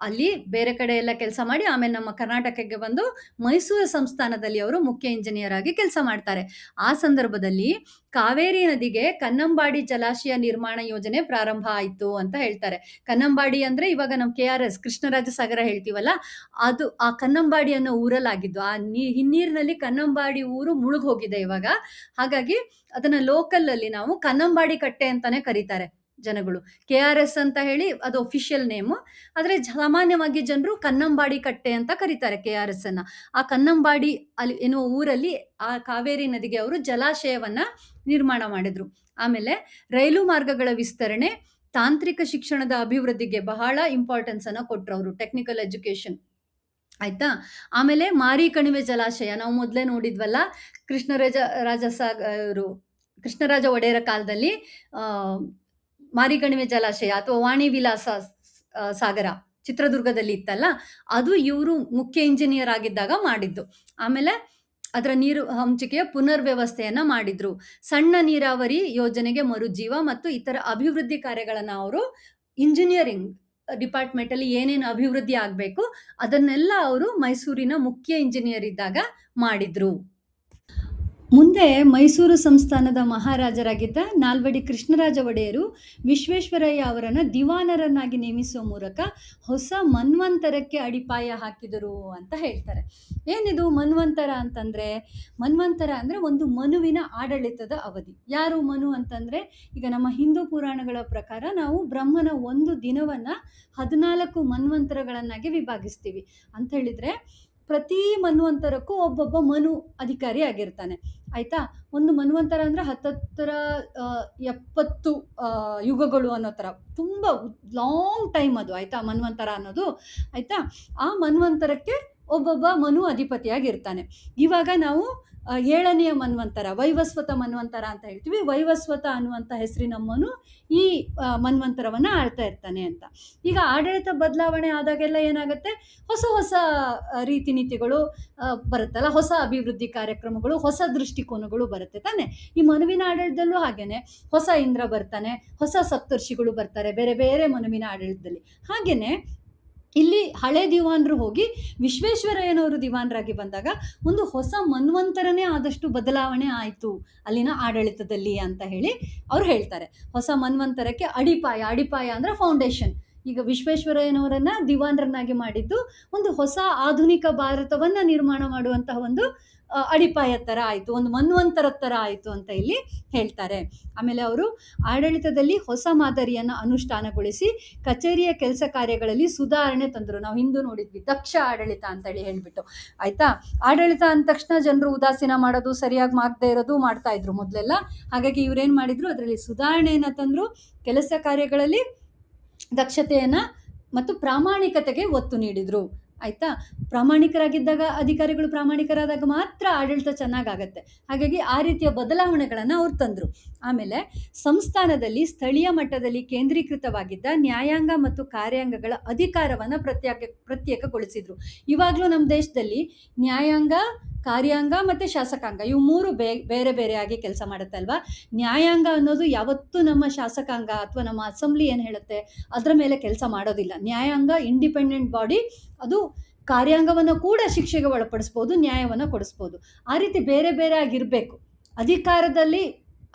ಅಲ್ಲಿ ಬೇರೆ ಕಡೆ ಎಲ್ಲ ಕೆಲಸ ಮಾಡಿ ಆಮೇಲೆ ನಮ್ಮ ಕರ್ನಾಟಕಕ್ಕೆ ಬಂದು ಮೈಸೂರು ಸಂಸ್ಥಾನದಲ್ಲಿ ಅವರು ಮುಖ್ಯ ಇಂಜಿನಿಯರ್ ಆಗಿ ಕೆಲಸ ಮಾಡ್ತಾರೆ. ಆ ಸಂದರ್ಭದಲ್ಲಿ ಕಾವೇರಿ ನದಿಗೆ ಕನ್ನಂಬಾಡಿ ಜಲಾಶಯ ನಿರ್ಮಾಣ ಯೋಜನೆ ಪ್ರಾರಂಭ ಆಯಿತು ಅಂತ ಹೇಳ್ತಾರೆ. ಕನ್ನಂಬಾಡಿ ಅಂದ್ರೆ ಇವಾಗ ನಮ್ಮ KRS ಕೃಷ್ಣರಾಜ ಸಾಗರ ಹೇಳ್ತೀವಲ್ಲ, ಅದು ಆ ಕನ್ನಂಬಾಡಿ ಅನ್ನೋ ಊರಲ್ಲಾಗಿದ್ದು. ಆ ಹಿನ್ನೀರಿನಲ್ಲಿ ಕನ್ನಂಬಾಡಿ ಊರು ಮುಳುಗ್ ಹೋಗಿದೆ ಇವಾಗ. ಹಾಗಾಗಿ ಅದನ್ನ ಲೋಕಲ್ ಅಲ್ಲಿ ನಾವು ಕನ್ನಂಬಾಡಿ ಕಟ್ಟೆ ಅಂತಾನೆ ಕರೀತಾರೆ ಜನಗಳು. KRS ಅಂತ ಹೇಳಿ ಅದು ಅಫಿಷಿಯಲ್ ನೇಮು. ಆದ್ರೆ ಸಾಮಾನ್ಯವಾಗಿ ಜನರು ಕನ್ನಂಬಾಡಿ ಕಟ್ಟೆ ಅಂತ ಕರೀತಾರೆ KRS ಅನ್ನ. ಆ ಕನ್ನಂಬಾಡಿ ಅಲ್ಲಿ ಎನ್ನುವ ಊರಲ್ಲಿ ಆ ಕಾವೇರಿ ನದಿಗೆ ಅವರು ಜಲಾಶಯವನ್ನ ನಿರ್ಮಾಣ ಮಾಡಿದ್ರು. ಆಮೇಲೆ ರೈಲು ಮಾರ್ಗಗಳ ವಿಸ್ತರಣೆ, ತಾಂತ್ರಿಕ ಶಿಕ್ಷಣದ ಅಭಿವೃದ್ಧಿಗೆ ಬಹಳ ಇಂಪಾರ್ಟೆನ್ಸ್ ಅನ್ನ ಕೊಟ್ರು ಅವರು, ಟೆಕ್ನಿಕಲ್ ಎಜುಕೇಶನ್. ಆಯ್ತಾ. ಆಮೇಲೆ ಮಾರಿ ಕಣಿವೆ ಜಲಾಶಯ ನಾವು ಮೊದಲೇ ನೋಡಿದ್ವಲ್ಲ, ಕೃಷ್ಣರಾಜ ಒಡೆಯರ ಕಾಲದಲ್ಲಿ ಮಾರಿ ಕಣಿವೆ ಜಲಾಶಯ ಅಥವಾ ವಾಣಿ ವಿಲಾಸ ಸಾಗರ ಚಿತ್ರದುರ್ಗದಲ್ಲಿ ಇತ್ತಲ್ಲ, ಅದು ಇವರು ಮುಖ್ಯ ಇಂಜಿನಿಯರ್ ಆಗಿದ್ದಾಗ ಮಾಡಿದ್ದು. ಆಮೇಲೆ ಅದರ ನೀರು ಹಂಚಿಕೆಯ ಪುನರ್ವ್ಯವಸ್ಥೆಯನ್ನ ಮಾಡಿದ್ರು. ಸಣ್ಣ ನೀರಾವರಿ ಯೋಜನೆಗೆ ಮರುಜೀವ ಮತ್ತು ಇತರ ಅಭಿವೃದ್ಧಿ ಕಾರ್ಯಗಳನ್ನ ಅವರು ಇಂಜಿನಿಯರಿಂಗ್ ಡಿಪಾರ್ಟ್ಮೆಂಟ್ ಅಲ್ಲಿ ಏನೇನು ಅಭಿವೃದ್ಧಿ ಆಗ್ಬೇಕು ಅದನ್ನೆಲ್ಲ ಅವರು ಮೈಸೂರಿನ ಮುಖ್ಯ ಇಂಜಿನಿಯರ್ ಇದ್ದಾಗ ಮಾಡಿದ್ರು. ಮುಂದೆ ಮೈಸೂರು ಸಂಸ್ಥಾನದ ಮಹಾರಾಜರಾಗಿದ್ದ ನಾಲ್ವಡಿ ಕೃಷ್ಣರಾಜ ಒಡೆಯರು ವಿಶ್ವೇಶ್ವರಯ್ಯ ಅವರನ್ನ ದಿವಾನರನ್ನಾಗಿ ನೇಮಿಸುವ ಮೂಲಕ ಹೊಸ ಮನ್ವಂತರಕ್ಕೆ ಅಡಿಪಾಯ ಹಾಕಿದರು ಅಂತ ಹೇಳ್ತಾರೆ. ಏನಿದು ಮನ್ವಂತರ ಅಂತಂದ್ರೆ? ಮನ್ವಂತರ ಅಂದ್ರೆ ಒಂದು ಮನುವಿನ ಆಡಳಿತದ ಅವಧಿ. ಯಾರು ಮನು ಅಂತಂದ್ರೆ, ಈಗ ನಮ್ಮ ಹಿಂದೂ ಪುರಾಣಗಳ ಪ್ರಕಾರ ನಾವು ಬ್ರಹ್ಮನ ಒಂದು ದಿನವನ್ನ 14 ಮನ್ವಂತರಗಳನ್ನಾಗಿ ವಿಭಾಗಿಸ್ತೀವಿ. ಅಂತ ಹೇಳಿದ್ರೆ ಪ್ರತಿ ಮನ್ವಂತರಕ್ಕೂ ಒಬ್ಬೊಬ್ಬ ಮನು ಅಧಿಕಾರಿ ಆಗಿರ್ತಾನೆ. ಆಯ್ತಾ. ಒಂದು ಮನ್ವಂತರ ಅಂದ್ರೆ 70 ಯುಗಗಳು ಅನ್ನೋ ತರ, ತುಂಬಾ ಲಾಂಗ್ ಟೈಮ್ ಅದು. ಆಯ್ತಾ. ಮನ್ವಂತರ ಅನ್ನೋದು ಆಯ್ತಾ. ಆ ಮನ್ವಂತರಕ್ಕೆ ಒಬ್ಬೊಬ್ಬ ಮನು ಅಧಿಪತಿಯಾಗಿರ್ತಾನೆ. ಇವಾಗ ನಾವು ಏಳನೆಯ ಮನ್ವಂತರ, ವೈವಸ್ವತ ಮನ್ವಂತರ ಅಂತ ಹೇಳ್ತೀವಿ. ವೈವಸ್ವತ ಅನ್ನುವಂಥ ಹೆಸರಿನಮ್ಮನು ಈ ಮನ್ವಂತರವನ್ನು ಆಳ್ತಾ ಇರ್ತಾನೆ ಅಂತ. ಈಗ ಆಡಳಿತ ಬದಲಾವಣೆ ಆದಾಗೆಲ್ಲ ಏನಾಗುತ್ತೆ, ಹೊಸ ಹೊಸ ರೀತಿ ನೀತಿಗಳು ಬರುತ್ತಲ್ಲ, ಹೊಸ ಅಭಿವೃದ್ಧಿ ಕಾರ್ಯಕ್ರಮಗಳು, ಹೊಸ ದೃಷ್ಟಿಕೋನಗಳು ಬರುತ್ತೆ ತಾನೆ. ಈ ಮನುವಿನ ಆಡಳಿತದಲ್ಲೂ ಹಾಗೇನೆ ಹೊಸ ಇಂದ್ರ ಬರ್ತಾನೆ, ಹೊಸ ಸಪ್ತರ್ಷಿಗಳು ಬರ್ತಾರೆ ಬೇರೆ ಬೇರೆ ಮನುವಿನ ಆಡಳಿತದಲ್ಲಿ. ಹಾಗೇನೆ ಇಲ್ಲಿ ಹಳೆ ದಿವಾನರು ಹೋಗಿ ವಿಶ್ವೇಶ್ವರಯ್ಯನವರು ದಿವಾನರಾಗಿ ಬಂದಾಗ ಒಂದು ಹೊಸ ಮನ್ವಂತರನೇ ಆದಷ್ಟು ಬದಲಾವಣೆ ಆಯಿತು ಅಲ್ಲಿನ ಆಡಳಿತದಲ್ಲಿ ಅಂತ ಹೇಳಿ ಅವ್ರು ಹೇಳ್ತಾರೆ. ಹೊಸ ಮನ್ವಂತರಕ್ಕೆ ಅಡಿಪಾಯ ಅಂದರೆ ಫೌಂಡೇಶನ್. ಈಗ ವಿಶ್ವೇಶ್ವರಯ್ಯನವರನ್ನ ದಿವಾನರನ್ನಾಗಿ ಮಾಡಿದ್ದು ಒಂದು ಹೊಸ ಆಧುನಿಕ ಭಾರತವನ್ನು ನಿರ್ಮಾಣ ಮಾಡುವಂತಹ ಒಂದು ಅಡಿಪಾಯ ಥರ ಆಯಿತು, ಒಂದು ಮನ್ವಂತರ ಥರ ಆಯಿತು ಅಂತ ಇಲ್ಲಿ ಹೇಳ್ತಾರೆ. ಆಮೇಲೆ ಅವರು ಆಡಳಿತದಲ್ಲಿ ಹೊಸ ಮಾದರಿಯನ್ನು ಅನುಷ್ಠಾನಗೊಳಿಸಿ ಕಚೇರಿಯ ಕೆಲಸ ಕಾರ್ಯಗಳಲ್ಲಿ ಸುಧಾರಣೆ ತಂದರು. ನಾವು ಹಿಂದೂ ನೋಡಿದ್ವಿ ದಕ್ಷ ಆಡಳಿತ ಅಂತೇಳಿ ಹೇಳ್ಬಿಟ್ಟು, ಆಯಿತಾ. ಆಡಳಿತ ಅಂದ ತಕ್ಷಣ ಜನರು ಉದಾಸೀನ ಮಾಡೋದು, ಸರಿಯಾಗಿ ಮಾಡದೇ ಇರೋದು ಮಾಡ್ತಾ ಇದ್ರು ಮೊದಲೆಲ್ಲ. ಹಾಗಾಗಿ ಇವರೇನು ಮಾಡಿದ್ರು, ಅದರಲ್ಲಿ ಸುಧಾರಣೆಯನ್ನು ತಂದರು. ಕೆಲಸ ಕಾರ್ಯಗಳಲ್ಲಿ ದಕ್ಷತೆಯನ್ನು ಮತ್ತು ಪ್ರಾಮಾಣಿಕತೆಗೆ ಒತ್ತು ನೀಡಿದರು, ಆಯಿತಾ. ಪ್ರಾಮಾಣಿಕರಾಗಿದ್ದಾಗ, ಅಧಿಕಾರಿಗಳು ಪ್ರಾಮಾಣಿಕರಾದಾಗ ಮಾತ್ರ ಆಡಳಿತ ಚೆನ್ನಾಗಾಗತ್ತೆ. ಹಾಗಾಗಿ ಆ ರೀತಿಯ ಬದಲಾವಣೆಗಳನ್ನು ಅವ್ರು ತಂದರು. ಆಮೇಲೆ ಸಂಸ್ಥಾನದಲ್ಲಿ ಸ್ಥಳೀಯ ಮಟ್ಟದಲ್ಲಿ ಕೇಂದ್ರೀಕೃತವಾಗಿದ್ದ ನ್ಯಾಯಾಂಗ ಮತ್ತು ಕಾರ್ಯಾಂಗಗಳ ಅಧಿಕಾರವನ್ನು ಪ್ರತ್ಯೇಕಗೊಳಿಸಿದರು. ಇವಾಗಲೂ ನಮ್ಮ ದೇಶದಲ್ಲಿ ನ್ಯಾಯಾಂಗ, ಕಾರ್ಯಾಂಗ ಮತ್ತು ಶಾಸಕಾಂಗ ಇವು ಮೂರು ಬೇರೆ ಬೇರೆಯಾಗಿ ಕೆಲಸ ಮಾಡುತ್ತಲ್ವ. ನ್ಯಾಯಾಂಗ ಅನ್ನೋದು ಯಾವತ್ತೂ ನಮ್ಮ ಶಾಸಕಾಂಗ ಅಥವಾ ನಮ್ಮ ಅಸೆಂಬ್ಲಿ ಏನು ಹೇಳುತ್ತೆ ಅದರ ಮೇಲೆ ಕೆಲಸ ಮಾಡೋದಿಲ್ಲ. ನ್ಯಾಯಾಂಗ ಇಂಡಿಪೆಂಡೆಂಟ್ ಬಾಡಿ, ಅದು ಕಾರ್ಯಾಂಗವನ್ನು ಕೂಡ ಶಿಕ್ಷೆಗೆ ಒಳಪಡಿಸ್ಬೋದು, ನ್ಯಾಯವನ್ನು ಕೊಡಿಸ್ಬೋದು. ಆ ರೀತಿ ಬೇರೆ ಬೇರೆ ಆಗಿರಬೇಕು. ಅಧಿಕಾರದಲ್ಲಿ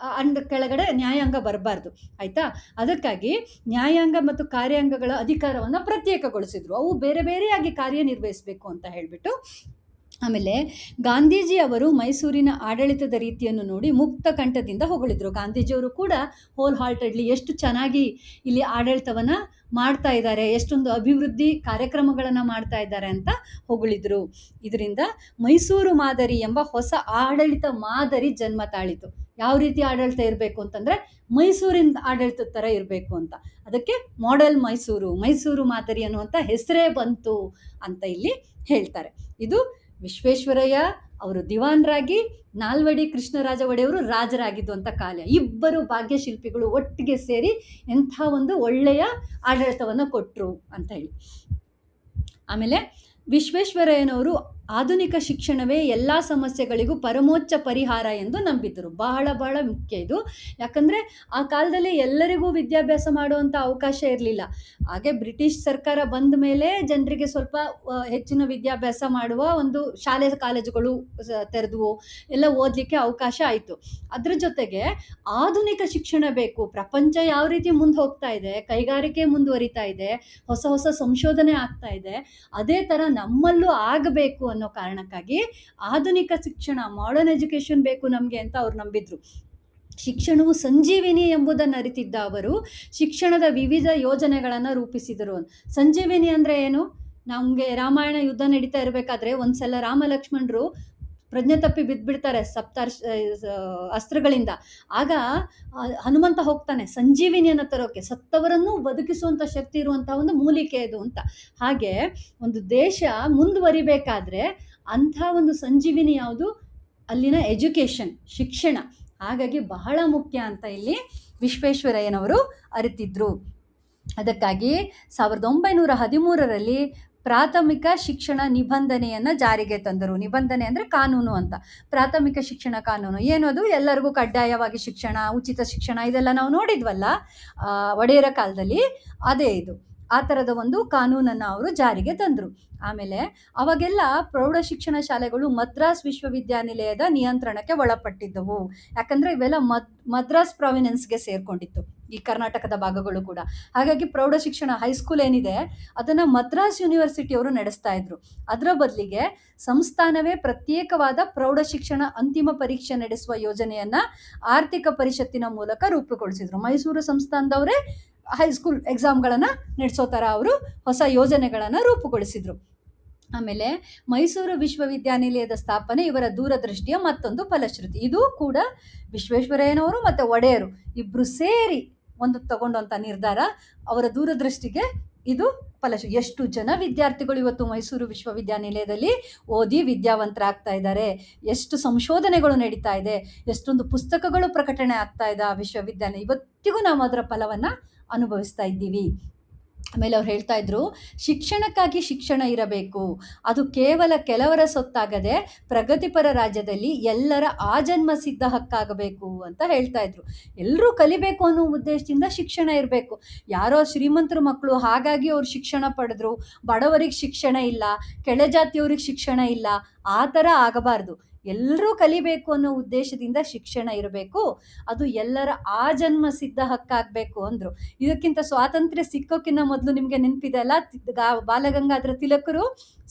ಕೆಳಗಡೆ ನ್ಯಾಯಾಂಗ ಬರಬಾರ್ದು, ಆಯಿತಾ. ಅದಕ್ಕಾಗಿ ನ್ಯಾಯಾಂಗ ಮತ್ತು ಕಾರ್ಯಾಂಗಗಳ ಅಧಿಕಾರವನ್ನು ಪ್ರತ್ಯೇಕಗೊಳಿಸಿದ್ರು. ಅವು ಬೇರೆ ಬೇರೆಯಾಗಿ ಕಾರ್ಯನಿರ್ವಹಿಸಬೇಕು ಅಂತ ಹೇಳಿಬಿಟ್ಟು. ಆಮೇಲೆ ಗಾಂಧೀಜಿ ಅವರು ಮೈಸೂರಿನ ಆಡಳಿತದ ರೀತಿಯನ್ನು ನೋಡಿ ಮುಕ್ತ ಕಂಠದಿಂದ ಹೊಗಳಿದ್ರು. ಗಾಂಧೀಜಿಯವರು ಕೂಡ ಹೋಲ್ ಹಾರ್ಟೆಡ್ಲಿ ಎಷ್ಟು ಚೆನ್ನಾಗಿ ಇಲ್ಲಿ ಆಡಳಿತವನ್ನು ಮಾಡ್ತಾ ಇದ್ದಾರೆ, ಎಷ್ಟೊಂದು ಅಭಿವೃದ್ಧಿ ಕಾರ್ಯಕ್ರಮಗಳನ್ನು ಮಾಡ್ತಾ ಇದ್ದಾರೆ ಅಂತ ಹೊಗಳಿದ್ರು. ಇದರಿಂದ ಮೈಸೂರು ಮಾದರಿ ಎಂಬ ಹೊಸ ಆಡಳಿತ ಮಾದರಿ ಜನ್ಮ ತಾಳಿತು. ಯಾವ ರೀತಿ ಆಡಳಿತ ಇರಬೇಕು ಅಂತಂದರೆ ಮೈಸೂರಿನ ಆಡಳಿತದ ಥರ ಇರಬೇಕು ಅಂತ. ಅದಕ್ಕೆ ಮಾಡೆಲ್ ಮೈಸೂರು ಮಾದರಿ ಅನ್ನುವಂಥ ಹೆಸರೇ ಬಂತು ಅಂತ ಇಲ್ಲಿ ಹೇಳ್ತಾರೆ. ಇದು ವಿಶ್ವೇಶ್ವರಯ್ಯ ಅವರು ದಿವಾನರಾಗಿ, ನಾಲ್ವಡಿ ಕೃಷ್ಣರಾಜ ಒಡೆಯವರು ರಾಜರಾಗಿದ್ದಂಥ ಕಾಲ. ಇಬ್ಬರು ಭಾಗ್ಯಶಿಲ್ಪಿಗಳು ಒಟ್ಟಿಗೆ ಸೇರಿ ಎಂಥ ಒಂದು ಒಳ್ಳೆಯ ಆಡಳಿತವನ್ನು ಕೊಟ್ಟರು ಅಂತ ಹೇಳಿ. ಆಮೇಲೆ ವಿಶ್ವೇಶ್ವರಯ್ಯನವರು ಆಧುನಿಕ ಶಿಕ್ಷಣವೇ ಎಲ್ಲ ಸಮಸ್ಯೆಗಳಿಗೂ ಪರಮೋಚ್ಚ ಪರಿಹಾರ ಎಂದು ನಂಬಿದ್ದರು. ಬಹಳ ಬಹಳ ಮುಖ್ಯ ಇದು. ಯಾಕಂದರೆ ಆ ಕಾಲದಲ್ಲಿ ಎಲ್ಲರಿಗೂ ವಿದ್ಯಾಭ್ಯಾಸ ಮಾಡುವಂಥ ಅವಕಾಶ ಇರಲಿಲ್ಲ. ಹಾಗೆ ಬ್ರಿಟಿಷ್ ಸರ್ಕಾರ ಬಂದ ಮೇಲೆ ಜನರಿಗೆ ಸ್ವಲ್ಪ ಹೆಚ್ಚಿನ ವಿದ್ಯಾಭ್ಯಾಸ ಮಾಡುವ ಒಂದು ಶಾಲೆ ಕಾಲೇಜುಗಳು ತೆರೆದವು, ಎಲ್ಲ ಓದಲಿಕ್ಕೆ ಅವಕಾಶ ಆಯಿತು. ಅದ್ರ ಜೊತೆಗೆ ಆಧುನಿಕ ಶಿಕ್ಷಣ ಬೇಕು. ಪ್ರಪಂಚ ಯಾವ ರೀತಿ ಮುಂದೆ ಹೋಗ್ತಾ ಇದೆ, ಕೈಗಾರಿಕೆ ಮುಂದುವರಿತಾ ಇದೆ, ಹೊಸ ಹೊಸ ಸಂಶೋಧನೆ ಆಗ್ತಾ ಇದೆ, ಅದೇ ಥರ ನಮ್ಮಲ್ಲೂ ಆಗಬೇಕು ಅನ್ನೋ ಕಾರಣಕ್ಕಾಗಿ ಆಧುನಿಕ ಶಿಕ್ಷಣ, ಮಾಡರ್ನ್ ಎಜುಕೇಷನ್ ಬೇಕು ನಮಗೆ ಅಂತ ಅವ್ರು ನಂಬಿದ್ರು. ಶಿಕ್ಷಣವು ಸಂಜೀವಿನಿ ಎಂಬುದನ್ನು ಅರಿತಿದ್ದ ಅವರು ಶಿಕ್ಷಣದ ವಿವಿಧ ಯೋಜನೆಗಳನ್ನು ರೂಪಿಸಿದರು. ಸಂಜೀವಿನಿ ಅಂದರೆ ಏನು? ನಮಗೆ ರಾಮಾಯಣ ಯುದ್ಧ ನಡೀತಾ ಇರಬೇಕಾದ್ರೆ ಒಂದ್ಸಲ ರಾಮ ಲಕ್ಷ್ಮಣರು ಪ್ರಜ್ಞೆ ತಪ್ಪಿ ಬಿದ್ದುಬಿಡ್ತಾರೆ ಅಸ್ತ್ರಗಳಿಂದ. ಆಗ ಹನುಮಂತ ಹೋಗ್ತಾನೆ ಸಂಜೀವಿನಿಯನ್ನು ತರೋಕೆ, ಸತ್ತವರನ್ನು ಬದುಕಿಸುವಂಥ ಶಕ್ತಿ ಇರುವಂಥ ಒಂದು ಮೂಲಿಕೆ ಇದು ಅಂತ. ಹಾಗೆ ಒಂದು ದೇಶ ಮುಂದುವರಿಬೇಕಾದ್ರೆ ಅಂಥ ಒಂದು ಸಂಜೀವಿನಿ ಯಾವುದು? ಅಲ್ಲಿನ ಎಜುಕೇಷನ್, ಶಿಕ್ಷಣ. ಹಾಗಾಗಿ ಬಹಳ ಮುಖ್ಯ ಅಂತ ಇಲ್ಲಿ ವಿಶ್ವೇಶ್ವರಯ್ಯನವರು ಅರಿತಿದ್ರು. ಅದಕ್ಕಾಗಿ 1913ರಲ್ಲಿ ಪ್ರಾಥಮಿಕ ಶಿಕ್ಷಣ ನಿಬಂಧನೆಯನ್ನು ಜಾರಿಗೆ ತಂದರು. ನಿಬಂಧನೆ ಅಂದರೆ ಕಾನೂನು ಅಂತ. ಪ್ರಾಥಮಿಕ ಶಿಕ್ಷಣ ಕಾನೂನು ಏನದು? ಎಲ್ಲರಿಗೂ ಕಡ್ಡಾಯವಾಗಿ ಶಿಕ್ಷಣ, ಉಚಿತ ಶಿಕ್ಷಣ, ಇದೆಲ್ಲ ನಾವು ನೋಡಿದ್ವಲ್ಲ ಒಡೆಯರ ಕಾಲದಲ್ಲಿ. ಅದೇ ಇದು, ಆ ಥರದ ಒಂದು ಕಾನೂನನ್ನು ಅವರು ಜಾರಿಗೆ ತಂದರು. ಆಮೇಲೆ ಅವಾಗೆಲ್ಲ ಪ್ರೌಢ ಶಿಕ್ಷಣ ಶಾಲೆಗಳು ಮದ್ರಾಸ್ ವಿಶ್ವವಿದ್ಯಾನಿಲಯದ ನಿಯಂತ್ರಣಕ್ಕೆ ಒಳಪಟ್ಟಿದ್ದವು. ಯಾಕಂದರೆ ಇವೆಲ್ಲ ಮದ್ರಾಸ್ ಪ್ರಾವಿನೆನ್ಸ್ಗೆ ಸೇರಿಕೊಂಡಿತ್ತು, ಈ ಕರ್ನಾಟಕದ ಭಾಗಗಳು ಕೂಡ. ಹಾಗಾಗಿ ಪ್ರೌಢ ಶಿಕ್ಷಣ ಹೈಸ್ಕೂಲ್ ಏನಿದೆ ಅದನ್ನು ಮದ್ರಾಸ್ ಯೂನಿವರ್ಸಿಟಿಯವರು ನಡೆಸ್ತಾ ಇದ್ರು. ಅದರ ಬದಲಿಗೆ ಸಂಸ್ಥಾನವೇ ಪ್ರತ್ಯೇಕವಾದ ಪ್ರೌಢ ಶಿಕ್ಷಣ ಅಂತಿಮ ಪರೀಕ್ಷೆ ನಡೆಸುವ ಯೋಜನೆಯನ್ನು ಆರ್ಥಿಕ ಪರಿಷತ್ತಿನ ಮೂಲಕ ರೂಪುಗೊಳಿಸಿದರು. ಮೈಸೂರು ಸಂಸ್ಥಾನದವರೇ ಹೈಸ್ಕೂಲ್ ಎಕ್ಸಾಮ್ಗಳನ್ನು ನಡೆಸೋ ಥರ ಅವರು ಹೊಸ ಯೋಜನೆಗಳನ್ನು ರೂಪುಗೊಳಿಸಿದರು. ಆಮೇಲೆ ಮೈಸೂರು ವಿಶ್ವವಿದ್ಯಾನಿಲಯದ ಸ್ಥಾಪನೆ ಇವರ ದೂರದೃಷ್ಟಿಯ ಮತ್ತೊಂದು ಫಲಶ್ರುತಿ. ಇದು ಕೂಡ ವಿಶ್ವೇಶ್ವರಯ್ಯನವರು ಮತ್ತು ಒಡೆಯರು ಇಬ್ಬರು ಸೇರಿ ಒಂದು ತಗೊಂಡಂಥ ನಿರ್ಧಾರ. ಅವರ ದೂರದೃಷ್ಟಿಗೆ ಇದು ಎಷ್ಟು ಜನ ವಿದ್ಯಾರ್ಥಿಗಳು ಇವತ್ತು ಮೈಸೂರು ವಿಶ್ವವಿದ್ಯಾನಿಲಯದಲ್ಲಿ ಓದಿ ವಿದ್ಯಾವಂತರಾಗ್ತಾ ಇದ್ದಾರೆ, ಎಷ್ಟು ಸಂಶೋಧನೆಗಳು ನಡೀತಾ ಇದೆ, ಎಷ್ಟೊಂದು ಪುಸ್ತಕಗಳು ಪ್ರಕಟಣೆ ಆಗ್ತಾ ಇದೆ ಆ ವಿಶ್ವವಿದ್ಯಾಲಯ. ಇವತ್ತಿಗೂ ನಾವು ಅದರ ಫಲವನ್ನು ಅನುಭವಿಸ್ತಾ ಇದ್ದೀವಿ. ಆಮೇಲೆ ಅವ್ರು ಹೇಳ್ತಾ ಇದ್ರು, ಶಿಕ್ಷಣಕ್ಕಾಗಿ ಶಿಕ್ಷಣ ಇರಬೇಕು, ಅದು ಕೇವಲ ಕೆಲವರ ಸೊತ್ತಾಗದೆ ಪ್ರಗತಿಪರ ರಾಜ್ಯದಲ್ಲಿ ಎಲ್ಲರ ಆಜನ್ಮ ಸಿದ್ಧ ಹಕ್ಕಾಗಬೇಕು ಅಂತ ಹೇಳ್ತಾ ಇದ್ರು. ಎಲ್ಲರೂ ಕಲಿಬೇಕು ಅನ್ನೋ ಉದ್ದೇಶದಿಂದ ಶಿಕ್ಷಣ ಇರಬೇಕು. ಯಾರೋ ಶ್ರೀಮಂತರ ಮಕ್ಕಳು ಹಾಗಾಗಿ ಅವ್ರು ಶಿಕ್ಷಣ ಪಡೆದ್ರು, ಬಡವರಿಗೆ ಶಿಕ್ಷಣ ಇಲ್ಲ, ಕೆಳಜಾತಿಯವ್ರಿಗೆ ಶಿಕ್ಷಣ ಇಲ್ಲ, ಆ ಥರ ಆಗಬಾರ್ದು. ಎಲ್ಲರೂ ಕಲಿಬೇಕು ಅನ್ನೋ ಉದ್ದೇಶದಿಂದ ಶಿಕ್ಷಣ ಇರಬೇಕು, ಅದು ಎಲ್ಲರ ಆಜನ್ಮ ಸಿದ್ಧ ಹಕ್ಕಾಗಬೇಕು ಅಂದರು. ಇದಕ್ಕಿಂತ ಸ್ವಾತಂತ್ರ್ಯ ಸಿಕ್ಕೋಕ್ಕಿಂತ ಮೊದಲು ನಿಮಗೆ ನೆನಪಿದೆ ಅಲ್ಲ, ಬಾಲಗಂಗಾಧರ ತಿಲಕರು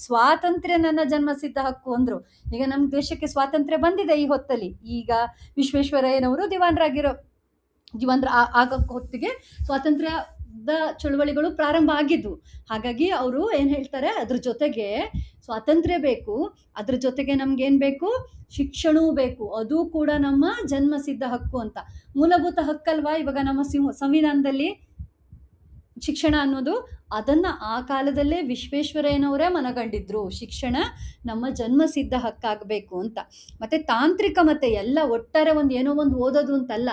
ಸ್ವಾತಂತ್ರ್ಯ ನನ್ನ ಜನ್ಮಸಿದ್ಧ ಹಕ್ಕು ಅಂದರು. ಈಗ ನಮ್ಮ ದೇಶಕ್ಕೆ ಸ್ವಾತಂತ್ರ್ಯ ಬಂದಿದೆ ಈ ಹೊತ್ತಲ್ಲಿ. ಈಗ ವಿಶ್ವೇಶ್ವರಯ್ಯನವರು ದಿವಾನರಾಗಿರೋ ಆಗ ಹೊತ್ತಿಗೆ ಸ್ವಾತಂತ್ರ್ಯದ ಚಳುವಳಿಗಳು ಪ್ರಾರಂಭ ಆಗಿದ್ವು. ಹಾಗಾಗಿ ಅವರು ಏನು ಹೇಳ್ತಾರೆ, ಅದ್ರ ಜೊತೆಗೆ ಸ್ವಾತಂತ್ರ್ಯ ಬೇಕು, ಅದ್ರ ಜೊತೆಗೆ ನಮ್ಗೇನು ಬೇಕು, ಶಿಕ್ಷಣವೂ ಬೇಕು, ಅದು ಕೂಡ ನಮ್ಮ ಜನ್ಮಸಿದ್ಧ ಹಕ್ಕು ಅಂತ. ಮೂಲಭೂತ ಹಕ್ಕಲ್ವಾ ಇವಾಗ ನಮ್ಮ ಸಂವಿಧಾನದಲ್ಲಿ ಶಿಕ್ಷಣ ಅನ್ನೋದು. ಅದನ್ನು ಆ ಕಾಲದಲ್ಲೇ ವಿಶ್ವೇಶ್ವರಯ್ಯನವರೇ ಮನಗಂಡಿದ್ರು, ಶಿಕ್ಷಣ ನಮ್ಮ ಜನ್ಮಸಿದ್ಧ ಹಕ್ಕಾಗಬೇಕು ಅಂತ. ಮತ್ತು ತಾಂತ್ರಿಕ ಮತ್ತು ಎಲ್ಲ ಒಟ್ಟಾರೆ ಏನೋ ಒಂದು ಓದೋದು ಅಂತಲ್ಲ,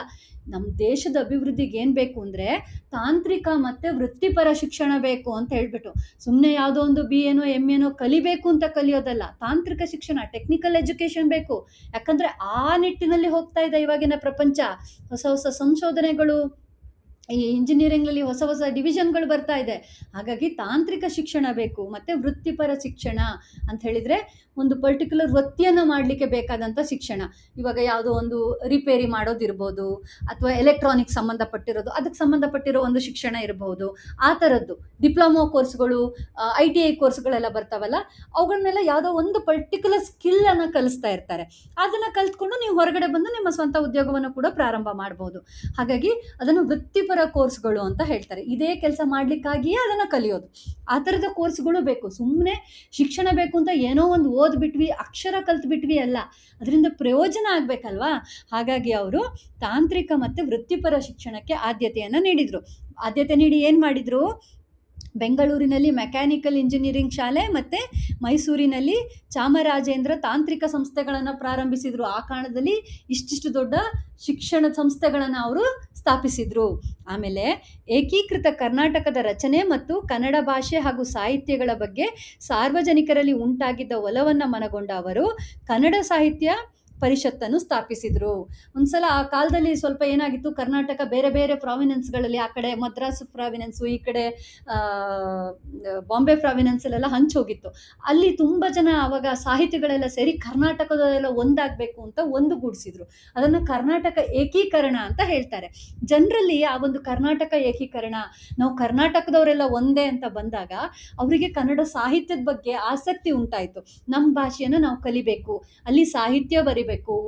ನಮ್ಮ ದೇಶದ ಅಭಿವೃದ್ಧಿಗೆ ಏನು ಬೇಕು ಅಂದರೆ ತಾಂತ್ರಿಕ ಮತ್ತು ವೃತ್ತಿಪರ ಶಿಕ್ಷಣ ಬೇಕು ಅಂತ ಹೇಳ್ಬಿಟ್ಟು, ಸುಮ್ಮನೆ ಯಾವುದೋ ಒಂದು BA MA ಕಲಿಬೇಕು ಅಂತ ಕಲಿಯೋದಲ್ಲ, ತಾಂತ್ರಿಕ ಶಿಕ್ಷಣ, ಟೆಕ್ನಿಕಲ್ ಎಜುಕೇಷನ್ ಬೇಕು. ಯಾಕಂದರೆ ಆ ನಿಟ್ಟಿನಲ್ಲಿ ಹೋಗ್ತಾ ಇದೆ ಇವಾಗಿನ ಪ್ರಪಂಚ. ಹೊಸ ಹೊಸ ಸಂಶೋಧನೆಗಳು, ಈ ಇಂಜಿನಿಯರಿಂಗ್ನಲ್ಲಿ ಹೊಸ ಹೊಸ ಡಿವಿಷನ್ಗಳು ಬರ್ತಾ ಇದೆ. ಹಾಗಾಗಿ ತಾಂತ್ರಿಕ ಶಿಕ್ಷಣ ಬೇಕು, ಮತ್ತು ವೃತ್ತಿಪರ ಶಿಕ್ಷಣ ಅಂತ ಹೇಳಿದರೆ ಒಂದು ಪರ್ಟಿಕ್ಯುಲರ್ ವೃತ್ತಿಯನ್ನು ಮಾಡಲಿಕ್ಕೆ ಬೇಕಾದಂಥ ಶಿಕ್ಷಣ. ಇವಾಗ ಯಾವುದೋ ಒಂದು ರಿಪೇರಿ ಮಾಡೋದಿರ್ಬೋದು, ಅಥವಾ ಎಲೆಕ್ಟ್ರಾನಿಕ್ ಸಂಬಂಧಪಟ್ಟಿರೋದು, ಅದಕ್ಕೆ ಸಂಬಂಧಪಟ್ಟಿರೋ ಒಂದು ಶಿಕ್ಷಣ ಇರಬಹುದು. ಆ ಥರದ್ದು ಡಿಪ್ಲೊಮೊ ಕೋರ್ಸ್ಗಳು, ITI ಕೋರ್ಸ್ಗಳೆಲ್ಲ ಬರ್ತಾವಲ್ಲ, ಅವುಗಳನ್ನೆಲ್ಲ ಯಾವುದೋ ಒಂದು ಪರ್ಟಿಕ್ಯುಲರ್ ಸ್ಕಿಲ್ಲನ್ನು ಕಲಿಸ್ತಾ ಇರ್ತಾರೆ. ಅದನ್ನು ಕಲ್ತ್ಕೊಂಡು ನೀವು ಹೊರಗಡೆ ಬಂದು ನಿಮ್ಮ ಸ್ವಂತ ಉದ್ಯೋಗವನ್ನು ಕೂಡ ಪ್ರಾರಂಭ ಮಾಡ್ಬೋದು. ಹಾಗಾಗಿ ಅದನ್ನು ವೃತ್ತಿಪರ ಕೋರ್ಸ್ಗಳು ಅಂತ ಹೇಳ್ತಾರೆ. ಇದೇ ಕೆಲಸ ಮಾಡಲಿಕ್ಕಾಗಿಯೇ ಅದನ್ನು ಕಲಿಯೋದು. ಆ ಥರದ ಕೋರ್ಸ್ಗಳು ಬೇಕು. ಸುಮ್ಮನೆ ಶಿಕ್ಷಣ ಬೇಕು ಅಂತ ಏನೋ ಒಂದು ಓದ್ಬಿಟ್ವಿ, ಅಕ್ಷರ ಕಲ್ತ್ಬಿಟ್ವಿ ಅಲ್ಲ, ಅದರಿಂದ ಪ್ರಯೋಜನ ಆಗಬೇಕಲ್ವಾ. ಹಾಗಾಗಿ ಅವರು ತಾಂತ್ರಿಕ ಮತ್ತು ವೃತ್ತಿಪರ ಶಿಕ್ಷಣಕ್ಕೆ ಆದ್ಯತೆಯನ್ನು ನೀಡಿದರು. ಆದ್ಯತೆ ನೀಡಿ ಏನು ಮಾಡಿದರು, ಬೆಂಗಳೂರಿನಲ್ಲಿ ಮೆಕ್ಯಾನಿಕಲ್ ಇಂಜಿನಿಯರಿಂಗ್ ಶಾಲೆ ಮತ್ತು ಮೈಸೂರಿನಲ್ಲಿ ಚಾಮರಾಜೇಂದ್ರ ತಾಂತ್ರಿಕ ಸಂಸ್ಥೆಗಳನ್ನು ಪ್ರಾರಂಭಿಸಿದರು. ಆ ಕಾರಣದಲ್ಲಿ ಇಷ್ಟಿಷ್ಟು ದೊಡ್ಡ ಶಿಕ್ಷಣ ಸಂಸ್ಥೆಗಳನ್ನು ಅವರು ಸ್ಥಾಪಿಸಿದರು. ಆಮೇಲೆ ಏಕೀಕೃತ ಕರ್ನಾಟಕದ ರಚನೆ ಮತ್ತು ಕನ್ನಡ ಭಾಷೆ ಹಾಗೂ ಸಾಹಿತ್ಯಗಳ ಬಗ್ಗೆ ಸಾರ್ವಜನಿಕರಲ್ಲಿ ಉಂಟಾಗಿದ್ದ ಒಲವನ್ನು ಮನಗೊಂಡ ಅವರು ಕನ್ನಡ ಸಾಹಿತ್ಯ ಪರಿಷತ್ತನ್ನು ಸ್ಥಾಪಿಸಿದರು. ಒಂದ್ಸಲ ಆ ಕಾಲದಲ್ಲಿ ಸ್ವಲ್ಪ ಏನಾಗಿತ್ತು, ಕರ್ನಾಟಕ ಬೇರೆ ಬೇರೆ ಪ್ರಾವಿನೆನ್ಸ್ಗಳಲ್ಲಿ, ಆ ಕಡೆ ಮದ್ರಾಸ್ ಪ್ರಾವಿನೆನ್ಸು, ಈ ಕಡೆ ಬಾಂಬೆ ಪ್ರಾವಿನೆನ್ಸಲ್ಲೆಲ್ಲ ಹಂಚೋಗಿತ್ತು. ಅಲ್ಲಿ ತುಂಬ ಜನ ಆವಾಗ ಸಾಹಿತಿಗಳೆಲ್ಲ ಸೇರಿ ಕರ್ನಾಟಕದಲ್ಲೆಲ್ಲ ಒಂದಾಗಬೇಕು ಅಂತ ಒಂದುಗೂಡಿಸಿದ್ರು. ಅದನ್ನು ಕರ್ನಾಟಕ ಏಕೀಕರಣ ಅಂತ ಹೇಳ್ತಾರೆ. ಜನರಲ್ಲಿ ಆ ಒಂದು ಕರ್ನಾಟಕ ಏಕೀಕರಣ, ನಾವು ಕರ್ನಾಟಕದವರೆಲ್ಲ ಒಂದೇ ಅಂತ ಬಂದಾಗ ಅವರಿಗೆ ಕನ್ನಡ ಸಾಹಿತ್ಯದ ಬಗ್ಗೆ ಆಸಕ್ತಿ ಉಂಟಾಯಿತು. ನಮ್ಮ ಭಾಷೆಯನ್ನು ನಾವು ಕಲಿಬೇಕು, ಅಲ್ಲಿ ಸಾಹಿತ್ಯ ಬರಿಬೇಕು,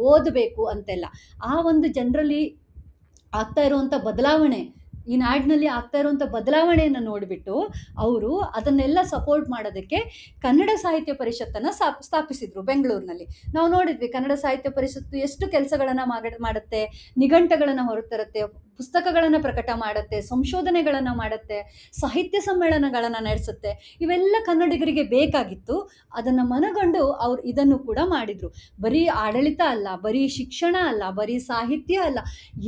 ಓದಬೇಕು ಅಂತೆಲ್ಲ. ಆ ಒಂದು ಜನರಲ್ಲಿ ಆಗ್ತಾ ಇರುವಂಥ ಬದಲಾವಣೆ, ಈ ನಾಡಿನಲ್ಲಿ ಆಗ್ತಾ ಇರುವಂಥ ಬದಲಾವಣೆಯನ್ನು ನೋಡಿಬಿಟ್ಟು ಅವರು ಅದನ್ನೆಲ್ಲ ಸಪೋರ್ಟ್ ಮಾಡೋದಕ್ಕೆ ಕನ್ನಡ ಸಾಹಿತ್ಯ ಪರಿಷತ್ತನ್ನು ಸ್ಥಾಪಿಸಿದರು ಬೆಂಗಳೂರಿನಲ್ಲಿ. ನಾವು ನೋಡಿದ್ವಿ, ಕನ್ನಡ ಸಾಹಿತ್ಯ ಪರಿಷತ್ತು ಎಷ್ಟು ಕೆಲಸಗಳನ್ನು ಮಾಡುತ್ತೆ, ನಿಘಂಟುಗಳನ್ನು ಹೊರತರುತ್ತೆ, ಪುಸ್ತಕಗಳನ್ನು ಪ್ರಕಟ ಮಾಡುತ್ತೆ, ಸಂಶೋಧನೆಗಳನ್ನು ಮಾಡುತ್ತೆ, ಸಾಹಿತ್ಯ ಸಮ್ಮೇಳನಗಳನ್ನು ನಡೆಸುತ್ತೆ. ಇವೆಲ್ಲ ಕನ್ನಡಿಗರಿಗೆ ಬೇಕಾಗಿತ್ತು. ಅದನ್ನು ಮನಗಂಡು ಅವರು ಇದನ್ನು ಕೂಡ ಮಾಡಿದರು. ಬರೀ ಆಡಳಿತ ಅಲ್ಲ, ಬರೀ ಶಿಕ್ಷಣ ಅಲ್ಲ, ಬರೀ ಸಾಹಿತ್ಯ ಅಲ್ಲ,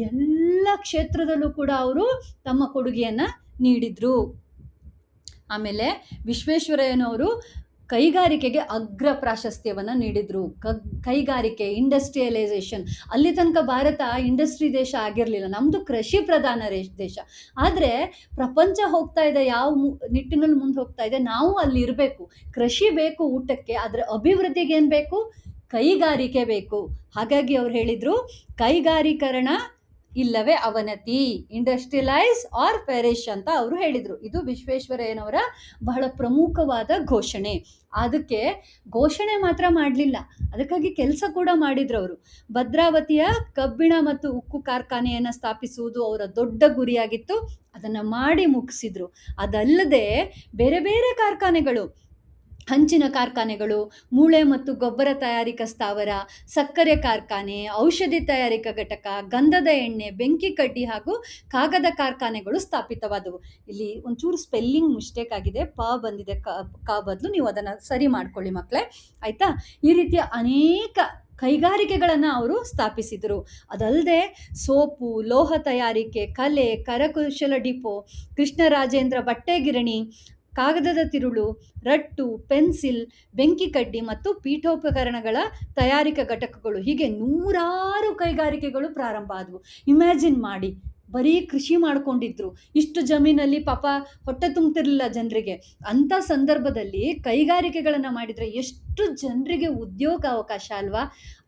ಎಲ್ಲ ಕ್ಷೇತ್ರದಲ್ಲೂ ಕೂಡ ಅವರು ತಮ್ಮ ಕೊಡುಗೆಯನ್ನು ನೀಡಿದರು. ಆಮೇಲೆ ವಿಶ್ವೇಶ್ವರಯ್ಯನವರು ಕೈಗಾರಿಕೆಗೆ ಅಗ್ರ ಪ್ರಾಶಸ್ತ್ಯವನ್ನು ನೀಡಿದರು. ಕೈಗಾರಿಕೆ, ಇಂಡಸ್ಟ್ರಿಯಲೈಸೇಷನ್, ಅಲ್ಲಿ ತನಕ ಭಾರತ ಇಂಡಸ್ಟ್ರಿ ದೇಶ ಆಗಿರಲಿಲ್ಲ, ನಮ್ಮದು ಕೃಷಿ ಪ್ರಧಾನ ದೇಶ. ಆದರೆ ಪ್ರಪಂಚ ಹೋಗ್ತಾ ಇದೆ, ಯಾವ ನಿಟ್ಟಿನಲ್ಲಿ ಮುಂದೆ ಹೋಗ್ತಾ ಇದೆ, ನಾವು ಅಲ್ಲಿ ಇರಬೇಕು. ಕೃಷಿ ಬೇಕು ಊಟಕ್ಕೆ, ಅದರ ಅಭಿವೃದ್ಧಿಗೆ ಏನು ಬೇಕು, ಕೈಗಾರಿಕೆ ಬೇಕು. ಹಾಗಾಗಿ ಅವ್ರು ಹೇಳಿದರು, ಕೈಗಾರೀಕರಣ ಇಲ್ಲವೇ ಅವನತಿ, ಇಂಡಸ್ಟ್ರಿಯಲೈಸ್ ಆರ್ ಪೆರಿಶ್ ಅಂತ ಅವರು ಹೇಳಿದರು. ಇದು ವಿಶ್ವೇಶ್ವರಯ್ಯನವರ ಬಹಳ ಪ್ರಮುಖವಾದ ಘೋಷಣೆ. ಅದಕ್ಕೆ ಘೋಷಣೆ ಮಾತ್ರ ಮಾಡಲಿಲ್ಲ, ಅದಕ್ಕಾಗಿ ಕೆಲಸ ಕೂಡ ಮಾಡಿದ್ರು ಅವರು. ಭದ್ರಾವತಿಯ ಕಬ್ಬಿಣ ಮತ್ತು ಉಕ್ಕು ಕಾರ್ಖಾನೆಯನ್ನು ಸ್ಥಾಪಿಸುವುದು ಅವರ ದೊಡ್ಡ ಗುರಿಯಾಗಿತ್ತು. ಅದನ್ನು ಮಾಡಿ ಮುಗಿಸಿದ್ರು. ಅದಲ್ಲದೆ ಬೇರೆ ಬೇರೆ ಕಾರ್ಖಾನೆಗಳು, ಹಂಚಿನ ಕಾರ್ಖಾನೆಗಳು, ಮೂಳೆ ಮತ್ತು ಗೊಬ್ಬರ ತಯಾರಿಕಾ ಸ್ಥಾವರ, ಸಕ್ಕರೆ ಕಾರ್ಖಾನೆ, ಔಷಧಿ ತಯಾರಿಕಾ ಘಟಕ, ಗಂಧದ ಎಣ್ಣೆ, ಬೆಂಕಿ ಕಡ್ಡಿ ಹಾಗೂ ಕಾಗದ ಕಾರ್ಖಾನೆಗಳು ಸ್ಥಾಪಿತವಾದವು. ಇಲ್ಲಿ ಒಂಚೂರು ಸ್ಪೆಲ್ಲಿಂಗ್ ಮಿಸ್ಟೇಕ್ ಆಗಿದೆ, ಬಂದಿದೆ, ಕ ಬದಲು ನೀವು ಅದನ್ನು ಸರಿ ಮಾಡ್ಕೊಳ್ಳಿ ಮಕ್ಕಳೇ, ಆಯಿತಾ. ಈ ರೀತಿಯ ಅನೇಕ ಕೈಗಾರಿಕೆಗಳನ್ನು ಅವರು ಸ್ಥಾಪಿಸಿದರು. ಅದಲ್ಲದೆ ಸೋಪು, ಲೋಹ ತಯಾರಿಕೆ, ಕಲೆ, ಕರಕುಶಲ ಡಿಪೋ, ಕೃಷ್ಣರಾಜೇಂದ್ರ ಬಟ್ಟೆ ಗಿರಣಿ, ಕಾಗದದ ತಿರುಳು, ರಟ್ಟು, ಪೆನ್ಸಿಲ್, ಬೆಂಕಿ ಕಡ್ಡಿ ಮತ್ತು ಪೀಠೋಪಕರಣಗಳ ತಯಾರಿಕಾ ಘಟಕಗಳು, ಹೀಗೆ ನೂರಾರು ಕೈಗಾರಿಕೆಗಳು ಪ್ರಾರಂಭ ಆದವು. ಇಮ್ಯಾಜಿನ್ ಮಾಡಿ, ಬರೀ ಕೃಷಿ ಮಾಡ್ಕೊಂಡಿದ್ರು, ಇಷ್ಟು ಜಮೀನಲ್ಲಿ ಪಾಪ ಹೊಟ್ಟೆ ತುಂಬ್ತಿರ್ಲಿಲ್ಲ ಜನರಿಗೆ. ಅಂಥ ಸಂದರ್ಭದಲ್ಲಿ ಕೈಗಾರಿಕೆಗಳನ್ನು ಮಾಡಿದರೆ ಎಷ್ಟು ಜನರಿಗೆ ಉದ್ಯೋಗ ಅವಕಾಶ ಅಲ್ವಾ.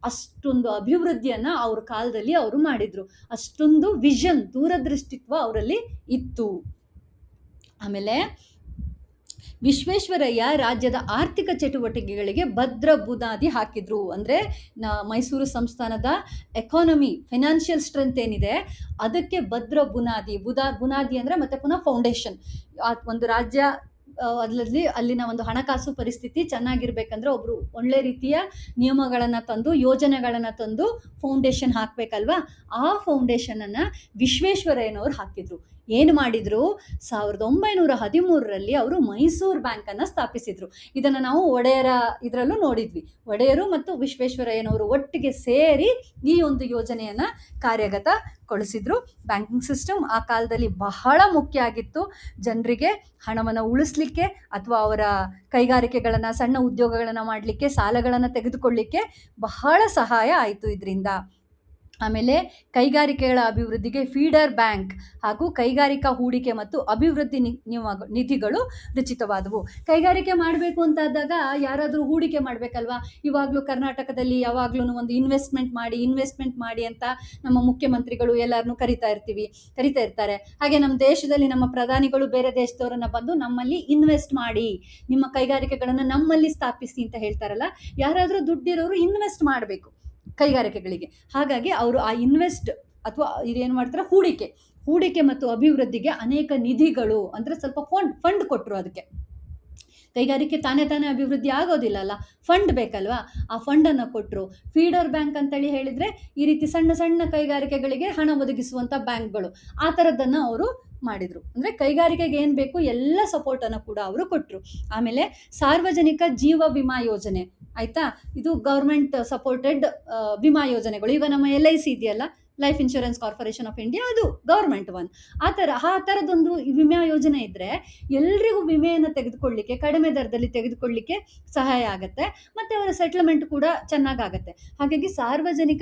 ಅಷ್ಟೊಂದು ಅಭಿವೃದ್ಧಿಯನ್ನು ಅವ್ರ ಕಾಲದಲ್ಲಿ ಅವರು ಮಾಡಿದರು. ಅಷ್ಟೊಂದು ವಿಷನ್, ದೂರದೃಷ್ಟಿತ್ವ ಅವರಲ್ಲಿ ಇತ್ತು. ಆಮೇಲೆ ವಿಶ್ವೇಶ್ವರಯ್ಯ ರಾಜ್ಯದ ಆರ್ಥಿಕ ಚಟುವಟಿಕೆಗಳಿಗೆ ಭದ್ರ ಬುನಾದಿ ಹಾಕಿದ್ರು. ಅಂದರೆ ಮೈಸೂರು ಸಂಸ್ಥಾನದ ಎಕಾನಮಿ, ಫೈನಾನ್ಷಿಯಲ್ ಸ್ಟ್ರೆಂತ್ ಏನಿದೆ ಅದಕ್ಕೆ ಭದ್ರ ಬುನಾದಿ ಅಂದರೆ ಮತ್ತೆ ಪುನಃ ಫೌಂಡೇಶನ್. ಒಂದು ರಾಜ್ಯ ಅದರಲ್ಲಿ ಅಲ್ಲಿನ ಒಂದು ಹಣಕಾಸು ಪರಿಸ್ಥಿತಿ ಚೆನ್ನಾಗಿರ್ಬೇಕಂದ್ರೆ ಒಬ್ಬರು ಒಳ್ಳೆ ರೀತಿಯ ನಿಯಮಗಳನ್ನು ತಂದು, ಯೋಜನೆಗಳನ್ನು ತಂದು ಫೌಂಡೇಶನ್ ಹಾಕಬೇಕಲ್ವಾ. ಆ ಫೌಂಡೇಶನನ್ನು ವಿಶ್ವೇಶ್ವರಯ್ಯನವರು ಹಾಕಿದ್ರು. ಏನು ಮಾಡಿದರು, 1913ರಲ್ಲಿ ಅವರು ಮೈಸೂರು ಬ್ಯಾಂಕನ್ನು ಸ್ಥಾಪಿಸಿದರು. ಇದನ್ನು ನಾವು ಒಡೆಯರ ಇದರಲ್ಲೂ ನೋಡಿದ್ವಿ. ಒಡೆಯರು ಮತ್ತು ವಿಶ್ವೇಶ್ವರಯ್ಯನವರು ಒಟ್ಟಿಗೆ ಸೇರಿ ಈ ಒಂದು ಯೋಜನೆಯನ್ನು ಕಾರ್ಯಗತಗೊಳಿಸಿದ್ರು. ಬ್ಯಾಂಕಿಂಗ್ ಸಿಸ್ಟಮ್ ಆ ಕಾಲದಲ್ಲಿ ಬಹಳ ಮುಖ್ಯ ಆಗಿತ್ತು. ಜನರಿಗೆ ಹಣವನ್ನು ಉಳಿಸ್ಲಿಕ್ಕೆ ಅಥವಾ ಅವರ ಕೈಗಾರಿಕೆಗಳನ್ನು, ಸಣ್ಣ ಉದ್ಯೋಗಗಳನ್ನು ಮಾಡಲಿಕ್ಕೆ, ಸಾಲಗಳನ್ನು ತೆಗೆದುಕೊಳ್ಳಲಿಕ್ಕೆ ಬಹಳ ಸಹಾಯ ಆಯಿತು ಇದರಿಂದ. ಆಮೇಲೆ ಕೈಗಾರಿಕೆಗಳ ಅಭಿವೃದ್ಧಿಗೆ ಫೀಡರ್ ಬ್ಯಾಂಕ್ ಹಾಗೂ ಕೈಗಾರಿಕಾ ಹೂಡಿಕೆ ಮತ್ತು ಅಭಿವೃದ್ಧಿ ನಿಧಿಗಳು ರಚಿತವಾದವು. ಕೈಗಾರಿಕೆ ಮಾಡಬೇಕು ಅಂತಾದಾಗ ಯಾರಾದರೂ ಹೂಡಿಕೆ ಮಾಡಬೇಕಲ್ವಾ. ಇವಾಗಲೂ ಕರ್ನಾಟಕದಲ್ಲಿ ಯಾವಾಗಲೂ ಒಂದು ಇನ್ವೆಸ್ಟ್ಮೆಂಟ್ ಮಾಡಿ ಅಂತ ನಮ್ಮ ಮುಖ್ಯಮಂತ್ರಿಗಳು ಎಲ್ಲರನ್ನೂ ಕರಿತಾ ಇರ್ತಾರೆ. ಹಾಗೆ ನಮ್ಮ ದೇಶದಲ್ಲಿ ನಮ್ಮ ಪ್ರಧಾನಿಗಳು ಬೇರೆ ದೇಶದವರನ್ನು ಬಂದು ನಮ್ಮಲ್ಲಿ ಇನ್ವೆಸ್ಟ್ ಮಾಡಿ, ನಿಮ್ಮ ಕೈಗಾರಿಕೆಗಳನ್ನು ನಮ್ಮಲ್ಲಿ ಸ್ಥಾಪಿಸಿ ಅಂತ ಹೇಳ್ತಾರಲ್ಲ. ಯಾರಾದರೂ ದುಡ್ಡಿರೋರು ಇನ್ವೆಸ್ಟ್ ಮಾಡಬೇಕು ಕೈಗಾರಿಕೆಗಳಿಗೆ. ಹಾಗಾಗಿ ಅವರು ಆ ಇನ್ವೆಸ್ಟ್ ಅಥವಾ ಇದೇನು ಮಾಡ್ತಾರೆ, ಹೂಡಿಕೆ ಮತ್ತು ಅಭಿವೃದ್ಧಿಗೆ ಅನೇಕ ನಿಧಿಗಳು ಅಂದರೆ ಸ್ವಲ್ಪ ಫಂಡ್ ಕೊಟ್ಟರು. ಅದಕ್ಕೆ ಕೈಗಾರಿಕೆ ತಾನೇ ಅಭಿವೃದ್ಧಿ ಆಗೋದಿಲ್ಲಲ್ಲ, ಫಂಡ್ ಬೇಕಲ್ವಾ. ಆ ಫಂಡನ್ನು ಕೊಟ್ಟರು. ಫೀಡರ್ ಬ್ಯಾಂಕ್ ಅಂತೇಳಿ ಹೇಳಿದರೆ ಈ ರೀತಿ ಸಣ್ಣ ಸಣ್ಣ ಕೈಗಾರಿಕೆಗಳಿಗೆ ಹಣ ಒದಗಿಸುವಂಥ ಬ್ಯಾಂಕ್ಗಳು, ಆ ಥರದ್ದನ್ನು ಅವರು ಮಾಡಿದರು. ಅಂದರೆ ಕೈಗಾರಿಕೆಗೆ ಏನು ಬೇಕು ಎಲ್ಲ ಸಪೋರ್ಟನ್ನು ಕೂಡ ಅವರು ಕೊಟ್ಟರು. ಆಮೇಲೆ ಸಾರ್ವಜನಿಕ ಜೀವ ವಿಮಾ ಯೋಜನೆ, ಆಯಿತಾ. ಇದು ಗೌರ್ಮೆಂಟ್ ಸಪೋರ್ಟೆಡ್ ವಿಮಾ ಯೋಜನೆಗಳು. ಈಗ ನಮ್ಮ LIC ಇದೆಯಲ್ಲ, life insurance corporation of India, ಅದು ಗೌರ್ಮೆಂಟ್ ಆ ಥರದೊಂದು ವಿಮಾ ಯೋಜನೆ ಇದ್ದರೆ ಎಲ್ರಿಗೂ ವಿಮೆಯನ್ನು ತೆಗೆದುಕೊಳ್ಳಲಿಕ್ಕೆ, ಕಡಿಮೆ ದರದಲ್ಲಿ ತೆಗೆದುಕೊಳ್ಳಲಿಕ್ಕೆ ಸಹಾಯ ಆಗುತ್ತೆ. ಮತ್ತು ಅವರ ಸೆಟ್ಲ್ಮೆಂಟ್ ಕೂಡ ಚೆನ್ನಾಗಾಗತ್ತೆ. ಹಾಗಾಗಿ ಸಾರ್ವಜನಿಕ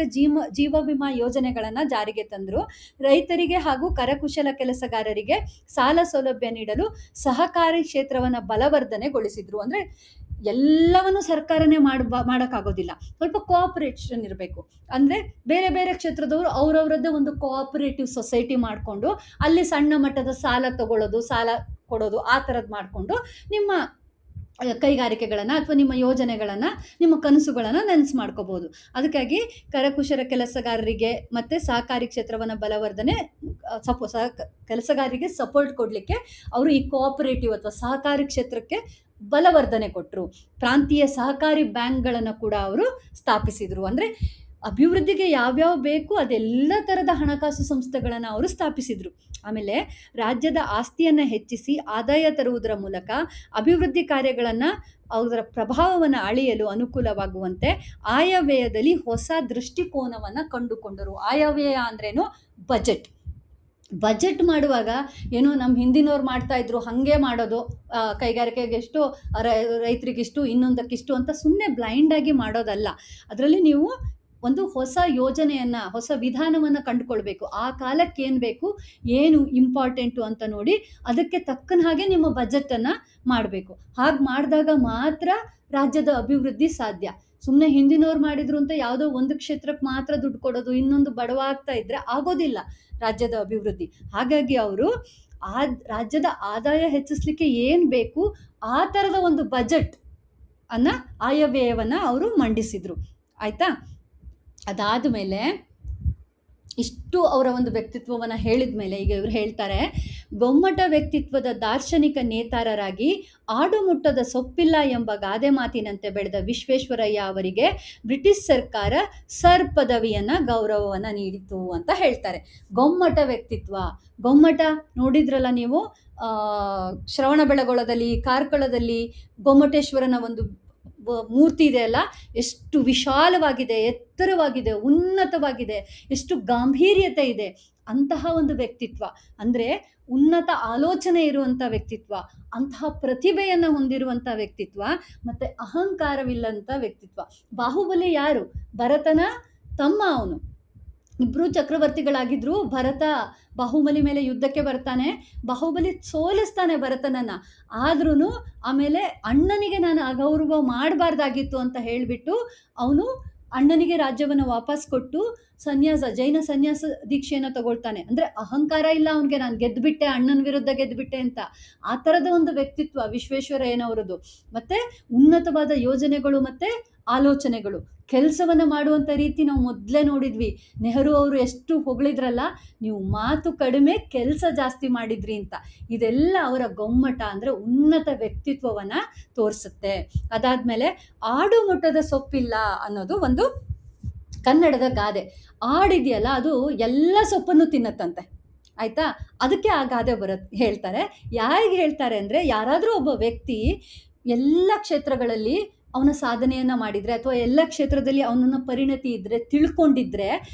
ಜೀವ ವಿಮಾ ಯೋಜನೆಗಳನ್ನು ಜಾರಿಗೆ ತಂದರು. ರೈತರಿಗೆ ಹಾಗೂ ಕರಕುಶಲ ಕೆಲಸಗಾರರಿಗೆ ಸಾಲ ಸೌಲಭ್ಯ ನೀಡಲು ಸಹಕಾರಿ ಕ್ಷೇತ್ರವನ್ನು ಬಲವರ್ಧನೆಗೊಳಿಸಿದ್ರು. ಅಂದರೆ ಎಲ್ಲವನ್ನು ಸರ್ಕಾರನೇ ಮಾಡೋಕ್ಕಾಗೋದಿಲ್ಲ, ಸ್ವಲ್ಪ ಕೋಆಪರೇಷನ್ ಇರಬೇಕು. ಅಂದರೆ ಬೇರೆ ಬೇರೆ ಕ್ಷೇತ್ರದವರು ಅವರವರದ್ದೇ ಒಂದು ಕೋಆಪರೇಟಿವ್ ಸೊಸೈಟಿ ಮಾಡಿಕೊಂಡು ಅಲ್ಲಿ ಸಣ್ಣ ಮಟ್ಟದ ಸಾಲ ಕೊಡೋದು ಆ ಥರದ್ದು ಮಾಡಿಕೊಂಡು ನಿಮ್ಮ ಕೈಗಾರಿಕೆಗಳನ್ನು ಅಥವಾ ನಿಮ್ಮ ಯೋಜನೆಗಳನ್ನು, ನಿಮ್ಮ ಕನಸುಗಳನ್ನು ನನಸು ಮಾಡ್ಕೋಬೋದು. ಅದಕ್ಕಾಗಿ ಕರಕುಶಲ ಕೆಲಸಗಾರರಿಗೆ ಮತ್ತು ಸಹಕಾರಿ ಕ್ಷೇತ್ರವನ್ನು ಬಲವರ್ಧನೆ ಕೆಲಸಗಾರರಿಗೆ ಸಪೋರ್ಟ್ ಕೊಡಲಿಕ್ಕೆ ಅವರು ಈ ಕೋಆಪರೇಟಿವ್ ಅಥವಾ ಸಹಕಾರಿ ಕ್ಷೇತ್ರಕ್ಕೆ ಬಲವರ್ಧನೆ ಕೊಟ್ಟರು. ಪ್ರಾಂತೀಯ ಸಹಕಾರಿ ಬ್ಯಾಂಕ್ಗಳನ್ನು ಕೂಡ ಅವರು ಸ್ಥಾಪಿಸಿದರು. ಅಂದರೆ ಅಭಿವೃದ್ಧಿಗೆ ಯಾವ್ಯಾವ ಬೇಕು ಅದೆಲ್ಲ ಥರದ ಹಣಕಾಸು ಸಂಸ್ಥೆಗಳನ್ನು ಅವರು ಸ್ಥಾಪಿಸಿದರು. ಆಮೇಲೆ ರಾಜ್ಯದ ಆಸ್ತಿಯನ್ನು ಹೆಚ್ಚಿಸಿ ಆದಾಯ ತರುವುದರ ಮೂಲಕ ಅಭಿವೃದ್ಧಿ ಕಾರ್ಯಗಳನ್ನು, ಅದರ ಪ್ರಭಾವವನ್ನು ಅಳೆಯಲು ಅನುಕೂಲವಾಗುವಂತೆ ಆಯವ್ಯಯದಲ್ಲಿ ಹೊಸ ದೃಷ್ಟಿಕೋನವನ್ನು ಕಂಡುಕೊಂಡರು. ಆಯವ್ಯಯ ಅಂದ್ರೇನು, ಬಜೆಟ್ ಮಾಡುವಾಗ ಏನೋ ನಮ್ಮ ಹಿಂದಿನವ್ರು ಮಾಡ್ತಾಯಿದ್ರು ಹಾಗೆ ಮಾಡೋದು, ಕೈಗಾರಿಕೆಗೆಷ್ಟು, ರೈತರಿಗಿಷ್ಟು, ಇನ್ನೊಂದಕ್ಕಿಷ್ಟು ಅಂತ ಸುಮ್ಮನೆ ಬ್ಲೈಂಡಾಗಿ ಮಾಡೋದಲ್ಲ. ಅದರಲ್ಲಿ ನೀವು ಒಂದು ಹೊಸ ಯೋಜನೆಯನ್ನು, ಹೊಸ ವಿಧಾನವನ್ನು ಕಂಡುಕೊಳ್ಬೇಕು. ಆ ಕಾಲಕ್ಕೆ ಏನು ಬೇಕು, ಏನು ಇಂಪಾರ್ಟೆಂಟು ಅಂತ ನೋಡಿ ಅದಕ್ಕೆ ತಕ್ಕನ ಹಾಗೆ ನಿಮ್ಮ ಬಜೆಟನ್ನು ಮಾಡಬೇಕು. ಹಾಗೆ ಮಾಡಿದಾಗ ಮಾತ್ರ ರಾಜ್ಯದ ಅಭಿವೃದ್ಧಿ ಸಾಧ್ಯ. ಸುಮ್ಮನೆ ಹಿಂದಿನವ್ರು ಮಾಡಿದ್ರು ಅಂತ ಯಾವುದೋ ಒಂದು ಕ್ಷೇತ್ರಕ್ಕೆ ಮಾತ್ರ ದುಡ್ಡು ಕೊಡೋದು, ಇನ್ನೊಂದು ಬಡವಾಗ್ತಾ ಇದ್ದರೆ ಆಗೋದಿಲ್ಲ ರಾಜ್ಯದ ಅಭಿವೃದ್ಧಿ. ಹಾಗಾಗಿ ಅವರು ರಾಜ್ಯದ ಆದಾಯ ಹೆಚ್ಚಿಸ್ಲಿಕ್ಕೆ ಏನು ಬೇಕು ಆ ಥರದ ಒಂದು ಬಜೆಟ್ ಆಯವ್ಯಯವನ್ನು ಅವರು ಮಂಡಿಸಿದರು. ಆಯಿತಾ. ಅದಾದ ಮೇಲೆ ಇಷ್ಟು ಅವರ ಒಂದು ವ್ಯಕ್ತಿತ್ವವನ್ನು ಹೇಳಿದ ಮೇಲೆ ಈಗ ಇವರು ಹೇಳ್ತಾರೆ, ಗೊಮ್ಮಟ ವ್ಯಕ್ತಿತ್ವದ ದಾರ್ಶನಿಕ ನೇತಾರರಾಗಿ ಆಡುಮುಟ್ಟದ ಸೊಪ್ಪಿಲ್ಲ ಎಂಬ ಗಾದೆ ಮಾತಿನಂತೆ ಬೆಳೆದ ವಿಶ್ವೇಶ್ವರಯ್ಯ ಅವರಿಗೆ ಬ್ರಿಟಿಷ್ ಸರ್ಕಾರ ಸರ್ ಪದವಿಯನ್ನು ಗೌರವವನ್ನು ನೀಡಿತು ಅಂತ ಹೇಳ್ತಾರೆ. ಗೊಮ್ಮಟ ವ್ಯಕ್ತಿತ್ವ, ಗೊಮ್ಮಟ ನೋಡಿದ್ರಲ್ಲ ನೀವು, ಶ್ರವಣಬೆಳಗೊಳದಲ್ಲಿ, ಕಾರ್ಕಳದಲ್ಲಿ ಗೊಮ್ಮಟೇಶ್ವರನ ಒಂದು ಮೂರ್ತಿ ಇದೆ ಅಲ್ಲ, ಎಷ್ಟು ವಿಶಾಲವಾಗಿದೆ, ಎತ್ತರವಾಗಿದೆ, ಉನ್ನತವಾಗಿದೆ, ಎಷ್ಟು ಗಾಂಭೀರ್ಯತೆ ಇದೆ. ಅಂತಹ ಒಂದು ವ್ಯಕ್ತಿತ್ವ ಅಂದರೆ ಉನ್ನತ ಆಲೋಚನೆ ಇರುವಂಥ ವ್ಯಕ್ತಿತ್ವ, ಅಂತಹ ಪ್ರತಿಭೆಯನ್ನು ಹೊಂದಿರುವಂಥ ವ್ಯಕ್ತಿತ್ವ, ಮತ್ತು ಅಹಂಕಾರವಿಲ್ಲಂಥ ವ್ಯಕ್ತಿತ್ವ. ಬಾಹುಬಲಿ ಯಾರು? ಭರತನ ತಮ್ಮ ಅವನು. ಇಬ್ಬರು ಚಕ್ರವರ್ತಿಗಳಾಗಿದ್ರು. ಭರತ ಬಾಹುಬಲಿ ಮೇಲೆ ಯುದ್ಧಕ್ಕೆ ಬರ್ತಾನೆ, ಬಾಹುಬಲಿ ಸೋಲಿಸ್ತಾನೆ ಭರತನನ್ನು. ಆದ್ರೂ ಆಮೇಲೆ ಅಣ್ಣನಿಗೆ ನಾನು ಅಗೌರವ ಮಾಡಬಾರ್ದಾಗಿತ್ತು ಅಂತ ಹೇಳಿಬಿಟ್ಟು ಅವನು ಅಣ್ಣನಿಗೆ ರಾಜ್ಯವನ್ನು ವಾಪಸ್ ಕೊಟ್ಟು ಜೈನ ಸನ್ಯಾಸ ದೀಕ್ಷೆಯನ್ನು ತಗೊಳ್ತಾನೆ. ಅಂದರೆ ಅಹಂಕಾರ ಇಲ್ಲ ಅವನಿಗೆ, ನಾನು ಗೆದ್ದುಬಿಟ್ಟೆ, ಅಣ್ಣನ ವಿರುದ್ಧ ಗೆದ್ದುಬಿಟ್ಟೆ ಅಂತ. ಆ ಥರದ ಒಂದು ವ್ಯಕ್ತಿತ್ವ ವಿಶ್ವೇಶ್ವರಯ್ಯನವರದು. ಮತ್ತು ಉನ್ನತವಾದ ಯೋಜನೆಗಳು ಮತ್ತು ಆಲೋಚನೆಗಳು, ಕೆಲಸವನ್ನು ಮಾಡುವಂಥ ರೀತಿ ನಾವು ಮೊದಲೇ ನೋಡಿದ್ವಿ. ನೆಹರು ಅವರು ಎಷ್ಟು ಹೊಗಳಿದ್ರಲ್ಲ, ನೀವು ಮಾತು ಕಡಿಮೆ ಕೆಲಸ ಜಾಸ್ತಿ ಮಾಡಿದ್ರಿ ಅಂತ. ಇದೆಲ್ಲ ಅವರ ಗೊಮ್ಮಟ ಅಂದರೆ ಉನ್ನತ ವ್ಯಕ್ತಿತ್ವವನ್ನು ತೋರಿಸುತ್ತೆ. ಅದಾದಮೇಲೆ ಆಡುಮುಟ್ಟದ ಸೊಪ್ಪಿಲ್ಲ ಅನ್ನೋದು ಒಂದು ಕನ್ನಡದ ಗಾದೆ. ಆಡಿದೆಯಲ್ಲ ಅದು ಎಲ್ಲ ಸೊಪ್ಪನ್ನು ತಿನ್ನತ್ತಂತೆ, ಆಯಿತಾ? ಅದಕ್ಕೆ ಆ ಗಾದೆ ಹೇಳ್ತಾರೆ. ಯಾರಿಗೆ ಹೇಳ್ತಾರೆ ಅಂದರೆ, ಯಾರಾದರೂ ಒಬ್ಬ ವ್ಯಕ್ತಿ ಎಲ್ಲ ಕ್ಷೇತ್ರಗಳಲ್ಲಿ ಅವನ ಸಾಧನೆಯನ್ನು ಮಾಡಿದರೆ ಅಥವಾ ಎಲ್ಲ ಕ್ಷೇತ್ರದಲ್ಲಿ ಅವನನ್ನು ಪರಿಣತಿ ಇದ್ದರೆ, ತಿಳ್ಕೊಂಡಿದ್ರೆ,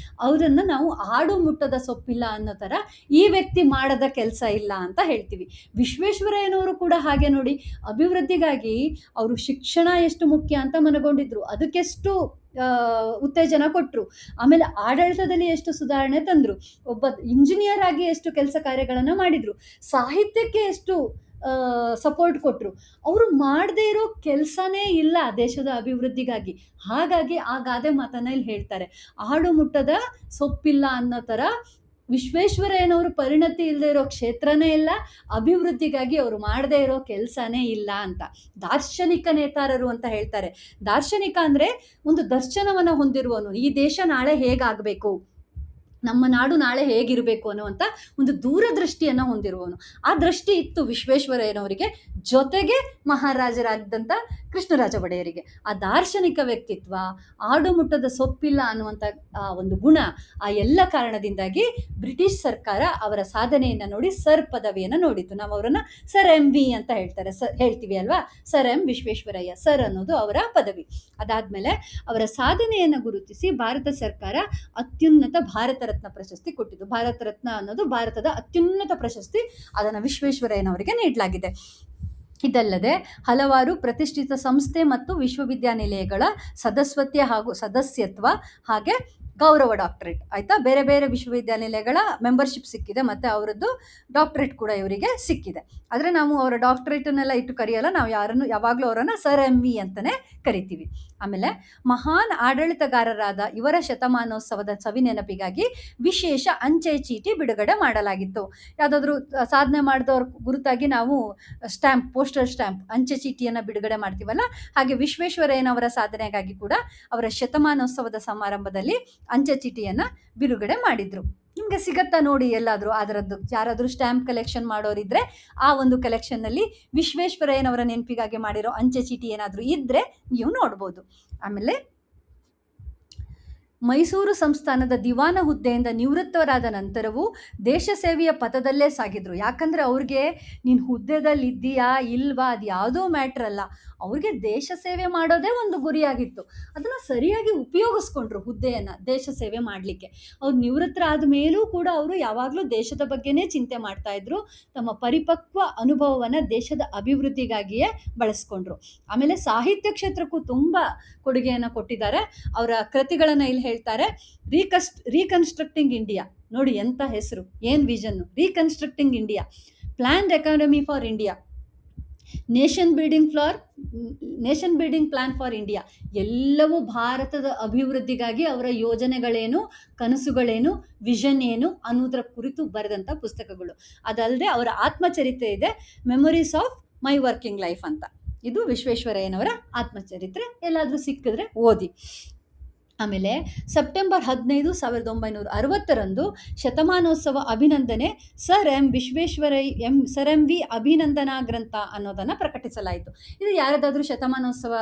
ಅವರನ್ನು ನಾವು ಆಡು ಮುಟ್ಟದ ಸೊಪ್ಪಿಲ್ಲ ಅನ್ನೋ ಥರ ಈ ವ್ಯಕ್ತಿ ಮಾಡದ ಕೆಲಸ ಇಲ್ಲ ಅಂತ ಹೇಳ್ತೀವಿ. ವಿಶ್ವೇಶ್ವರಯ್ಯನವರು ಕೂಡ ಹಾಗೆ ನೋಡಿ, ಅಭಿವೃದ್ಧಿಗಾಗಿ ಅವರು ಶಿಕ್ಷಣ ಎಷ್ಟು ಮುಖ್ಯ ಅಂತ ಮನಗೊಂಡಿದ್ರು, ಅದಕ್ಕೆಷ್ಟು ಉತ್ತೇಜನ ಕೊಟ್ಟರು. ಆಮೇಲೆ ಆಡಳಿತದಲ್ಲಿ ಎಷ್ಟು ಸುಧಾರಣೆ ತಂದರು, ಒಬ್ಬ ಇಂಜಿನಿಯರ್ ಆಗಿ ಎಷ್ಟು ಕೆಲಸ ಕಾರ್ಯಗಳನ್ನು ಮಾಡಿದರು, ಸಾಹಿತ್ಯಕ್ಕೆ ಎಷ್ಟು ಸಪೋರ್ಟ್ ಕೊಟ್ಟರು. ಅವರು ಮಾಡದೇ ಇರೋ ಕೆಲಸನೇ ಇಲ್ಲ ದೇಶದ ಅಭಿವೃದ್ಧಿಗಾಗಿ. ಹಾಗಾಗಿ ಆ ಗಾದೆ ಮಾತನ್ನ ಇಲ್ಲಿ ಹೇಳ್ತಾರೆ, ಆಡು ಮುಟ್ಟದ ಸೊಪ್ಪಿಲ್ಲ ಅನ್ನೋ ಥರ ವಿಶ್ವೇಶ್ವರಯ್ಯನವರು ಪರಿಣತಿ ಇಲ್ಲದೆ ಇರೋ ಕ್ಷೇತ್ರನೇ ಇಲ್ಲ, ಅಭಿವೃದ್ಧಿಗಾಗಿ ಅವರು ಮಾಡದೇ ಇರೋ ಕೆಲಸನೇ ಇಲ್ಲ ಅಂತ. ದಾರ್ಶನಿಕ ನೇತಾರರು ಅಂತ ಹೇಳ್ತಾರೆ. ದಾರ್ಶನಿಕ ಅಂದರೆ ಒಂದು ದರ್ಶನವನ್ನು ಹೊಂದಿರುವವನು, ಈ ದೇಶ ನಾಳೆ ಹೇಗಾಗಬೇಕು, ನಮ್ಮ ನಾಡು ನಾಳೆ ಹೇಗಿರಬೇಕು ಅನ್ನುವಂಥ ಒಂದು ದೂರದೃಷ್ಟಿಯನ್ನು ಹೊಂದಿರುವವನು. ಆ ದೃಷ್ಟಿ ಇತ್ತು ವಿಶ್ವೇಶ್ವರಯ್ಯನವರಿಗೆ, ಜೊತೆಗೆ ಮಹಾರಾಜರಾಗಿದ್ದಂಥ ಕೃಷ್ಣರಾಜ ಒಡೆಯರಿಗೆ. ಆ ದಾರ್ಶನಿಕ ವ್ಯಕ್ತಿತ್ವ, ಆಡುಮುಟ್ಟದ ಸೊಪ್ಪಿಲ್ಲ ಅನ್ನುವಂಥ ಒಂದು ಗುಣ, ಆ ಎಲ್ಲ ಕಾರಣದಿಂದಾಗಿ ಬ್ರಿಟಿಷ್ ಸರ್ಕಾರ ಅವರ ಸಾಧನೆಯನ್ನು ನೋಡಿ ಸರ್ ಪದವಿಯನ್ನು ನೋಡಿತು. ನಾವು ಅವರನ್ನು ಸರ್ MV ಅಂತ ಹೇಳ್ತೀವಿ ಅಲ್ವಾ, ಸರ್ M ವಿಶ್ವೇಶ್ವರಯ್ಯ, ಸರ್ ಅನ್ನೋದು ಅವರ ಪದವಿ. ಅದಾದಮೇಲೆ ಅವರ ಸಾಧನೆಯನ್ನು ಗುರುತಿಸಿ ಭಾರತ ಸರ್ಕಾರ ಅತ್ಯುನ್ನತ ಭಾರತ ರತ್ನ ಪ್ರಶಸ್ತಿ ಕೊಟ್ಟಿದ್ದು. ಭಾರತ ರತ್ನ ಅನ್ನೋದು ಭಾರತದ ಅತ್ಯುನ್ನತ ಪ್ರಶಸ್ತಿ, ಅದನ್ನು ವಿಶ್ವೇಶ್ವರಯ್ಯನವರಿಗೆ ನೀಡಲಾಗಿದೆ. ಇದಲ್ಲದೆ ಹಲವಾರು ಪ್ರತಿಷ್ಠಿತ ಸಂಸ್ಥೆ ಮತ್ತು ವಿಶ್ವವಿದ್ಯಾನಿಲಯಗಳ ಸದಸ್ಯತ್ವ ಹಾಗೆ ಗೌರವ ಡಾಕ್ಟರೇಟ್, ಆಯಿತಾ? ಬೇರೆ ಬೇರೆ ವಿಶ್ವವಿದ್ಯಾನಿಲಯಗಳ ಮೆಂಬರ್ಶಿಪ್ ಸಿಕ್ಕಿದೆ ಮತ್ತು ಅವರದ್ದು ಡಾಕ್ಟರೇಟ್ ಕೂಡ ಇವರಿಗೆ ಸಿಕ್ಕಿದೆ. ಆದರೆ ನಾವು ಅವರ ಡಾಕ್ಟರೇಟನ್ನೆಲ್ಲ ಇಟ್ಟು ಕರೆಯಲ್ಲ, ನಾವು ಯಾವಾಗಲೂ ಅವರನ್ನು ಸರ್ MV ಅಂತಲೇ ಕರಿತೀವಿ. ಆಮೇಲೆ ಮಹಾನ್ ಆಡಳಿತಗಾರರಾದ ಇವರ ಶತಮಾನೋತ್ಸವದ ಸವಿನೆನಪಿಗಾಗಿ ವಿಶೇಷ ಅಂಚೆ ಚೀಟಿ ಬಿಡುಗಡೆ ಮಾಡಲಾಗಿತ್ತು. ಯಾವುದಾದ್ರೂ ಸಾಧನೆ ಮಾಡಿದವ್ರ ಗುರುತಾಗಿ ನಾವು ಪೋಸ್ಟಲ್ ಸ್ಟ್ಯಾಂಪ್, ಅಂಚೆ ಚೀಟಿಯನ್ನು ಬಿಡುಗಡೆ ಮಾಡ್ತೀವಲ್ಲ, ಹಾಗೆ ವಿಶ್ವೇಶ್ವರಯ್ಯನವರ ಸಾಧನೆಗಾಗಿ ಕೂಡ ಅವರ ಶತಮಾನೋತ್ಸವದ ಸಮಾರಂಭದಲ್ಲಿ ಅಂಚೆ ಚೀಟಿಯನ್ನು ಬಿಡುಗಡೆ ಮಾಡಿದ್ರು. ನಿಮಗೆ ಸಿಗತ್ತಾ ನೋಡಿ ಎಲ್ಲಾದರೂ ಅದರದ್ದು? ಯಾರಾದರೂ ಸ್ಟ್ಯಾಂಪ್ ಕಲೆಕ್ಷನ್ ಮಾಡೋರಿದ್ರೆ ಆ ಒಂದು ಕಲೆಕ್ಷನ್ನಲ್ಲಿ ವಿಶ್ವೇಶ್ವರಯ್ಯನವರ ನೆನಪಿಗಾಗಿ ಮಾಡಿರೋ ಅಂಚೆ ಚೀಟಿ ಏನಾದರೂ ಇದ್ದರೆ ನೀವು ನೋಡ್ಬೋದು. ಆಮೇಲೆ ಮೈಸೂರು ಸಂಸ್ಥಾನದ ದಿವಾನ ಹುದ್ದೆಯಿಂದ ನಿವೃತ್ತರಾದ ನಂತರವೂ ದೇಶ ಸೇವೆಯ ಪಥದಲ್ಲೇ ಸಾಗಿದ್ರು. ಯಾಕಂದರೆ ಅವ್ರಿಗೆ ನೀನು ಹುದ್ದೆದಲ್ಲಿ ಇದ್ದೀಯಾ ಇಲ್ವಾ ಅದು ಯಾವುದೋ ಮ್ಯಾಟ್ರ್ ಅಲ್ಲ, ಅವ್ರಿಗೆ ದೇಶ ಸೇವೆ ಮಾಡೋದೇ ಒಂದು ಗುರಿಯಾಗಿತ್ತು. ಅದನ್ನು ಸರಿಯಾಗಿ ಉಪಯೋಗಿಸ್ಕೊಂಡ್ರು ಹುದ್ದೆಯನ್ನು ದೇಶ ಸೇವೆ ಮಾಡಲಿಕ್ಕೆ. ಅವ್ರು ನಿವೃತ್ತರಾದ ಮೇಲೂ ಕೂಡ ಅವರು ಯಾವಾಗಲೂ ದೇಶದ ಬಗ್ಗೆನೇ ಚಿಂತೆ ಮಾಡ್ತಾಯಿದ್ರು. ತಮ್ಮ ಪರಿಪಕ್ವ ಅನುಭವವನ್ನು ದೇಶದ ಅಭಿವೃದ್ಧಿಗಾಗಿಯೇ ಬಳಸ್ಕೊಂಡ್ರು. ಆಮೇಲೆ ಸಾಹಿತ್ಯ ಕ್ಷೇತ್ರಕ್ಕೂ ತುಂಬ ಕೊಡುಗೆಯನ್ನು ಕೊಟ್ಟಿದ್ದಾರೆ. ಅವರ ಕೃತಿಗಳನ್ನು ಇಲ್ಲಿ ಹೇಳ್ತಾರೆ. ರೀಕನ್ಸ್ಟ್ರಕ್ಟಿಂಗ್ ಇಂಡಿಯಾ, ನೋಡಿ ಎಂಥ ಹೆಸರು, ಏನು vision, reconstructing India, planned economy for India, nation building plan for India, ಎಲ್ಲವೂ ಭಾರತದ ಅಭಿವೃದ್ಧಿಗಾಗಿ ಅವರ ಯೋಜನೆಗಳೇನು, ಕನಸುಗಳೇನು, ವಿಷನ್ ಏನು ಅನ್ನೋದರ ಕುರಿತು ಬರೆದಂಥ ಪುಸ್ತಕಗಳು. ಅದಲ್ಲದೆ ಅವರ ಆತ್ಮಚರಿತ್ರೆ ಇದೆ, memories of my working life ಅಂತ. ಇದು ವಿಶ್ವೇಶ್ವರಯ್ಯನವರ ಆತ್ಮಚರಿತ್ರೆ. ಎಲ್ಲಾದರೂ ಸಿಕ್ಕಿದ್ರೆ ಓದಿ. ಆಮೇಲೆ ಸೆಪ್ಟೆಂಬರ್ 15, 1960ರಂದು ಶತಮಾನೋತ್ಸವ ಅಭಿನಂದನೆ ಸರ್ ಎಂ ವಿ ಅಭಿನಂದನಾ ಗ್ರಂಥ ಅನ್ನೋದನ್ನು ಪ್ರಕಟಿಸಲಾಯಿತು. ಇದು ಯಾರದಾದ್ರೂ ಶತಮಾನೋತ್ಸವ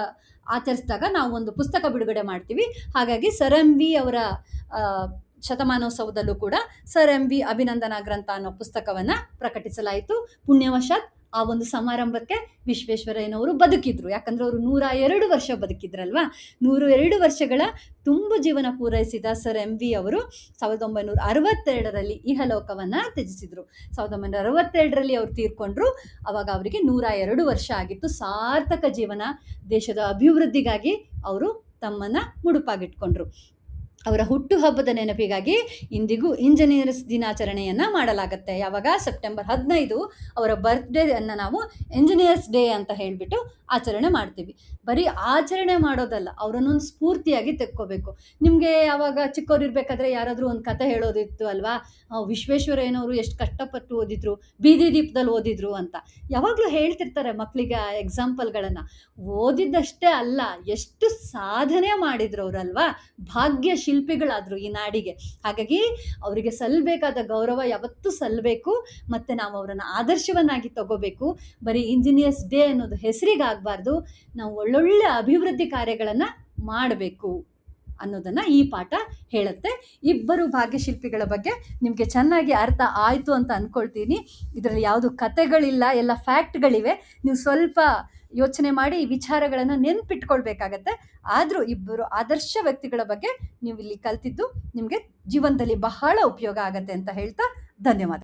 ಆಚರಿಸಿದಾಗ ನಾವು ಒಂದು ಪುಸ್ತಕ ಬಿಡುಗಡೆ ಮಾಡ್ತೀವಿ. ಹಾಗಾಗಿ ಸರ್ ಎಂ ವಿ ಅವರ ಶತಮಾನೋತ್ಸವದಲ್ಲೂ ಕೂಡ ಸರ್ ಎಂ ವಿ ಅಭಿನಂದನಾ ಗ್ರಂಥ ಅನ್ನೋ ಪುಸ್ತಕವನ್ನು ಪ್ರಕಟಿಸಲಾಯಿತು. ಪುಣ್ಯವಶಾತ್ ಆ ಒಂದು ಸಮಾರಂಭಕ್ಕೆ ವಿಶ್ವೇಶ್ವರಯ್ಯನವರು ಬದುಕಿದ್ರು. ಯಾಕಂದ್ರೆ ಅವರು 102 ವರ್ಷ ಬದುಕಿದ್ರಲ್ವಾ. 102 ವರ್ಷಗಳ ತುಂಬು ಜೀವನ ಪೂರೈಸಿದ ಸರ್ ಎಂ ವಿ ಅವರು 1962ರಲ್ಲಿ ಇಹಲೋಕವನ್ನು ತ್ಯಜಿಸಿದ್ರು. 1962ರಲ್ಲಿ ಅವ್ರು ತೀರ್ಕೊಂಡ್ರು. ಅವಾಗ ಅವರಿಗೆ 102 ವರ್ಷ ಆಗಿತ್ತು. ಸಾರ್ಥಕ ಜೀವನ, ದೇಶದ ಅಭಿವೃದ್ಧಿಗಾಗಿ ಅವರು ತಮ್ಮನ್ನು ಮುಡುಪಾಗಿಟ್ಕೊಂಡ್ರು. ಅವರ ಹುಟ್ಟುಹಬ್ಬದ ನೆನಪಿಗಾಗಿ ಇಂದಿಗೂ ಇಂಜಿನಿಯರ್ಸ್ ದಿನಾಚರಣೆಯನ್ನು ಮಾಡಲಾಗುತ್ತೆ. ಯಾವಾಗ? ಸೆಪ್ಟೆಂಬರ್ 15 ಅವರ ಬರ್ತ್ಡೇಯನ್ನು ನಾವು ಇಂಜಿನಿಯರ್ಸ್ ಡೇ ಅಂತ ಹೇಳಿಬಿಟ್ಟು ಆಚರಣೆ ಮಾಡ್ತೀವಿ. ಬರೀ ಆಚರಣೆ ಮಾಡೋದಲ್ಲ, ಅವರನ್ನೊಂದು ಸ್ಫೂರ್ತಿಯಾಗಿ ತೆಕ್ಕೋಬೇಕು. ನಿಮಗೆ ಯಾವಾಗ ಚಿಕ್ಕವರಿರ್ಬೇಕಾದ್ರೆ ಯಾರಾದರೂ ಒಂದು ಕತೆ ಹೇಳೋದಿತ್ತು ಅಲ್ವಾ, ವಿಶ್ವೇಶ್ವರಯ್ಯನವರು ಎಷ್ಟು ಕಷ್ಟಪಟ್ಟು ಓದಿದ್ರು, ಬೀದಿ ದೀಪದಲ್ಲಿ ಓದಿದ್ರು ಅಂತ ಯಾವಾಗಲೂ ಹೇಳ್ತಿರ್ತಾರೆ ಮಕ್ಕಳಿಗೆ ಎಕ್ಸಾಂಪಲ್ಗಳನ್ನು. ಓದಿದ್ದಷ್ಟೇ ಅಲ್ಲ, ಎಷ್ಟು ಸಾಧನೆ ಮಾಡಿದ್ರು ಅವರಲ್ವಾ, ಭಾಗ್ಯ ಶಿಲ್ಪಿಗಳಾದರು ಈ ನಾಡಿಗೆ. ಹಾಗಾಗಿ ಅವರಿಗೆ ಸಲ್ಲಬೇಕಾದ ಗೌರವ ಯಾವತ್ತೂ ಸಲ್ಲಬೇಕು. ಮತ್ತು ನಾವು ಅವರನ್ನು ಆದರ್ಶವನ್ನಾಗಿ ತಗೋಬೇಕು. ಬರೀ ಇಂಜಿನಿಯರ್ಸ್ ಡೇ ಅನ್ನೋದು ಹೆಸರಿಗಾಗಬಾರ್ದು, ನಾವು ಒಳ್ಳೊಳ್ಳೆ ಅಭಿವೃದ್ಧಿ ಕಾರ್ಯಗಳನ್ನು ಮಾಡಬೇಕು ಅನ್ನೋದನ್ನು ಈ ಪಾಠ ಹೇಳುತ್ತೆ. ಇಬ್ಬರು ಭಾಗ್ಯಶಿಲ್ಪಿಗಳ ಬಗ್ಗೆ ನಿಮಗೆ ಚೆನ್ನಾಗಿ ಅರ್ಥ ಆಯಿತು ಅಂತ ಅಂದ್ಕೊಳ್ತೀನಿ. ಇದರಲ್ಲಿ ಯಾವುದು ಕತೆಗಳಿಲ್ಲ, ಎಲ್ಲ ಫ್ಯಾಕ್ಟ್ಗಳಿವೆ. ನೀವು ಸ್ವಲ್ಪ ಯೋಚನೆ ಮಾಡಿ ಈ ವಿಚಾರಗಳನ್ನು ನೆನ್ಪಿಟ್ಕೊಳ್ಬೇಕಾಗತ್ತೆ. ಆದರೂ ಇಬ್ಬರು ಆದರ್ಶ ವ್ಯಕ್ತಿಗಳ ಬಗ್ಗೆ ನೀವು ಇಲ್ಲಿ ಕಲ್ತಿದ್ದು ನಿಮಗೆ ಜೀವನದಲ್ಲಿ ಬಹಳ ಉಪಯೋಗ ಆಗತ್ತೆ ಅಂತ ಹೇಳ್ತಾ ಧನ್ಯವಾದ.